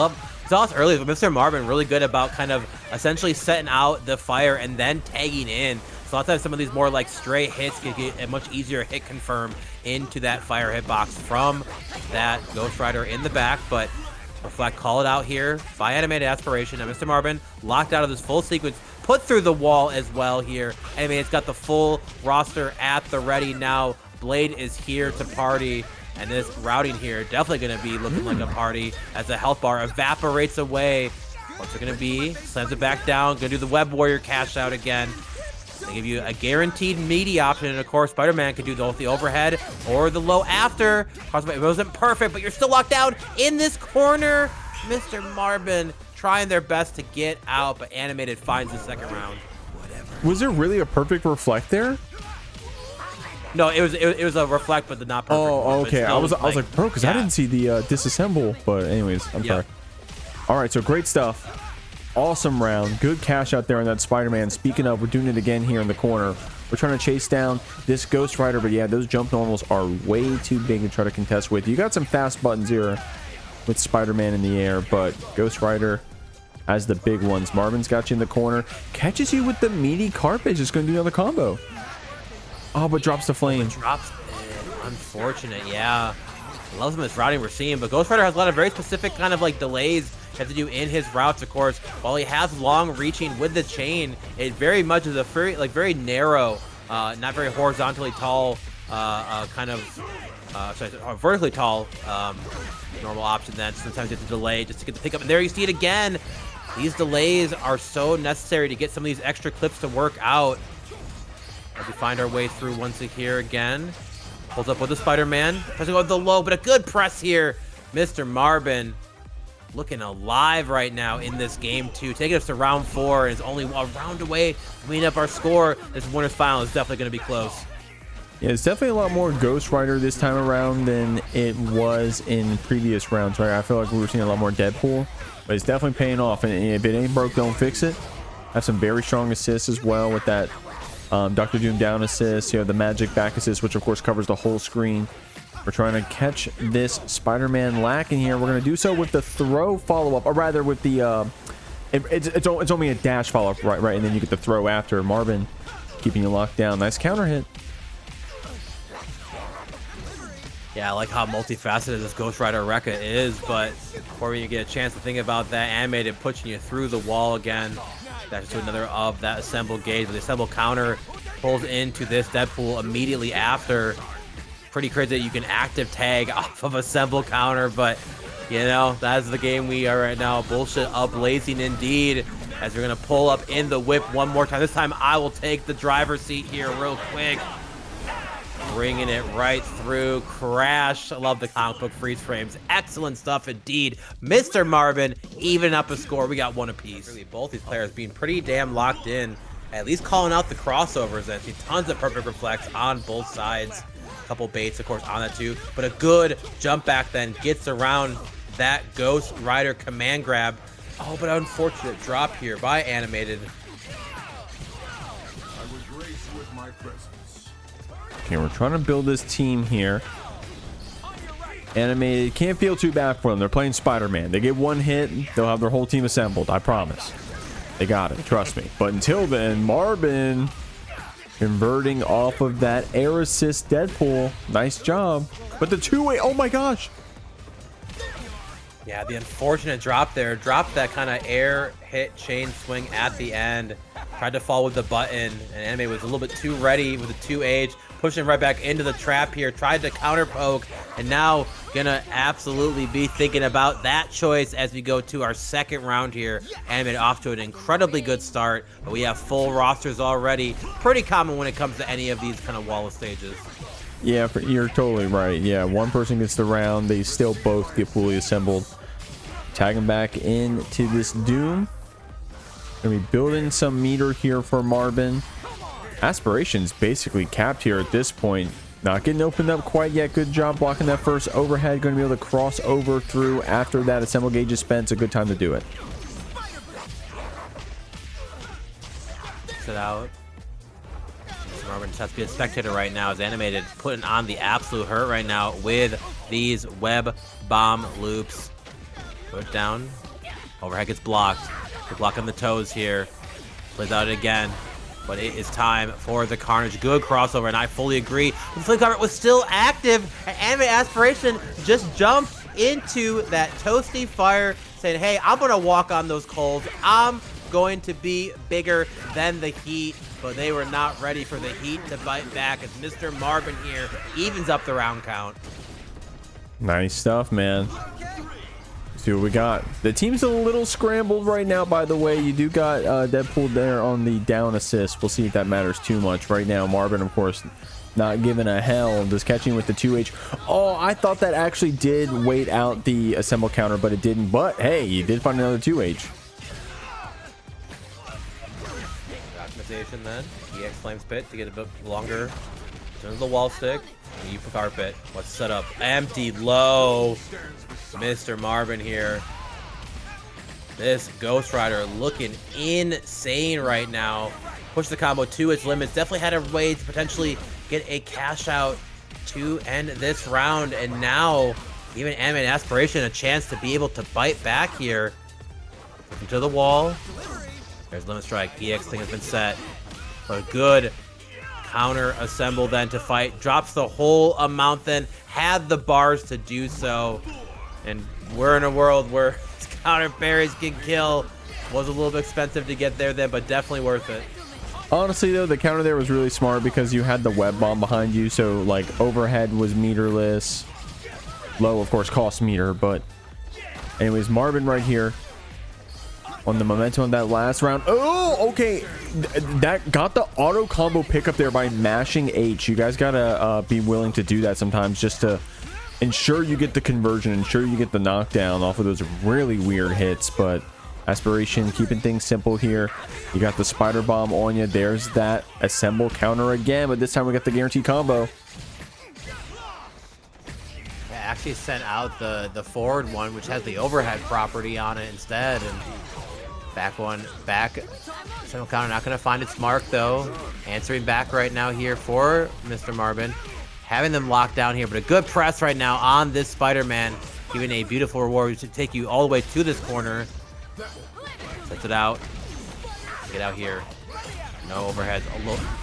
[SPEAKER 1] saw this earlier, but MrMarben really good about kind of essentially setting out the fire and then tagging in. So a lot of times some of these more like stray hits can get a much easier hit confirm into that fire hitbox from that Ghost Rider in the back. But Reflect call it out here by Animated Aspiration. Now MrMarben locked out of this full sequence, put through the wall as well here. Animated's got the full roster at the ready now. Blade is here to party. And this routing here definitely going to be looking like a party as the health bar evaporates away. What's it going to be? Slams it back down. Going to do the Web Warrior cash out again. They give you a guaranteed meaty option. And of course, Spider-Man could do both the overhead or the low after. It wasn't perfect, but you're still locked down in this corner. MrMarben trying their best to get out, but Animated finds the second round.
[SPEAKER 3] Was there really a perfect reflect there?
[SPEAKER 1] No, it was a reflect, but the not perfect.
[SPEAKER 3] Oh,
[SPEAKER 1] one,
[SPEAKER 3] okay. I was like, bro, because I didn't see the disassemble. But anyways, I'm sorry. All right, so great stuff. Awesome round. Good cash out there on that Spider-Man. Speaking of, we're doing it again here in the corner. We're trying to chase down this Ghost Rider, but yeah, those jump normals are way too big to try to contest with. You got some fast buttons here with Spider-Man in the air, but Ghost Rider has the big ones. Marvin's got you in the corner. Catches you with the meaty carpet. Just going to do another combo. Oh, but drops the flame.
[SPEAKER 1] Drops it. Unfortunate, yeah. Loves him as routing we're seeing, but Ghost Rider has a lot of very specific kind of like delays he has to do in his routes, of course. While he has long reaching with the chain, it very much is a very narrow, not very horizontally tall, vertically tall normal option. Then sometimes you have to delay just to get the pickup. And there you see it again. These delays are so necessary to get some of these extra clips to work out. As we find our way through once here again. Pulls up with the Spider-Man. Pressing with the low, but a good press here. MrMarben looking alive right now in this game, too. Taking us to round 4 and is only a round away from cleaning up our score. This winner's final is definitely going to be close.
[SPEAKER 3] Yeah, it's definitely a lot more Ghost Rider this time around than it was in previous rounds, right? I feel like we were seeing a lot more Deadpool, but it's definitely paying off. And if it ain't broke, don't fix it. Have some very strong assists as well with that Dr. Doom down assist, you know, the Magik back assist, which of course covers the whole screen. We're trying to catch this Spider-Man lacking here. We're going to do so with the throw follow-up, or rather with the it's only a dash follow-up, right, and then you get the throw after. MrMarben keeping you locked down. Nice counter hit.
[SPEAKER 1] Yeah, I like how multifaceted this Ghost Rider Rekka is, but before you get a chance to think about that, Animated pushing you through the wall again. That's to another of that assemble gauge, but the assemble counter pulls into this Deadpool immediately after. Pretty crazy that you can active tag off of assemble counter, but you know, that's the game we are right now. Bullshit upblazing indeed, as we're gonna pull up in the whip one more time. This time I will take the driver's seat here real quick. Bringing it right through. Crash. I love the comic book freeze frames. Excellent stuff indeed. MrMarben even up a score. We got one apiece. Really, both these players being pretty damn locked in, at least calling out the crossovers. And see tons of perfect reflects on both sides. A couple baits, of course, on that too. But a good jump back then gets around that Ghost Rider command grab. Oh, but unfortunate drop here by Animated.
[SPEAKER 3] Okay, we're trying to build this team here. Animated can't feel too bad for them. They're playing Spider-Man. They get one hit, they'll have their whole team assembled. I promise. They got it. Trust me. But until then, MrMarben converting off of that air assist Deadpool. Nice job. But the two-way, oh my gosh.
[SPEAKER 1] Yeah, the unfortunate drop there. Dropped that kind of air hit chain swing at the end. Tried to fall with the button, and Anime was a little bit too ready with the 2H. Pushing right back into the trap here. Tried to counter poke, and now gonna absolutely be thinking about that choice as we go to our second round here. Anime off to an incredibly good start, but we have full rosters already. Pretty common when it comes to any of these kind of wall stages.
[SPEAKER 3] Yeah, you're totally right. Yeah, one person gets the round. They still both get fully assembled. Tagging back into this Doom. Gonna be building some meter here for MrMarben. Aspiration's basically capped here at this point. Not getting opened up quite yet. Good job blocking that first overhead. Going to be able to cross over through after that assemble gauge is spent. It's a good time to do it.
[SPEAKER 1] Sit out. MrMarben just has to be a spectator right now. Is animated, putting on the absolute hurt right now with these web bomb loops. Put it down. Overhead gets blocked. They're blocking the toes here. Plays out again. But it is time for the Carnage. Good crossover, and I fully agree. The Flame Carpet was still active, and Animate Aspiration just jumped into that toasty fire, saying, hey, I'm going to walk on those coals. I'm going to be bigger than the heat. But they were not ready for the heat to bite back as MrMarben here evens up the round count.
[SPEAKER 3] Nice stuff, man. See what we got. The team's a little scrambled right now, by the way. You do got Deadpool there on the down assist. We'll see if that matters too much. Right now, Marben, of course, not giving a hell. Just catching with the 2H. Oh, I thought that actually did wait out the assemble counter, but it didn't. But, hey, you did find another 2H.
[SPEAKER 1] Optimization then. EX Flames Pit to get a bit longer. Turns the wall stick. You carpet. What's set up? Empty low. MrMarben here. This Ghost Rider looking insane right now. Push the combo to its limits. Definitely had a way to potentially get a cash out to end this round. And now, even Animate Aspiration, a chance to be able to bite back here. To the wall. There's Limit Strike. EX thing has been set. But a good counter assemble then to fight. Drops the whole amount then. Had the bars to do so. And we're in a world where counter parries can kill. Was a little bit expensive to get there then, but definitely worth it.
[SPEAKER 3] Honestly, though, the counter there was really smart because you had the web bomb behind you. So, like, overhead was meterless. Low, of course, cost meter. But anyways, Marben right here on the momentum of that last round. Oh, okay. That got the auto combo pickup there by mashing H. You guys gotta be willing to do that sometimes just to ensure you get the conversion, ensure you get the knockdown off of those really weird hits. But Aspiration keeping things simple here. You got the spider bomb on you. There's that assemble counter again, but this time we got the guaranteed combo.
[SPEAKER 1] Yeah, actually sent out the forward one, which has the overhead property on it instead, and back assemble counter not going to find its mark though. Answering back right now here for MrMarben. Having them locked down here, but a good press right now on this Spider-Man. Giving a beautiful reward, which should take you all the way to this corner. Sets it out. Get out here. No overhead.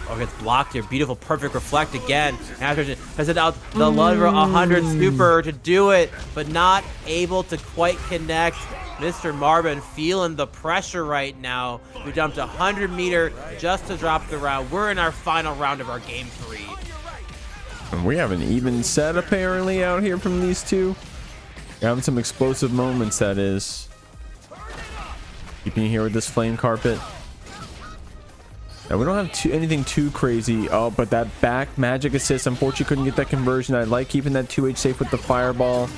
[SPEAKER 1] Overhead's blocked here. Beautiful, perfect reflect again. Has it out the lever 100 super to do it, but not able to quite connect. MrMarben feeling the pressure right now. We dumped 100 meter just to drop the round. We're in our final round of our game 3.
[SPEAKER 3] And we have an even set apparently out here from these two. We're having some explosive moments, that is. Keeping you here with this flame carpet. Now we don't have anything too crazy. Oh, but that back magic assist, unfortunately couldn't get that conversion. I like keeping that 2H safe with the fireball.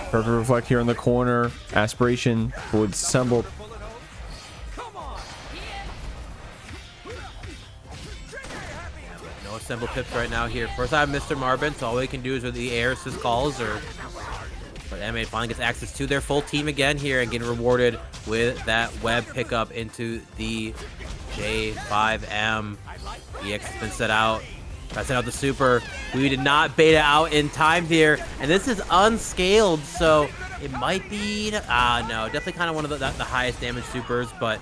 [SPEAKER 3] Perfect reflect here in the corner. Aspiration would assemble.
[SPEAKER 1] No assemble pips right now here. First I have MrMarben, so all we can do is with the air assist calls, but Animate finally gets access to their full team again here and getting rewarded with that web pickup into the J5M. EX has been set out. Set out the super. We did not beta out in time here, and this is unscaled, so it might be no, definitely kind of one of the highest damage supers, but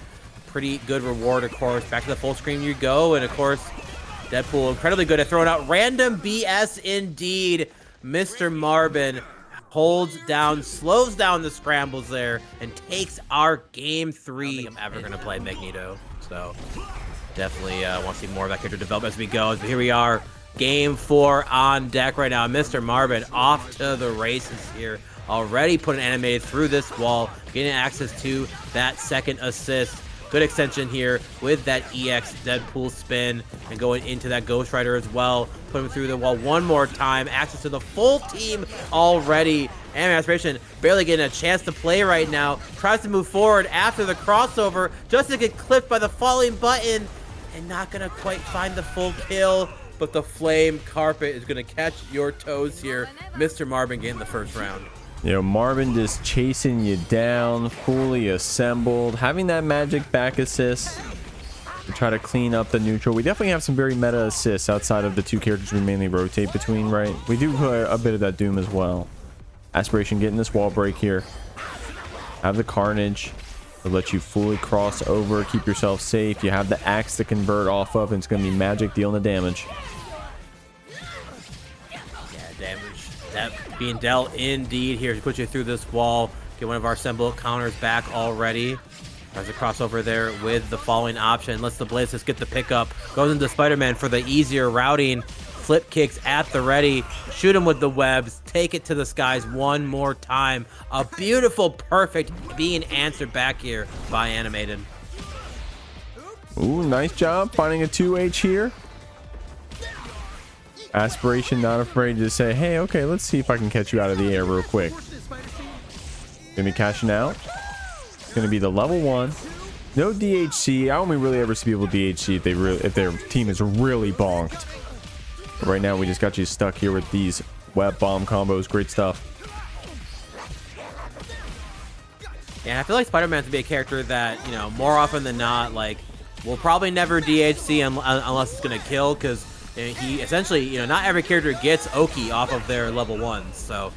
[SPEAKER 1] pretty good reward, of course. Back to the full screen you go, and of course Deadpool incredibly good at throwing out random BS indeed. MrMarben holds down, slows down the scrambles there, and takes our game 3. I don't think I'm ever gonna play Magneto, so definitely want to see more of that character develop as we go. But here we are, game 4 on deck right now. MrMarben off to the races here. Already put an animated through this wall, getting access to that second assist. Good extension here with that EX Deadpool spin and going into that Ghost Rider as well. Put him through the wall one more time. Access to the full team already. Animate Aspiration barely getting a chance to play right now. Tries to move forward after the crossover just to get clipped by the falling button. And not going to quite find the full kill. but the flame carpet is going to catch your toes here. MrMarben getting the first round.
[SPEAKER 3] You know, Marben just chasing you down, fully assembled, having that magic back assist to try to clean up the neutral. We definitely have some very meta assists outside of the two characters we mainly rotate between, right? We do put a bit of that Doom as well. Aspiration getting this wall break here. Have the Carnage to let you fully cross over, keep yourself safe. You have the axe to convert off of, and it's going to be Magik dealing the damage.
[SPEAKER 1] Yeah, damage. That being dealt indeed here to put you through this wall. Get one of our symbol counters back already. Tries to cross over there with the following option. Lets the Blazes get the pickup. Goes into Spider-Man for the easier routing. Flip kicks at the ready. Shoot him with the webs. Take it to the skies one more time. A beautiful, perfect being answered back here by Animated.
[SPEAKER 3] Ooh, nice job finding a 2H here. Aspiration not afraid to say, hey, okay, let's see if I can catch you out of the air real quick. Gonna be cashing out. It's gonna be the level 1. No DHC. I only really ever see people DHC if their team is really bonked. But right now we just got you stuck here with these web bomb combos. Great stuff.
[SPEAKER 1] Yeah, I feel like Spider-Man's to be a character that, you know, more often than not, like, will probably never DHC unless it's gonna kill, because he essentially, you know, not every character gets Hoeky off of their level 1s. So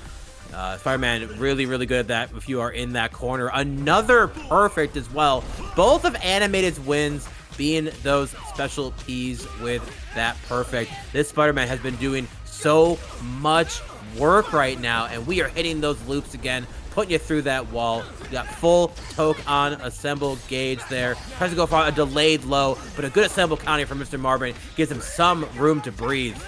[SPEAKER 1] Spider-Man really, really good at that if you are in that corner. Another perfect as well. Both of Animated's wins being those special Ps with that perfect. This Spider-Man has been doing so much work right now, and we are hitting those loops again, putting you through that wall. You got full Tokon assembled gauge there. Tries to go for a delayed low, but a good assemble counter from MrMarben gives him some room to breathe.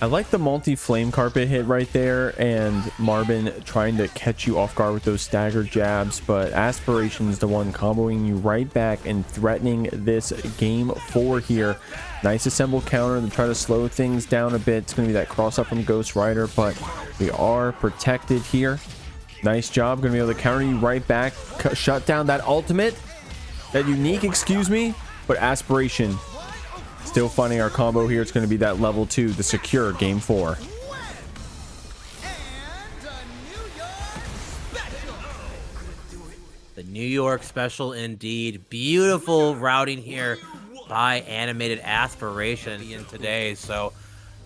[SPEAKER 3] I like the multi-flame carpet hit right there, and Marben trying to catch you off guard with those staggered jabs, but Aspiration's the one comboing you right back and threatening this game 4 here. Nice assemble counter to try to slow things down a bit. It's going to be that cross up from Ghost Rider, but we are protected here. Nice job. Going to be able to counter you right back. Shut down that ultimate. That unique, excuse me. But Aspiration still finding our combo here. It's going to be that level 2, the secure game 4.
[SPEAKER 1] The New York special indeed. Beautiful routing here by Animated Aspiration in today. So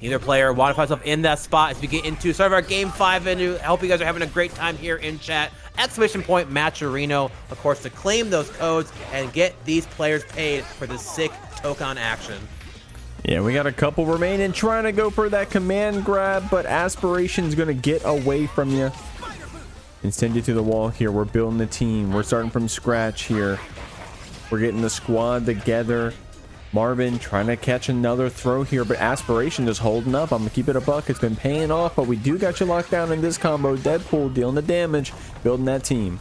[SPEAKER 1] neither player want to find himself in that spot as we get into sort of our game 5 into. I hope you guys are having a great time here in chat. Exclamation point Matcherino, of course, to claim those codes and get these players paid for the sick Tokon action.
[SPEAKER 3] Yeah, we got a couple remaining trying to go for that command grab, but Aspiration's going to get away from you and send you to the wall here. We're building the team. We're starting from scratch here. We're getting the squad together. Marben trying to catch another throw here, but Aspiration just holding up. I'm going to keep it a buck. It's been paying off, but we do got you locked down in this combo. Deadpool dealing the damage, building that team.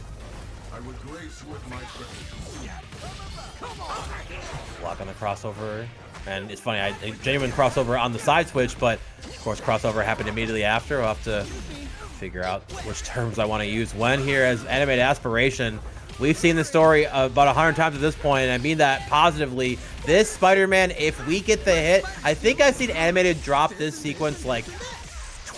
[SPEAKER 1] Block on the crossover. And it's funny, I genuine crossover on the side switch, but of course crossover happened immediately after. We'll have to figure out which terms I want to use when here as Animated Aspiration. We've seen the story about 100 times at this point, and I mean that positively. This Spider-Man, if we get the hit, I think I've seen Animated drop this sequence like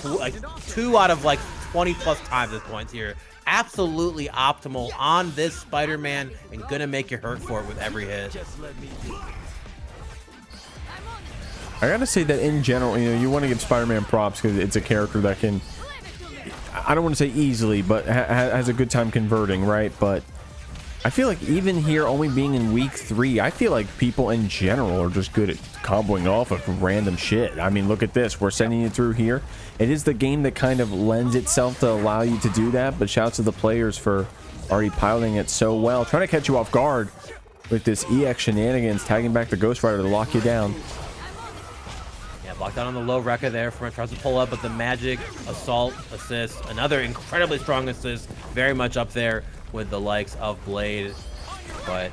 [SPEAKER 1] 2 out of like 20 plus times at this point here. Absolutely optimal on this Spider-Man and gonna make you hurt for it with every hit.
[SPEAKER 3] I gotta say that in general, you know, you want to give Spider-Man props because it's a character that can, I don't want to say easily, but has a good time converting, right? But I feel like even here, only being in week 3, I feel like people in general are just good at comboing off of random shit. I mean, look at this. We're sending you through here. It is the game that kind of lends itself to allow you to do that, but shouts to the players for already piloting it so well. Trying to catch you off guard with this EX shenanigans, tagging back the Ghost Rider to lock you down.
[SPEAKER 1] Blocked out on the low Rekka there. From tries to pull up, but the Magik assault assist, another incredibly strong assist, very much up there with the likes of Blade. But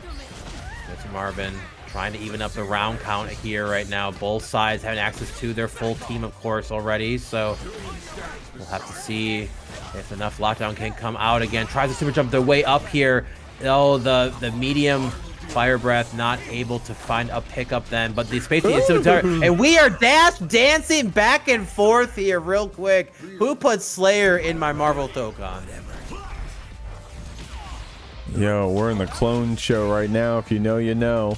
[SPEAKER 1] MrMarben trying to even up the round count here right now. Both sides having access to their full team, of course, already. So we'll have to see if enough lockdown can come out again. Tries to super jump their way up here. Oh, the medium Fire Breath not able to find a pickup then, but the spacing is so tight. And we are dancing back and forth here real quick. Who put Slayer in my Marvel Tokon?
[SPEAKER 3] Yo, we're in the clone show right now. If you know, you know.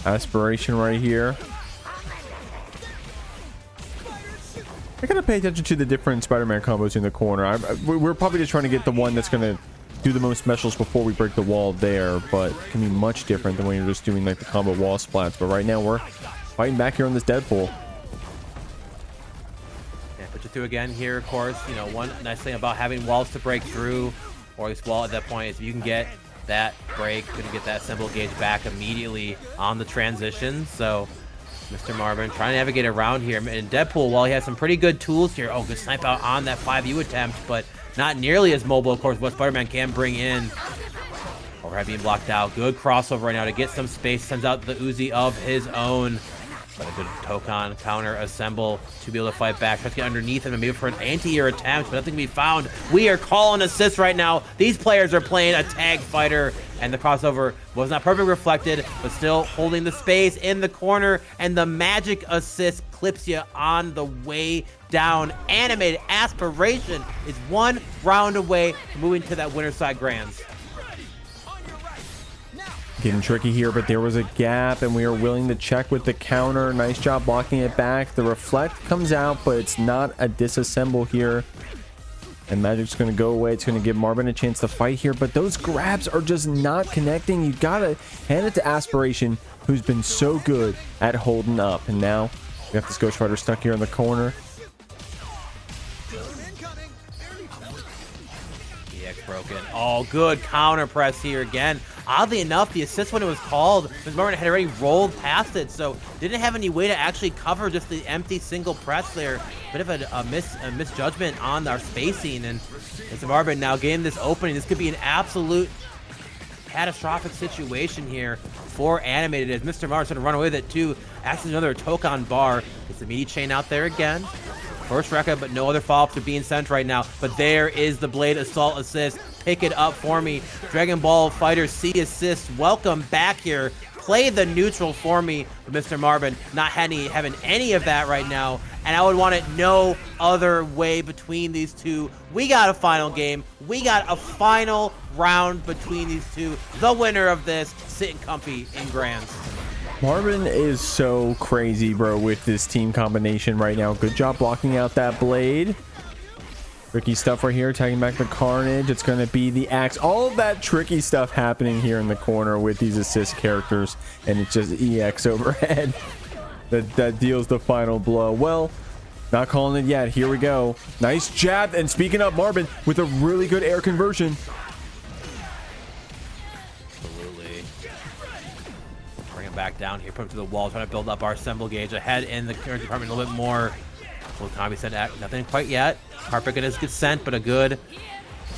[SPEAKER 3] Aspiration right here. I gotta pay attention to the different Spider-Man combos in the corner. We're probably just trying to get the one that's gonna do the most specials before we break the wall there, but it can be much different than when you're just doing like the combo wall splats. But right now we're fighting back here on this Deadpool.
[SPEAKER 1] Yeah, put you through again here, of course. You know, one nice thing about having walls to break through, or this wall at that point, is if you can get that break, going to get that symbol gauge back immediately on the transition. So MrMarben trying to navigate around here. And Deadpool, while he has some pretty good tools here, good snipe out on that 5U attempt, but not nearly as mobile, of course, what Spider-Man can bring in. Overhead being blocked out. Good crossover right now to get some space. Sends out the Uzi of his own. But a good Tokon counter assemble to be able to fight back. Tries to get underneath him and maybe for an anti-air attempt, but nothing can be found. We are calling assists right now. These players are playing a tag fighter, and the crossover was not perfectly reflected, but still holding the space in the corner, and the Magik assist clips you on the way down. Animated Aspiration is one round away from moving to that winner side grands.
[SPEAKER 3] Getting tricky here, but there was a gap and we are willing to check with the counter. Nice job blocking it back. The reflect comes out, but it's not a disassemble here. And Magik's going to go away. It's going to give Marben a chance to fight here, but those grabs are just not connecting. You got to hand it to Aspiration, who's been so good at holding up. And now we got this Ghost Rider stuck here in the corner.
[SPEAKER 1] EX broken. Oh, good counter press here again. Oddly enough, the assist when it was called, MrMarben had already rolled past it, so didn't have any way to actually cover just the empty single press there. Bit of a misjudgment on our spacing, and MrMarben now getting this opening. This could be an absolute catastrophic situation here for Animated, as MrMarben's going to run away with it too. Actually, another Tokon bar. Gets the meaty chain out there again. First record, but no other follow-ups are being sent right now. But there is the Blade Assault assist. Pick it up for me. Dragon Ball Fighter C assist. Welcome back here. Play the neutral for me, MrMarben. Not having any of that right now. And I would want it no other way between these two. We got a final game. We got a final round between these two. The winner of this, sitting comfy in grands.
[SPEAKER 3] Marben is so crazy, bro, with this team combination right now. Good job blocking out that blade. Tricky stuff right here, tagging back the Carnage. It's going to be the axe. All of that tricky stuff happening here in the corner with these assist characters, and it's just EX overhead that deals the final blow. Well, not calling it yet. Here we go. Nice jab, and speaking of Marben with a really good air conversion.
[SPEAKER 1] Back down here, put him to the wall, trying to build up our assemble gauge ahead in the current department a little bit more. Will Tommy send nothing quite yet. Carpet gets good sent, but a good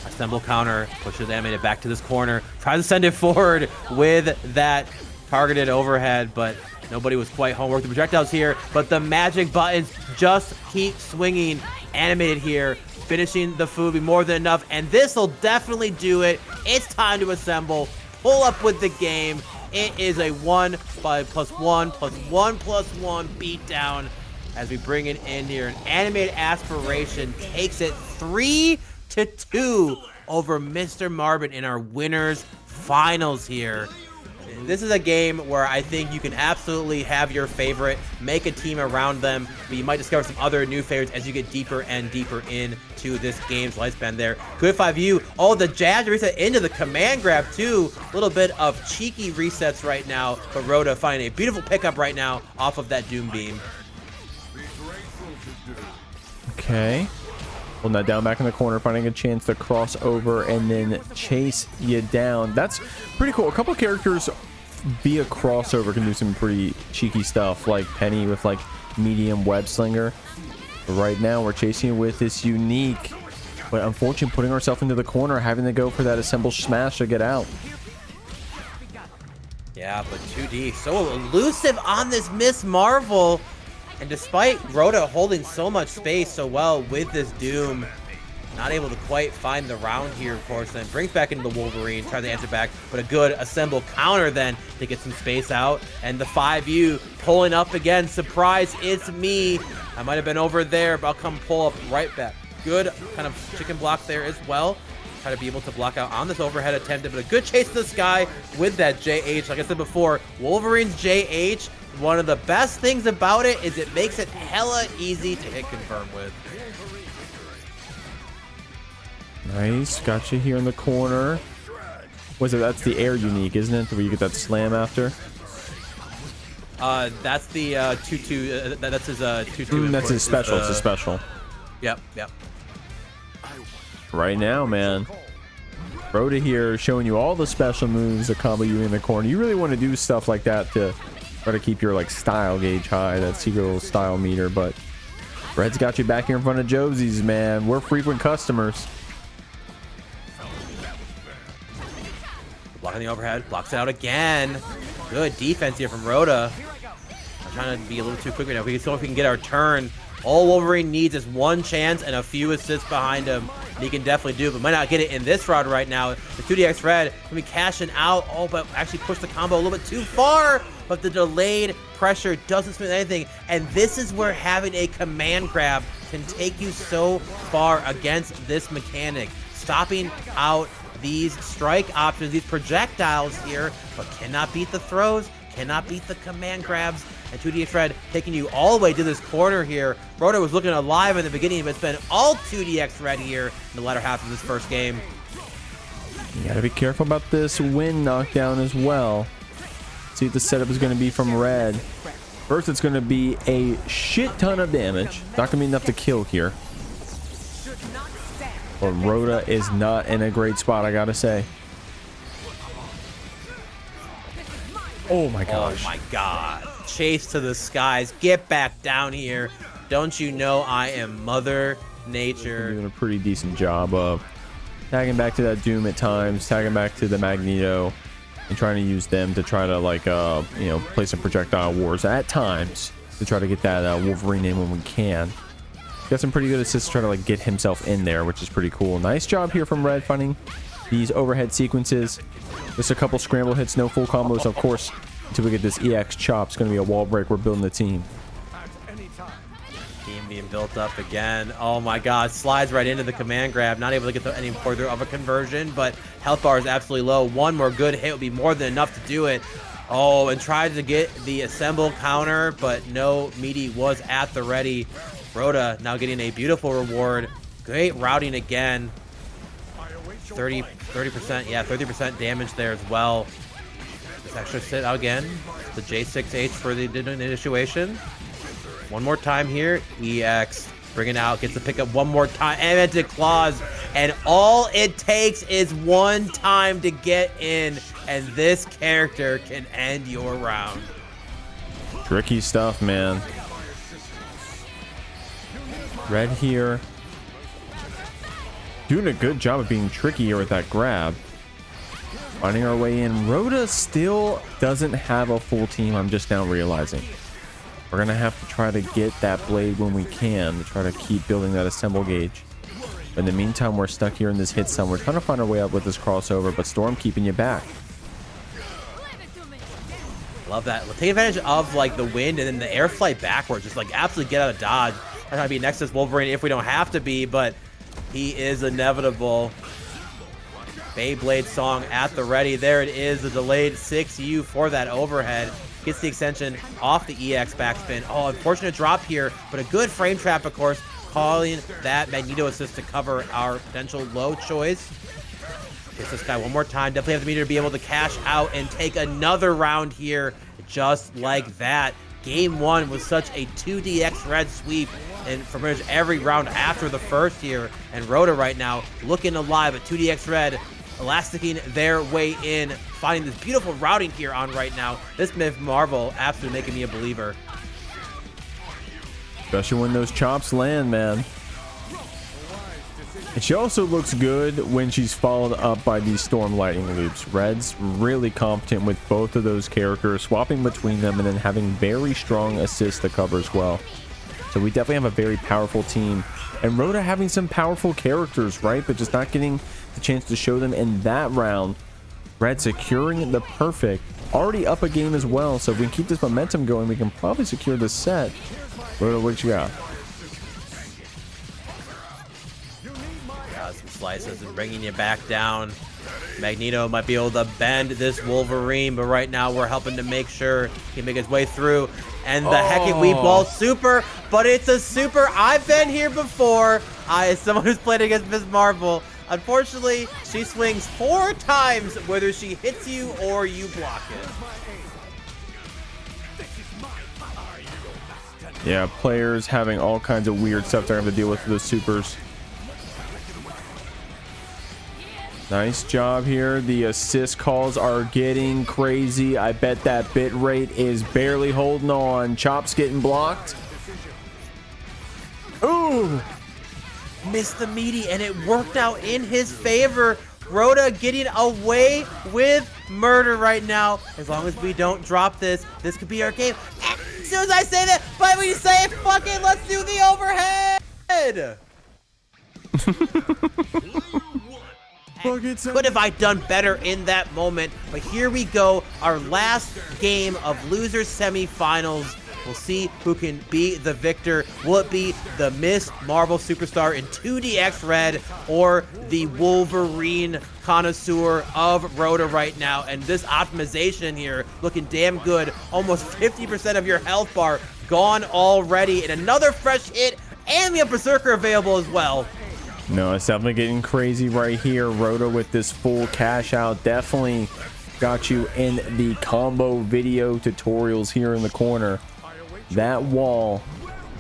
[SPEAKER 1] assemble counter pushes Animated back to this corner. Tries to send it forward with that targeted overhead, but nobody was quite home. Work the projectiles here, but the magic buttons just keep swinging. Animated here, finishing the food, be more than enough, and this will definitely do it. It's time to assemble, pull up with the game. It is a 1+1+1+1 beatdown as we bring it in here. An Animated Aspiration takes it 3-2 over MrMarben in our winners finals here. This is a game where I think you can absolutely have your favorite, make a team around them, but you might discover some other new favorites as you get deeper and deeper into this game's lifespan there. Good 5U. Oh, the jab reset into the command grab too. A little bit of cheeky resets right now, but Roda finding a beautiful pickup right now off of that Doom Beam.
[SPEAKER 3] Okay. Well, now down back in the corner, finding a chance to cross over and then chase you down. That's pretty cool. A couple characters via crossover can do some pretty cheeky stuff, like Penny with like medium web slinger. But right now, we're chasing you with this unique, but unfortunately putting ourselves into the corner, having to go for that assemble smash to get out.
[SPEAKER 1] Yeah, but 2D so elusive on this MsMarvel. And despite Roda holding so much space so well with this Doom, Not able to quite find the round here, of course, then brings back into the Wolverine, tries to answer back, but a good assemble counter then to get some space out. And the 5U pulling up again. Surprise, it's me. I might have been over there, but I'll come pull up right back. Good kind of chicken block there as well. Try to be able to block out on this overhead attempt, but a good chase to the sky with that JH. Like I said before, Wolverine's JH, one of the best things about it is it makes it hella easy to hit confirm with.
[SPEAKER 3] Nice, got you here in the corner. Was it? That's the air unique, isn't it? Where you get that slam after.
[SPEAKER 1] That's the 2-2. That's his 2-2.
[SPEAKER 3] That's his special. It's a special.
[SPEAKER 1] Yep.
[SPEAKER 3] Right now, man. Roda here showing you all the special moves that combo you in the corner. You really want to do stuff like that to try to keep your like style gauge high, that secret little style meter. But Red's got you back here in front of Josie's, man. We're frequent customers.
[SPEAKER 1] Blocking the overhead, blocks it out again. Good defense here from Roda. I'm trying to be a little too quick right now. We can see if we can get our turn. All Wolverine needs is one chance and a few assists behind him. And he can definitely do it, but might not get it in this round right now. The 2DX Red can be cashing out. Oh, but actually push the combo a little bit too far. But the delayed pressure doesn't smooth anything. And this is where having a command grab can take you so far against this mechanic. Stopping out these strike options, these projectiles here, but cannot beat the throws, cannot beat the command grabs. And 2DX Red taking you all the way to this corner here. Roda was looking alive in the beginning, but it's been all 2DX Red here in the latter half of this first game.
[SPEAKER 3] You gotta be careful about this wind knockdown as well. See what the setup is going to be from Red. First, it's going to be a shit ton of damage. Not going to be enough to kill here. But Roda is not in a great spot, I gotta say. Oh my gosh.
[SPEAKER 1] Oh my god. Chase to the skies. Get back down here. Don't you know I am Mother Nature?
[SPEAKER 3] Doing a pretty decent job of tagging back to that Doom at times, tagging back to the Magneto, and trying to use them to try to like you know, play some projectile wars at times to try to get that Wolverine in when we can. Got some pretty good assists to try to like get himself in there, which is pretty cool. Nice job here from Red finding these overhead sequences. Just a couple scramble hits, no full combos, of course, until we get this EX chop. It's going to be a wall break. We're building the team.
[SPEAKER 1] Team being built up again. Oh my god, slides right into the command grab. Not able to get any further of a conversion, but health bar is absolutely low. One more good hit would be more than enough to do it. Oh, and tried to get the assemble counter, but no, Meaty was at the ready. Roda now getting a beautiful reward. Great routing again. 30%, yeah, 30% damage there as well. This extra sit out again. The J6H for the initiation. One more time here. EX bringing out, gets the pickup one more time, and into claws. And all it takes is one time to get in, and this character can end your round.
[SPEAKER 3] Tricky stuff, man. Red here doing a good job of being tricky here with that grab. Finding our way in. Roda still doesn't have a full team, I'm just now realizing. We're gonna have to try to get that blade when we can to try to keep building that assemble gauge. But in the meantime, we're stuck here in this hit zone. We're trying to find our way up with this crossover, but Storm keeping you back.
[SPEAKER 1] Love that. Take advantage of like the wind and then the air flight backwards. Just like absolutely get out of dodge. I'm trying to be next to this Wolverine if we don't have to be, but he is inevitable. Beyblade song at the ready. There it is, the delayed 6U for that overhead. Gets the extension off the EX backspin. Oh, unfortunate drop here, but a good frame trap, of course, calling that Magneto assist to cover our potential low choice. Gets this guy one more time. Definitely have the meter to be able to cash out and take another round here, just like that. Game one was such a 2DX Red sweep, and for pretty much every round after the first here. And Roda right now looking alive, but 2DX Red elasticing their way in, finding this beautiful routing here on right now. This Ms.Marvel absolutely making me a believer.
[SPEAKER 3] Especially when those chops land, man. And she also looks good when she's followed up by these storm lightning loops. Red's really competent with both of those characters, swapping between them and then having very strong assists to cover as well. So we definitely have a very powerful team. And Roda having some powerful characters, right? But just not getting the chance to show them in that round. Red securing the perfect. Already up a game as well. So if we can keep this momentum going, we can probably secure this set. Roda, what you got?
[SPEAKER 1] Some slices and bringing you back down. Magneto might be able to bend this Wolverine, but right now we're helping to make sure he can make his way through. And the Hoeky Weep Ball super, but it's a super. I've been here before. As someone who's played against Ms.Marvel, unfortunately, she swings 4 times whether she hits you or you block it.
[SPEAKER 3] Yeah, players having all kinds of weird stuff they're going to deal with those supers. Nice job here. The assist calls are getting crazy. I bet that bit rate is barely holding on. Chop's getting blocked. Ooh!
[SPEAKER 1] Missed the meaty, and it worked out in his favor. Roda getting away with murder right now. As long as we don't drop this, this could be our game. And as soon as I say that, but when you say, fuck it, let's do the overhead! Could have I done better in that moment, but here we go, our last game of losers semifinals. We'll see who can be the victor. Will it be the Ms.Marvel superstar in 2DX Red or the Wolverine connoisseur of Roda right now? And this optimization here looking damn good. Almost 50% of your health bar gone already, and another fresh hit, and we have Berserker available as well.
[SPEAKER 3] No, it's definitely getting crazy right here. Roda with this full cash out definitely got you in the combo video tutorials here in the corner. That wall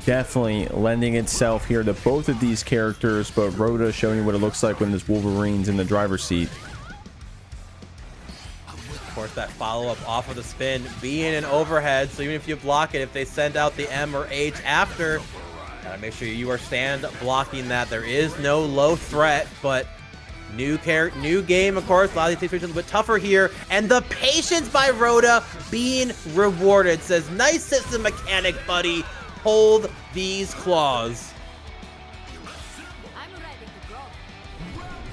[SPEAKER 3] definitely lending itself here to both of these characters, but Roda showing you what it looks like when this Wolverine's in the driver's seat.
[SPEAKER 1] Of course, that follow-up off of the spin being an overhead, so even if you block it, if they send out the M or H after, gotta make sure you are stand blocking that. There is no low threat, but new game, of course. A lot of these situations a bit tougher here, and the patience by Roda being rewarded. Says, nice system mechanic, buddy. Hold these claws.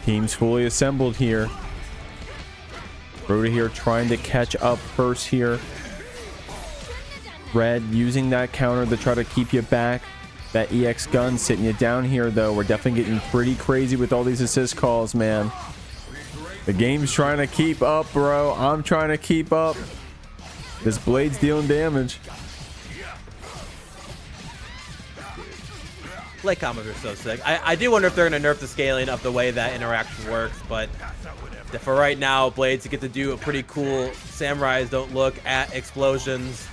[SPEAKER 3] Team's fully assembled here. Roda here trying to catch up first here. Red using that counter to try to keep you back. That EX gun sitting you down here, though. We're definitely getting pretty crazy with all these assist calls, man. The game's trying to keep up, bro. I'm trying to keep up. This blade's dealing damage.
[SPEAKER 1] Blade combos are so sick. I do wonder if they're going to nerf the scaling of the way that interaction works, but for right now, Blades get to do a pretty cool Samurais don't look at explosions.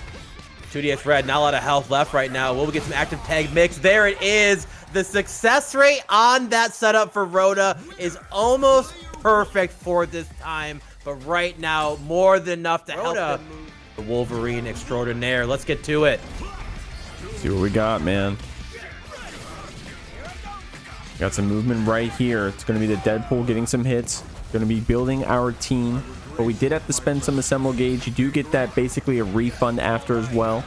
[SPEAKER 1] 2DX Red, not a lot of health left right now. Will we get some active tag mix? There it is. The success rate on that setup for Roda is almost perfect for this time, but right now, more than enough to help them move. The Wolverine extraordinaire. Let's get to it.
[SPEAKER 3] See what we got, man. Got some movement right here. It's going to be the Deadpool getting some hits. Going to be building our team. But we did have to spend some assemble gauge. You do get that basically a refund after as well.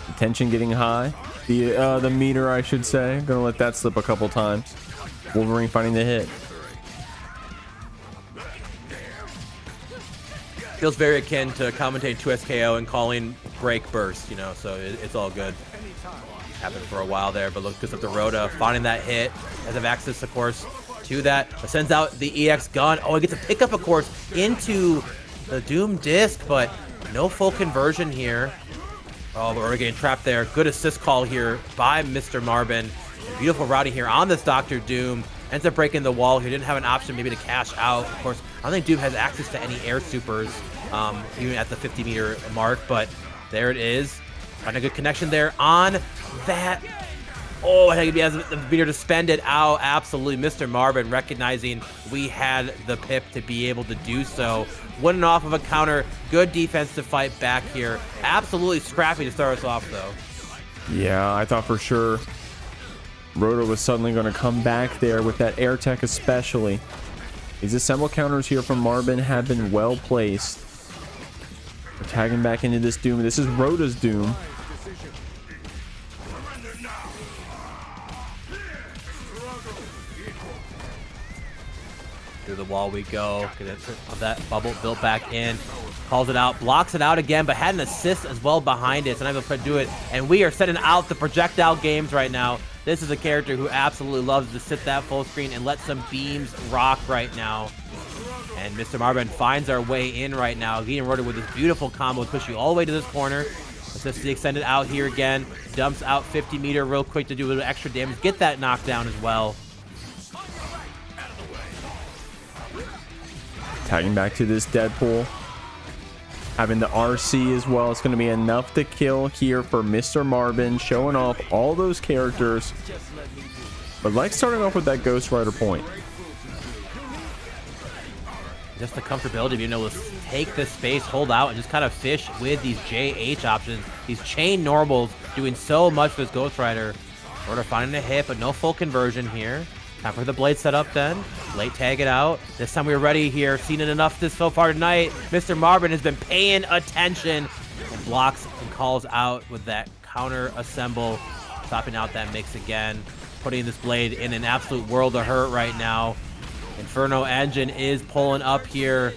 [SPEAKER 3] The tension getting high. The meter, I should say. Gonna let that slip a couple times. Wolverine finding the hit.
[SPEAKER 1] Feels very akin to commentating 2SKO and calling break burst, you know, so it's all good. Happened for a while there, but looks good at the Roda. Finding that hit. Has have access, of course, to that. Sends out the EX gun. Oh, he gets a pickup, of course, into the Doom disc, but no full conversion here. Oh, but we're getting trapped there. Good assist call here by MrMarben. Beautiful routing here on this Dr. Doom. Ends up breaking the wall here. Didn't have an option maybe to cash out. Of course, I don't think Doom has access to any air supers, even at the 50-meter mark, but there it is. Find a good connection there on that. Oh, I think he has the meter to spend it out. Absolutely. MrMarben recognizing we had the pip to be able to do so. Winning off of a counter. Good defense to fight back here. Absolutely scrappy to start us off, though.
[SPEAKER 3] Yeah, I thought for sure Roda was suddenly going to come back there with that air tech especially. These assemble counters here from Marben have been well placed. We're tagging back into this Doom. This is Roda's Doom.
[SPEAKER 1] wall we go. Get that bubble built back in. Calls it out, blocks it out again, but had an assist as well behind it. So I'm able to do it. And we are setting out the projectile games right now. This is a character who absolutely loves to sit that full screen and let some beams rock right now. And MrMarben finds our way in right now. Getting Roda with this beautiful combo, push you all the way to this corner. Assist the extended out here again. Dumps out 50 meter real quick to do a little extra damage. Get that knockdown as well.
[SPEAKER 3] Tagging back to this Deadpool. Having the RC as well. It's going to be enough to kill here for MrMarben. Showing off all those characters. But like starting off with that Ghost Rider point.
[SPEAKER 1] Just the comfortability of being able to take this space, hold out, and just kind of fish with these JH options. These chain normals doing so much for this Ghost Rider. Roda finding a hit, but no full conversion here. Time for the blade setup then. Late tag it out. This time we were ready here. Seen it enough this so far tonight. MrMarben has been paying attention and blocks and calls out with that counter assemble. Topping out that mix again. Putting this blade in an absolute world of hurt right now. Inferno Engine is pulling up here.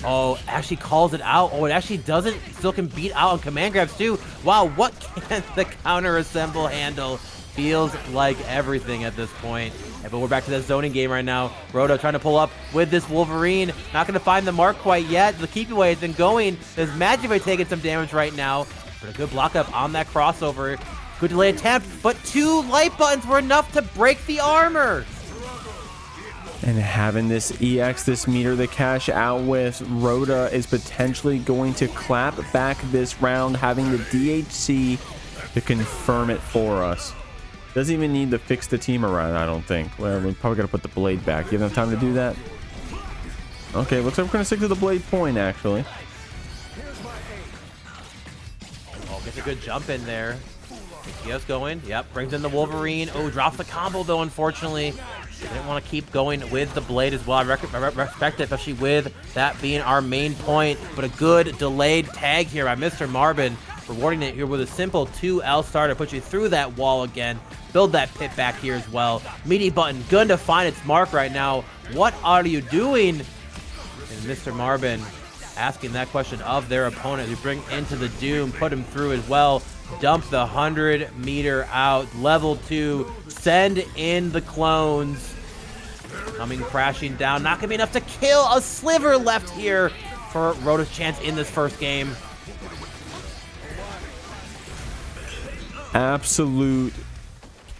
[SPEAKER 1] Oh, actually calls it out. Oh, it actually doesn't. Still can beat out on command grabs too. Wow, what can the counter assemble handle? Feels like everything at this point. But we're back to that zoning game right now. Roda trying to pull up with this Wolverine. Not going to find the mark quite yet. The keep away has been going. There's Magik taking some damage right now. But a good block up on that crossover. Good delay attempt, but 2 light buttons were enough to break the armor.
[SPEAKER 3] And having this EX, this meter to cash out with, Roda is potentially going to clap back this round, having the DHC to confirm it for us. Doesn't even need to fix the team around, I don't think. Well, we're probably going to put the blade back. You have enough time to do that? Okay, looks like we're going to stick to the blade point, actually.
[SPEAKER 1] Oh, gets a good jump in there. Yes, going. Yep, brings in the Wolverine. Oh, drops the combo, though, unfortunately. Didn't want to keep going with the blade as well. I respect it, especially with that being our main point. But a good delayed tag here by MrMarben, rewarding it here with a simple 2L star to put you through that wall again. Build that pit back here as well. Meaty button, going to find its mark right now. What are you doing? And MrMarben asking that question of their opponent. We bring into the Doom, put him through as well. Dump the 100 meter out. Level 2. Send in the clones. Coming crashing down. Not going to be enough to kill. A sliver left here for Roda's chance in this first game.
[SPEAKER 3] Absolute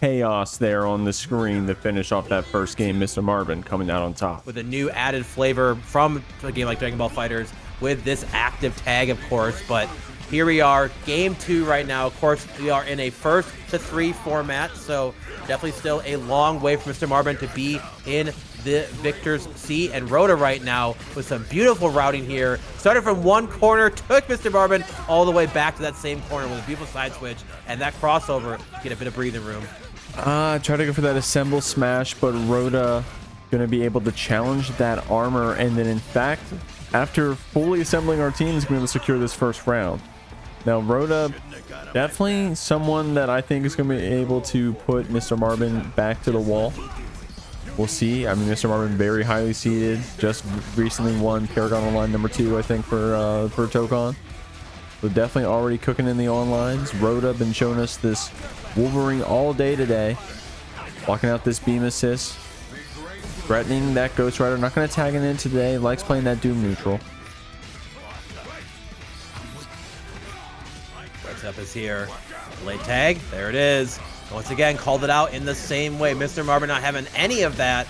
[SPEAKER 3] chaos there on the screen to finish off that first game. MrMarben coming out on top.
[SPEAKER 1] With a new added flavor from a game like Dragon Ball FighterZ with this active tag, of course. But here we are, game 2 right now. Of course, we are in a 1st to 3 format, so definitely still a long way for MrMarben to be in the victor's seat. And Roda right now with some beautiful routing here. Started from one corner, took MrMarben all the way back to that same corner with a beautiful side switch. And that crossover, get a bit of breathing room.
[SPEAKER 3] Try to go for that assemble smash, but Roda going to be able to challenge that armor. And then, in fact, after fully assembling our team, is going to secure this first round. Now, Roda, definitely someone that I think is going to be able to put MrMarben back to the wall. We'll see. I mean, MrMarben very highly seeded. Just recently won Paragon Online number 2, I think, for Tokon. So definitely already cooking in the onlines. Roda been showing us this Wolverine all day today. Blocking out this beam assist. Threatening that Ghost Rider. Not going to tag it in today. Likes playing that Doom neutral.
[SPEAKER 1] Up is here. Late tag. There it is. Once again, called it out in the same way. MrMarben not having any of that.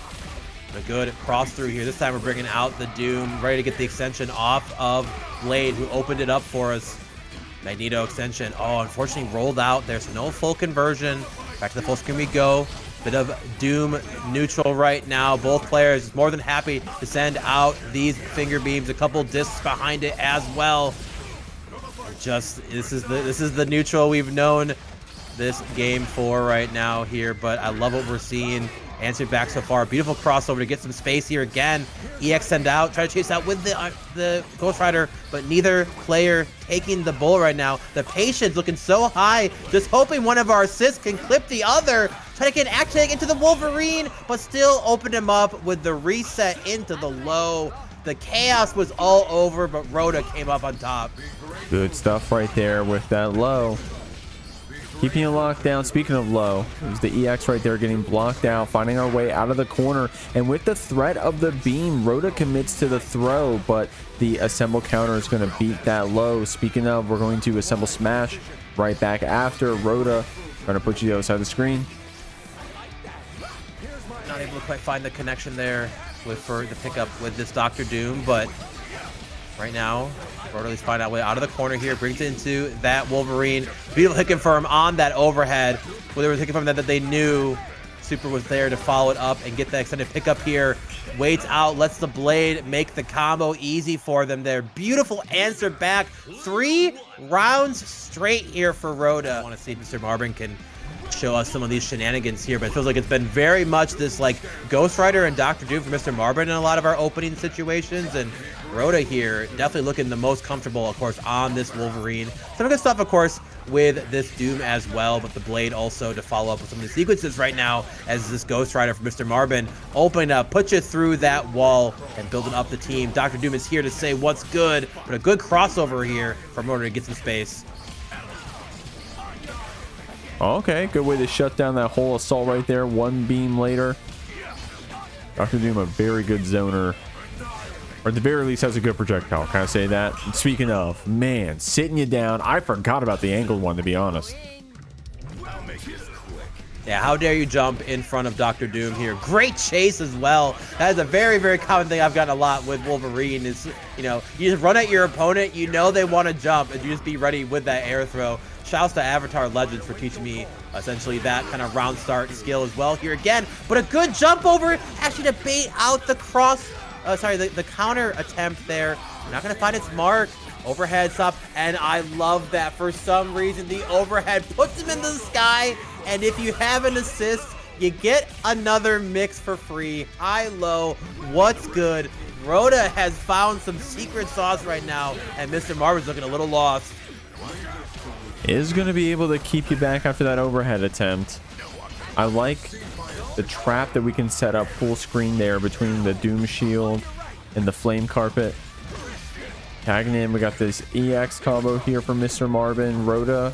[SPEAKER 1] A good cross through here. This time we're bringing out the Doom, ready to get the extension off of Blade, who opened it up for us. Magneto extension. Oh, unfortunately rolled out. There's no full conversion. Back to the full screen we go. Bit of Doom neutral right now. Both players more than happy to send out these finger beams. A couple discs behind it as well. Just this is the neutral we've known this game for right now here, but I love what we're seeing. answered back so far. Beautiful crossover to get some space here again. EX send out, try to chase out with the Ghost Rider, but neither player taking the bull right now. The patience looking so high, just hoping one of our assists can clip the other. Try to get acting into the Wolverine, but still open him up with the reset into the low. The chaos was all over, but Roda came up on top.
[SPEAKER 3] Good stuff right there with that low. Keeping it locked down. Speaking of low, there's the EX right there getting blocked out, finding our way out of the corner. And with the threat of the beam, Roda commits to the throw, but the assemble counter is going to beat that low. Speaking of, we're going to assemble smash right back after. Roda trying to put you the other side of the screen.
[SPEAKER 1] Not able to quite find the connection there for the pickup with this Dr. Doom, but right now, Roda at least find out way out of the corner here, brings it into that Wolverine. Beautiful hit confirm on that overhead. Where they were thinking from that they knew Super was there to follow it up and get the extended pickup here. Waits out, lets the blade make the combo easy for them there. Beautiful answer back. 3 rounds straight here for Roda. I want to see if MrMarben can show us some of these shenanigans here, but it feels like it's been very much this like Ghost Rider and Dr. Doom for MrMarben in a lot of our opening situations, and Roda here definitely looking the most comfortable, of course, on this Wolverine. Some good stuff, of course, with this Doom as well, but the blade also to follow up with some of the sequences right now as this Ghost Rider for MrMarben opening up, put you through that wall and building up the team. Dr. Doom is here to say what's good, but a good crossover here from Roda to get some space.
[SPEAKER 3] Okay, good way to shut down that whole assault right there. 1 beam later. Dr. Doom, a very good zoner. Or at the very least has a good projectile. Can I say that? And speaking of, man, sitting you down. I forgot about the angled one, to be honest.
[SPEAKER 1] Yeah, how dare you jump in front of Dr. Doom here. Great chase as well. That is a very, very common thing I've gotten a lot with Wolverine is, you know, you just run at your opponent, you know they want to jump, and you just be ready with that air throw. Shouts to Avatar Legends for teaching me essentially that kind of round start skill as well here again. But a good jump over actually to bait out the the counter attempt there. You're not going to find its mark. Overhead stop, and I love that. For some reason, the overhead puts him in the sky, and if you have an assist, you get another mix for free. High, low, what's good? Roda has found some secret sauce right now, and MrMarben's looking a little lost.
[SPEAKER 3] Is going to be able to keep you back after that overhead attempt. I like the trap that we can set up full screen there between the Doom Shield and the Flame Carpet. Tagging in, we got this EX combo here from MrMarben. Roda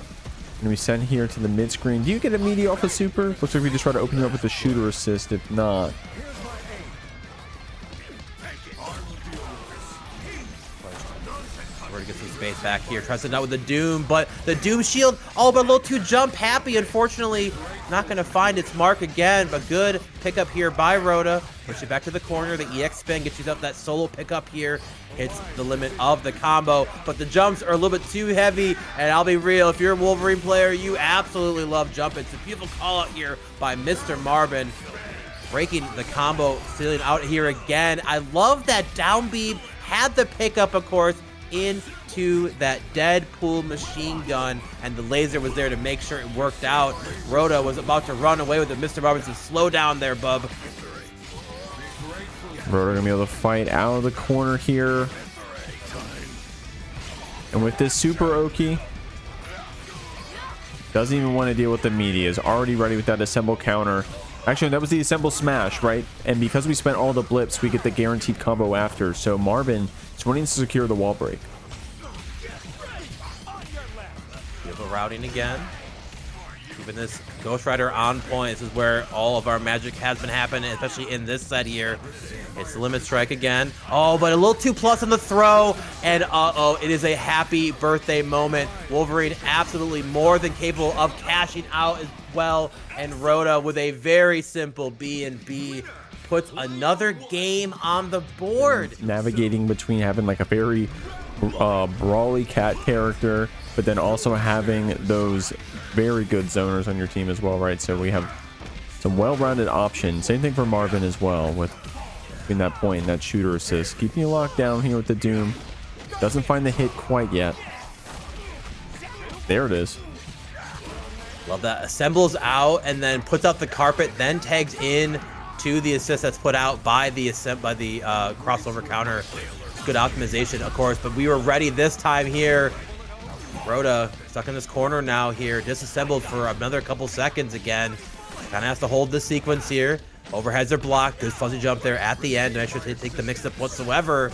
[SPEAKER 3] and we send here to the mid screen. Do you get immediate off a super? Looks like we just try to open you up with the shooter assist. If not,
[SPEAKER 1] We're to get some space back here. Tries to out with the Doom, but the Doom Shield, oh, but a little too jump happy. Unfortunately, not going to find its mark again, but good pickup here by Roda. Push it back to the corner. The EX spin gets you up that solo pickup here. Hits the limit of the combo, but the jumps are a little bit too heavy, and I'll be real, if you're a Wolverine player, you absolutely love jumping. It's a beautiful call out here by MrMarben, breaking the combo, sealing out here again. I love that down beam, had the pickup, of course, into that Deadpool machine gun, and the laser was there to make sure it worked out. Roda was about to run away with it. MrMarben says, slow down there, bub.
[SPEAKER 3] Roda gonna be able to fight out of the corner here. And with this super Hoeky, doesn't even want to deal with the media. Is already ready with that assemble counter. Actually, that was the assemble smash, right? And because we spent all the blips, we get the guaranteed combo after. So Marben is wanting to secure the wall break.
[SPEAKER 1] Beautiful routing again. Keeping this Ghost Rider on point. This is where all of our magic has been happening, especially in this set here. It's the limit strike again. Oh, but a little too plus on the throw. And uh-oh, it is a happy birthday moment. Wolverine absolutely more than capable of cashing out as well. And Roda with a very simple B&B puts another game on the board.
[SPEAKER 3] Navigating between having like a very brawly cat character, but then also having those very good zoners on your team as well, right? So we have some well-rounded options. Same thing for Marben as well, with between that point and that shooter assist. Keeping you locked down here with the Doom. Doesn't find the hit quite yet. There it is.
[SPEAKER 1] Love that. Assembles out and then puts out the carpet, then tags in to the assist that's put out by the crossover counter. Good optimization, of course, but we were ready this time here. Roda stuck in this corner now here, disassembled for another couple seconds again. Kind of has to hold this sequence here. Overheads are blocked. Good fuzzy jump there at the end to make sure they take the mix-up whatsoever.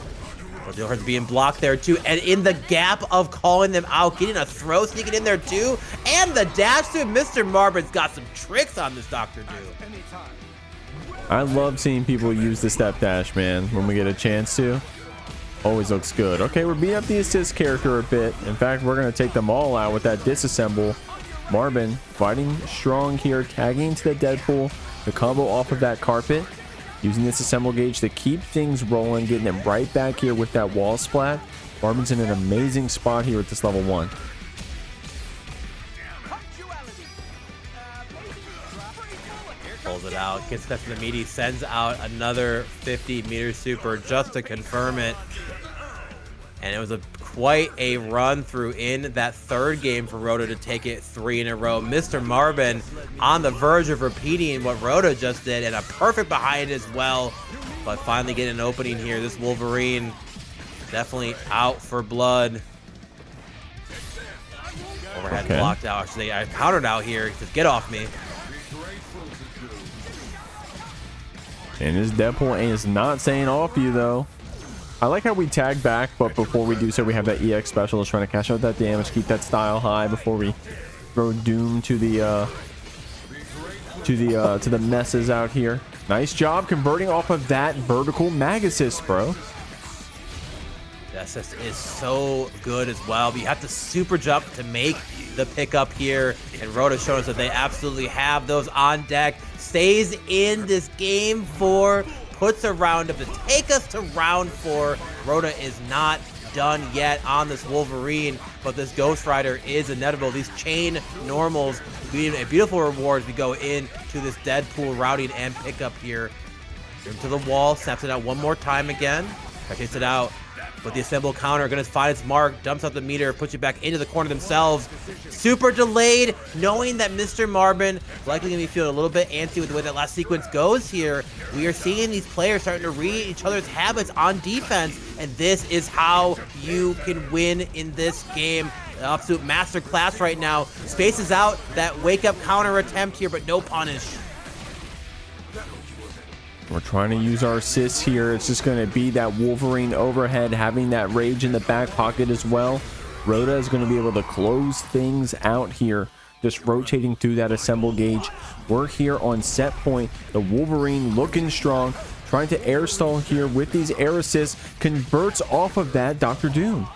[SPEAKER 1] But the overheads being blocked there too. And in the gap of calling them out, getting a throw sneaking in there too. And the dash to MrMarben's got some tricks on this Dr. Doom.
[SPEAKER 3] I love seeing people use the step dash, man, when we get a chance to. Always looks good. Okay, we're beating up the assist character a bit. In fact, we're going to take them all out with that disassemble. Marben fighting strong here, tagging to the Deadpool. The combo off of that carpet. Using this assemble gauge to keep things rolling, getting them right back here with that wall splat. Marben's in an amazing spot here at this level 1.
[SPEAKER 1] Pulls it out, gets that from the meaty, sends out another 50-meter super just to confirm it. And it was quite a run through in that third game for Roda to take it 3 in a row. MrMarben on the verge of repeating what Roda just did, and a perfect behind as well. But finally getting an opening here. This Wolverine definitely out for blood. Overhead blocked out. Actually, I countered out here. He says, get off me.
[SPEAKER 3] And this Deadpool is not saying off you, though. I like how we tag back, but before we do so, we have that EX specialist trying to cash out that damage, keep that style high before we throw Doom to the messes out here. Nice job converting off of that vertical mag assist, bro.
[SPEAKER 1] The assist is so good as well, but you have to super jump to make the pickup here, and Roda showing us that they absolutely have those on deck. Stays in this game 4, puts a round up to take us to round 4. Roda is not done yet on this Wolverine, but this Ghost Rider is inevitable. These chain normals being a beautiful reward as we go into this Deadpool routing and pickup here. Into the wall, snaps it out one more time again. Takes it out. But the assemble counter going to find its mark, dumps out the meter, puts you back into the corner themselves. Super delayed, knowing that MrMarben likely going to be feeling a little bit antsy with the way that last sequence goes here. We are seeing these players starting to read each other's habits on defense, and this is how you can win in this game. The absolute masterclass right now. Spaces out that wake-up counter attempt here, but no punish.
[SPEAKER 3] We're trying to use our assists here. It's just going to be that Wolverine overhead, having that rage in the back pocket as well. Roda is going to be able to close things out here, just rotating through that assemble gauge. We're here on set point. The Wolverine looking strong, trying to air stall here with these air assists, converts off of that Dr. Doom.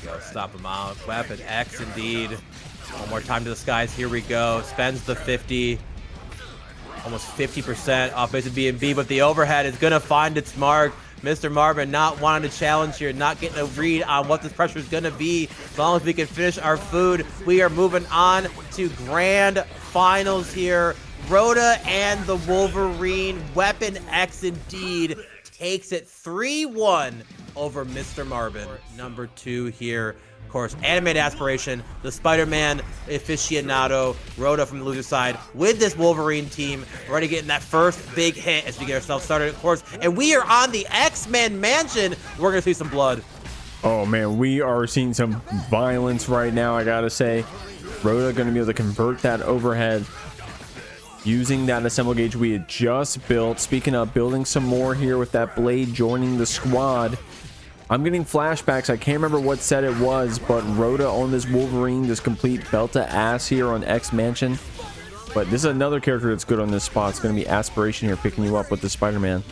[SPEAKER 1] Go stop him out. Weapon X indeed. One more time to the skies. Here we go. Spends the 50. Almost 50% off base of B&B, but the overhead is going to find its mark. MrMarben not wanting to challenge here, not getting a read on what this pressure is going to be. As long as we can finish our food, we are moving on to grand finals here. Roda and the Wolverine, Weapon X indeed, takes it 3-1 over MrMarben. Number 2 here. Of course, Animated Aspiration, the Spider-Man aficionado, Roda from the loser side with this Wolverine team, already getting that first big hit as we get ourselves started, of course. And we are on the X-Men mansion. We're going to see some blood.
[SPEAKER 3] Oh, man, we are seeing some violence right now, I got to say. Roda going to be able to convert that overhead using that assemble gauge we had just built. Speaking of building some more here with that blade joining the squad. I'm getting flashbacks. I can't remember what set it was, but Roda on this Wolverine, this complete belt to ass here on X Mansion. But this is another character that's good on this spot. It's going to be Aspiration here picking you up with the Spider-Man.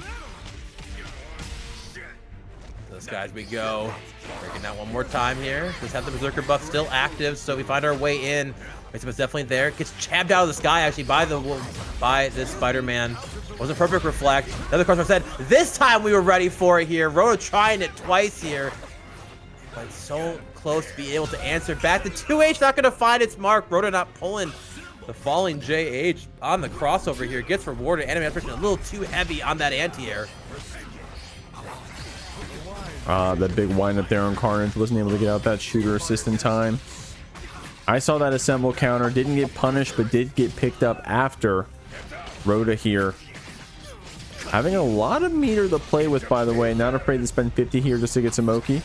[SPEAKER 1] Those guys we go. Breaking that one more time here. Just have the Berserker buff still active, so we find our way in. It's definitely there. Gets chabbed out of the sky actually by this Spider-Man. Wasn't perfect reflect. Another question said, this time we were ready for it here. Roda trying it twice here. But so close to be able to answer back. The 2H not going to find its mark. Roda not pulling the falling JH on the crossover here. Gets rewarded. Animated Aspiration a little too heavy on that anti-air.
[SPEAKER 3] That big wind up there on Carnage. Wasn't able to get out that shooter assist in time. I saw that assemble counter, didn't get punished, but did get picked up after. Roda here having a lot of meter to play with, by the way. Not afraid to spend 50 here just to get some Hoeky.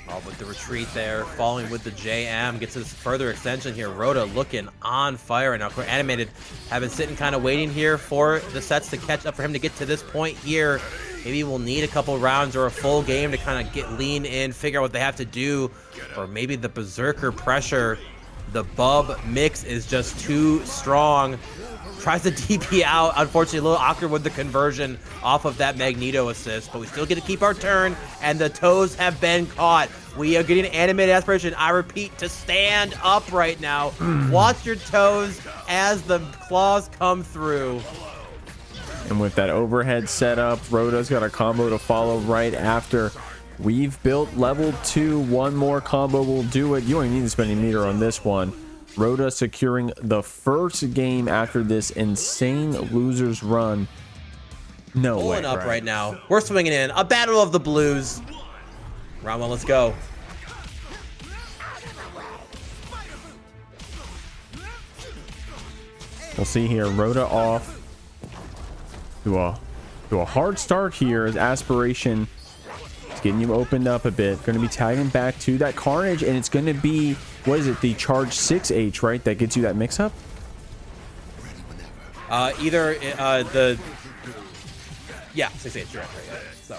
[SPEAKER 1] Oh, with the retreat there, falling with the JM, gets his further extension here. Roda looking on fire, and now Animated have been sitting kind of waiting here for the sets to catch up for him to get to this point here. Maybe we'll need a couple rounds or a full game to kind of lean in, figure out what they have to do, or maybe the Berserker pressure. The Bub mix is just too strong. Tries to DP out. Unfortunately, a little awkward with the conversion off of that Magneto assist, but we still get to keep our turn, and the toes have been caught. We are getting animated aspiration. I repeat, to stand up right now. Watch your toes as the claws come through.
[SPEAKER 3] And with that overhead setup, Roda's got a combo to follow right after. We've built level 2. One more combo will do it. You don't even need to spend any meter on this one. Roda securing the first game after this insane losers run. No way.
[SPEAKER 1] Pulling up right now. We're swinging in. A battle of the blues. Round 1, let's go.
[SPEAKER 3] We'll see here. Roda off to a hard start here as aspiration. Getting you opened up a bit. Going to be tagging back to that Carnage, and it's going to be, what is it, the charge 6H, right? That gets you that mix up?
[SPEAKER 1] Either 6H, you're right. So,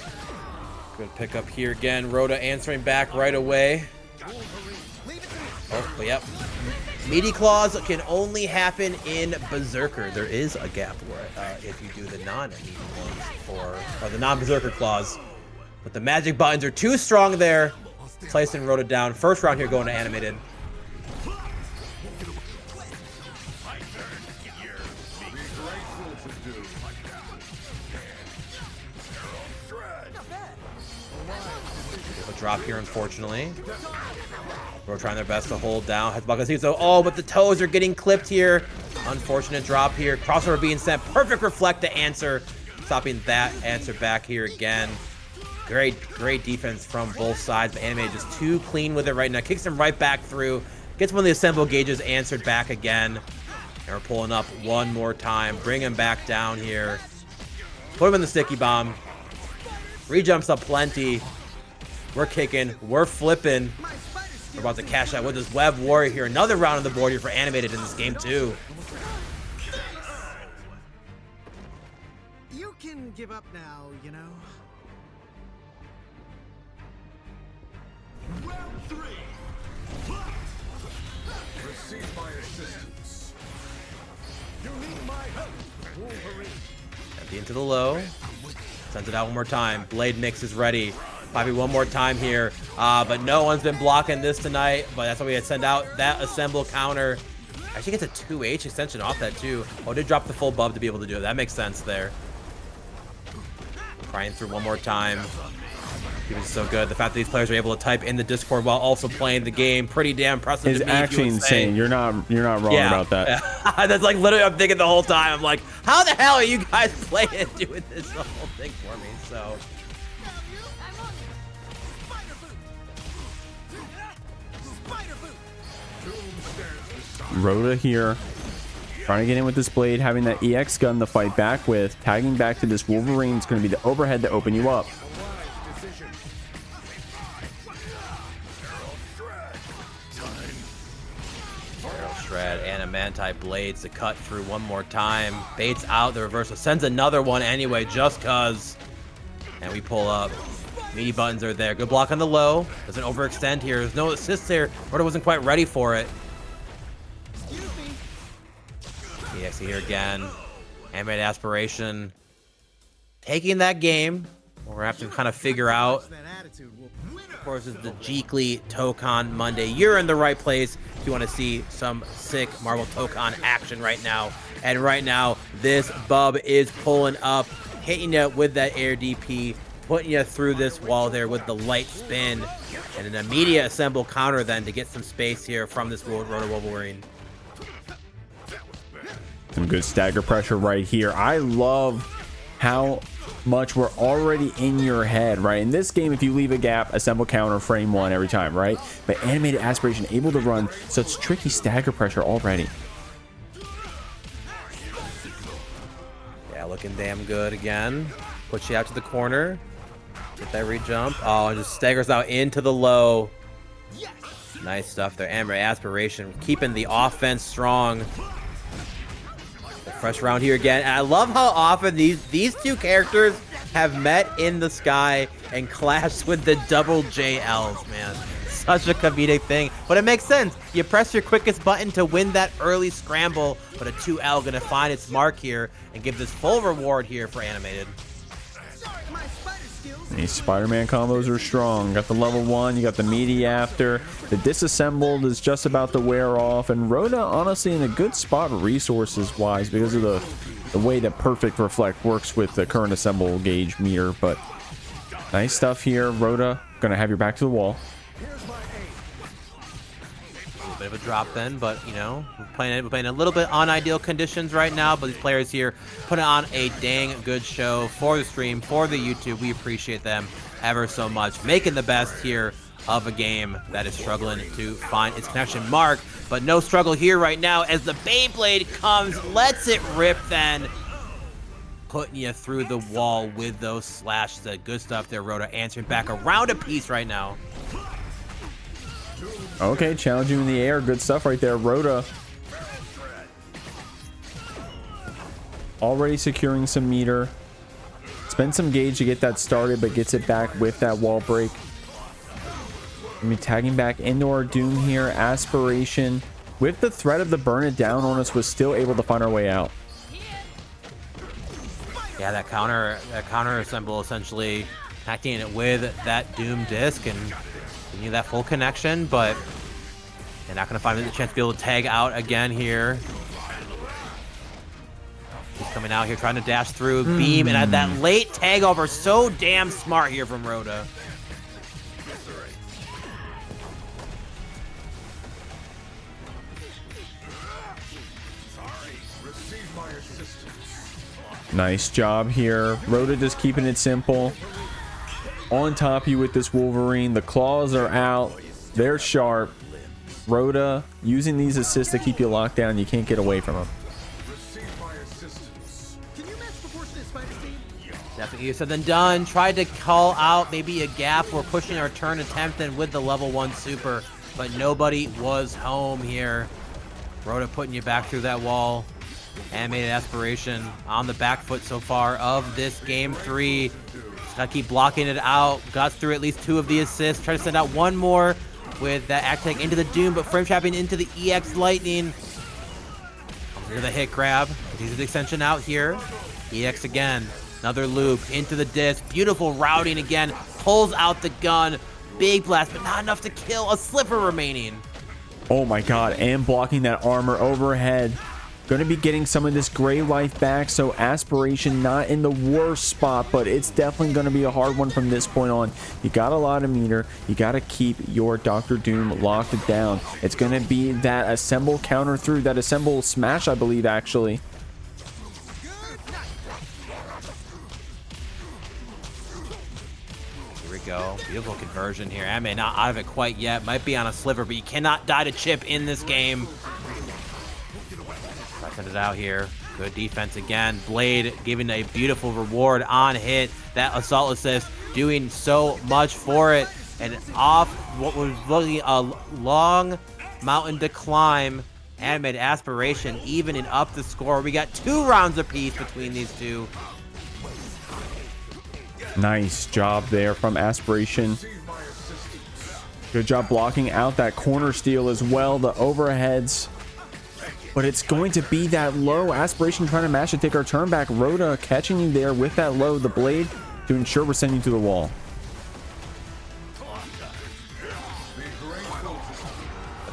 [SPEAKER 1] good pick up here again. Roda answering back right away. Oh, but yep. Meaty claws can only happen in Berserker. There is a gap where if you do the non-meaty ones or the non-Berserker claws. But the magic buttons are too strong there. Placing Roda down. First round here going to animated. A drop here, unfortunately. We're trying their best to hold down. Oh, but the toes are getting clipped here. Unfortunate drop here. Crossover being sent. Perfect reflect to answer. Stopping that answer back here again. Great defense from both sides. But Animated just too clean with it right now. Kicks him right back through. Gets one of the assemble gauges answered back again. And we're pulling up one more time. Bring him back down here. Put him in the sticky bomb. Rejumps up plenty. We're kicking. We're flipping. We're about to cash out with this Web Warrior here. Another round on the board here for Animated in this game too.
[SPEAKER 4] You can give up now, you know.
[SPEAKER 5] Round 3. Receive my assistance. You need my help, Wolverine.
[SPEAKER 1] Empty into the low. Sends it out one more time. Blade mix is ready. Probably one more time here. But no one's been blocking this tonight. But that's why we had to send out that assemble counter. Actually gets a 2H extension off that too. Oh, did drop the full bub to be able to do it. That makes sense there. Crying through one more time. It's so good. The fact that these players are able to type in the Discord while also playing the game, pretty damn impressive.
[SPEAKER 3] It's actually insane. You're not wrong about that.
[SPEAKER 1] That's like literally I'm thinking the whole time. I'm like, how the hell are you guys playing and doing this whole thing for me? So.
[SPEAKER 3] Roda here, trying to get in with this blade, having that EX gun to fight back with, tagging back to this Wolverine. It's going to be the overhead to open you up.
[SPEAKER 1] Shred, Animanti blades to cut through one more time. Baits out the reversal, sends another one anyway, just cause. And we pull up. Meaty buttons are there. Good block on the low. Doesn't overextend here. There's no assist there. Roda wasn't quite ready for it. EX here again. Animated aspiration. Taking that game. We're gonna have to kind of figure out. Of course, it's the Jeekly Tokon Monday. You're in the right place if you want to see some sick Marvel Tokon action right now. And right now, this bub is pulling up, hitting you with that air DP, putting you through this wall there with the light spin, and an immediate assemble counter then to get some space here from this Roda Wolverine.
[SPEAKER 3] Some good stagger pressure right here. I love how much were already in your head, right? In this game, if you leave a gap, assemble counter, frame one every time, right? But animated aspiration able to run such tricky stagger pressure already.
[SPEAKER 1] Yeah, looking damn good again. Push you out to the corner. Get that re-jump. Oh, and just staggers out into the low. Nice stuff there. Animated aspiration, keeping the offense strong. Fresh round here again. And I love how often these two characters have met in the sky and clashed with the double JLs, man. Such a comedic thing. But it makes sense. You press your quickest button to win that early scramble, but a 2L gonna find its mark here and give this full reward here for Animated.
[SPEAKER 3] These Spider-Man combos are strong. Got the level 1, you got the meaty after. The disassembled is just about to wear off, and Roda honestly in a good spot resources wise because of the way that Perfect Reflect works with the current assemble gauge meter. But nice stuff here. Roda gonna have your back to the wall.
[SPEAKER 1] A bit of a drop then, but you know, we're playing a little bit on ideal conditions right now, but these players here putting on a dang good show for the stream, for the YouTube. We appreciate them ever so much, making the best here of a game that is struggling to find its connection mark. But no struggle here right now as the Beyblade comes, lets it rip then, putting you through the wall with those slashes. The good stuff there, Roda answering back around a piece right now.
[SPEAKER 3] Okay, challenging in the air. Good stuff right there. Roda already securing some meter. Spend some gauge to get that started, but gets it back with that wall break. I mean, tagging back into our Doom here. Aspiration, with the threat of the burn it down on us, was still able to find our way out.
[SPEAKER 1] Yeah, that counter assemble essentially connecting it with that Doom disc and giving you that full connection, but they're not going to find the chance to be able to tag out again here. He's coming out here trying to dash through beam, and that late tag over, so damn smart here from Roda.
[SPEAKER 3] Nice job here. Roda just keeping it simple. On top of you with this Wolverine. The claws are out. They're sharp. Roda using these assists to keep you locked down. You can't get away from them.
[SPEAKER 1] Definitely easier said than done. Tried to call out maybe a gap or pushing our turn attempt in with the level 1 super, but nobody was home here. Roda putting you back through that wall. Animated aspiration on the back foot so far of this game 3. Just gotta keep blocking it out. Got through at least 2 of the assists. Try to send out one more with that act tag into the Doom, but frame trapping into the EX Lightning. Here the hit grab. Uses the extension out here. EX again. Another loop into the disc. Beautiful routing again. Pulls out the gun. Big blast, but not enough to kill. A slipper remaining.
[SPEAKER 3] Oh my god, and blocking that armor overhead. Going to be getting some of this gray life back, so aspiration not in the worst spot, but it's definitely going to be a hard one from this point on. You got a lot of meter. You got to keep your Dr. Doom locked down. It's going to be that assemble counter through, that assemble smash, I believe, actually.
[SPEAKER 1] Here we go. Beautiful conversion here. I may not out of it quite yet. Might be on a sliver, but you cannot die to chip in this game. Send it out here. Good defense again. Blade giving a beautiful reward on hit. That assault assist doing so much for it. And off what was looking a long mountain to climb. Animated aspiration evening up the score. We got 2 rounds apiece between these two.
[SPEAKER 3] Nice job there from aspiration. Good job blocking out that corner steal as well. The overheads. But it's going to be that low. Aspiration trying to mash to take our turn back. Roda catching you there with that low. The blade to ensure we're sending you to the wall.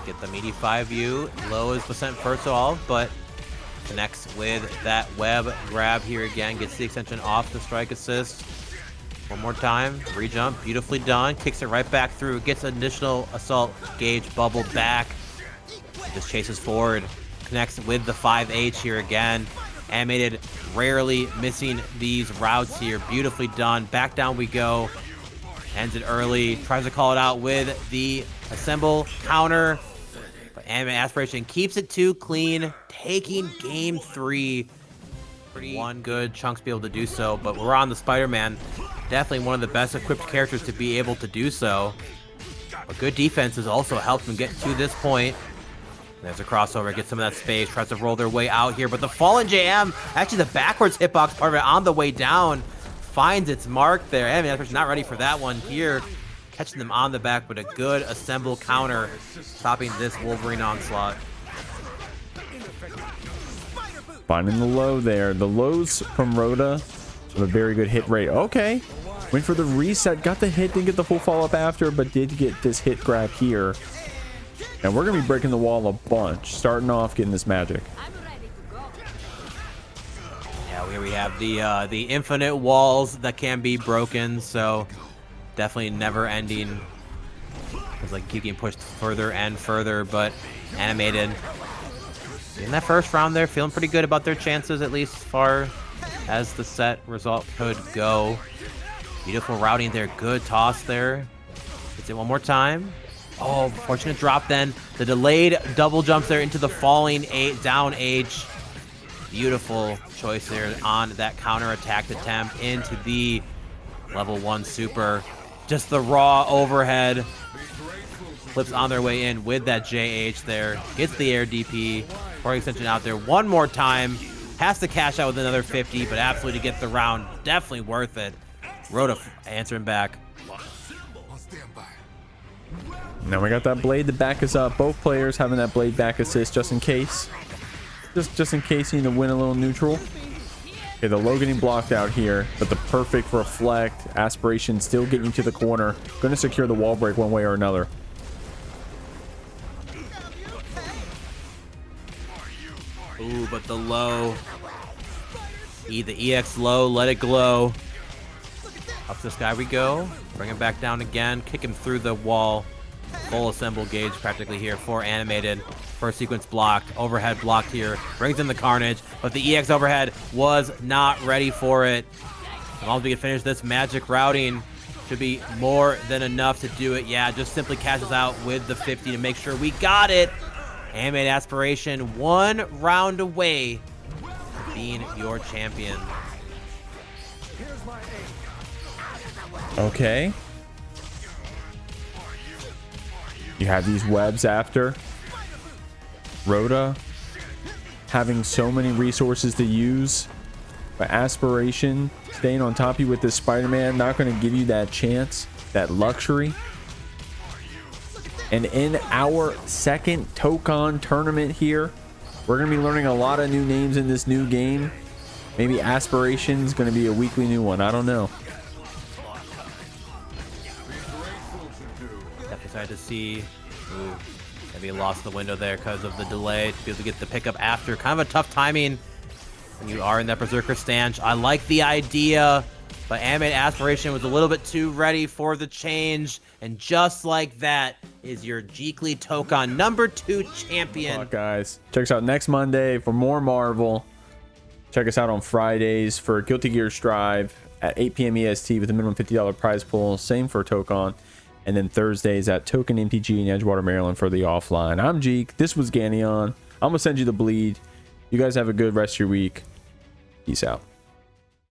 [SPEAKER 1] Get the meaty 5U. Low is percent first off, but connects with that web grab here again. Gets the extension off the strike assist. One more time. Re-jump. Beautifully done. Kicks it right back through. Gets additional assault gauge bubble back. Just chases forward. Connects with the 5H here again. Animated Rarely missing these routes here. Beautifully done. Back down we go. Ends it early. Tries to call it out with the assemble counter. But Anime Aspiration keeps it too clean. Taking game 3. One good chunks be able to do so. But we're on the Spider-Man. Definitely one of the best equipped characters to be able to do so. But good defense has also helped him get to this point. There's a crossover, gets some of that space, tries to roll their way out here, but the Fallen JM, actually the backwards hitbox part of it on the way down, finds its mark there. I mean, not ready for that one here. Catching them on the back, but a good assemble counter, stopping this Wolverine onslaught.
[SPEAKER 3] Finding the low there. The lows from Roda have a very good hit rate. Okay. Went for the reset, got the hit, didn't get the full follow-up after, but did get this hit grab here. And we're going to be breaking the wall a bunch, starting off getting this Magik.
[SPEAKER 1] Yeah, here we have the infinite walls that can be broken, so definitely never ending. It's like keep getting pushed further and further, but animated. In that first round there, feeling pretty good about their chances, at least as far as the set result could go. Beautiful routing there, good toss there. Hits it one more time. Oh, fortunate drop then. The delayed double jumps there into the falling down H. Beautiful choice there on that counter attack attempt into the level 1 super. Just the raw overhead. Flips on their way in with that JH there. Gets the air DP. Core extension out there one more time. Has to cash out with another 50, but absolutely to get the round. Definitely worth it. Roda answering back.
[SPEAKER 3] Now we got that blade to back us up. Both players having that blade back assist just in case. Just in case you need to win a little neutral. Okay, the low getting blocked out here, but the perfect reflect. Aspiration still getting you to the corner. Going to secure the wall break one way or another.
[SPEAKER 1] Ooh, but the low. The EX low, let it glow. Up to the sky we go. Bring him back down again. Kick him through the wall. Full assemble gauge practically here for animated. First sequence blocked. Overhead blocked here. Brings in the Carnage. But the EX overhead was not ready for it. As long as we can finish this Magik routing, should be more than enough to do it. Yeah, just simply cashes out with the 50 to make sure we got it. Animated Aspiration, 1 round away from being your champion.
[SPEAKER 3] Okay. You have these webs after. Roda having so many resources to use. But Aspiration staying on top of you with this Spider-Man, not going to give you that chance, that luxury. And in our second Tokon tournament here, we're going to be learning a lot of new names in this new game. Maybe Aspiration's going to be a weekly new one. I don't know.
[SPEAKER 1] Decided to see. Ooh, maybe lost the window there because of the delay to be able to get the pickup after. Kind of a tough timing when you are in that Berserker stance. I like the idea, but Animated Aspiration was a little bit too ready for the change. And just like that is your Jeekly Tokon #2 champion.
[SPEAKER 3] Guys, check us out next Monday for more Marvel. Check us out on Fridays for Guilty Gear Strive at 8 p.m. EST with a minimum $50 prize pool. Same for Tokon. And then Thursdays at Token MTG in Edgewater, Maryland for the offline. I'm Jeek. This was Ganion. I'm going to send you the bleed. You guys have a good rest of your week. Peace out.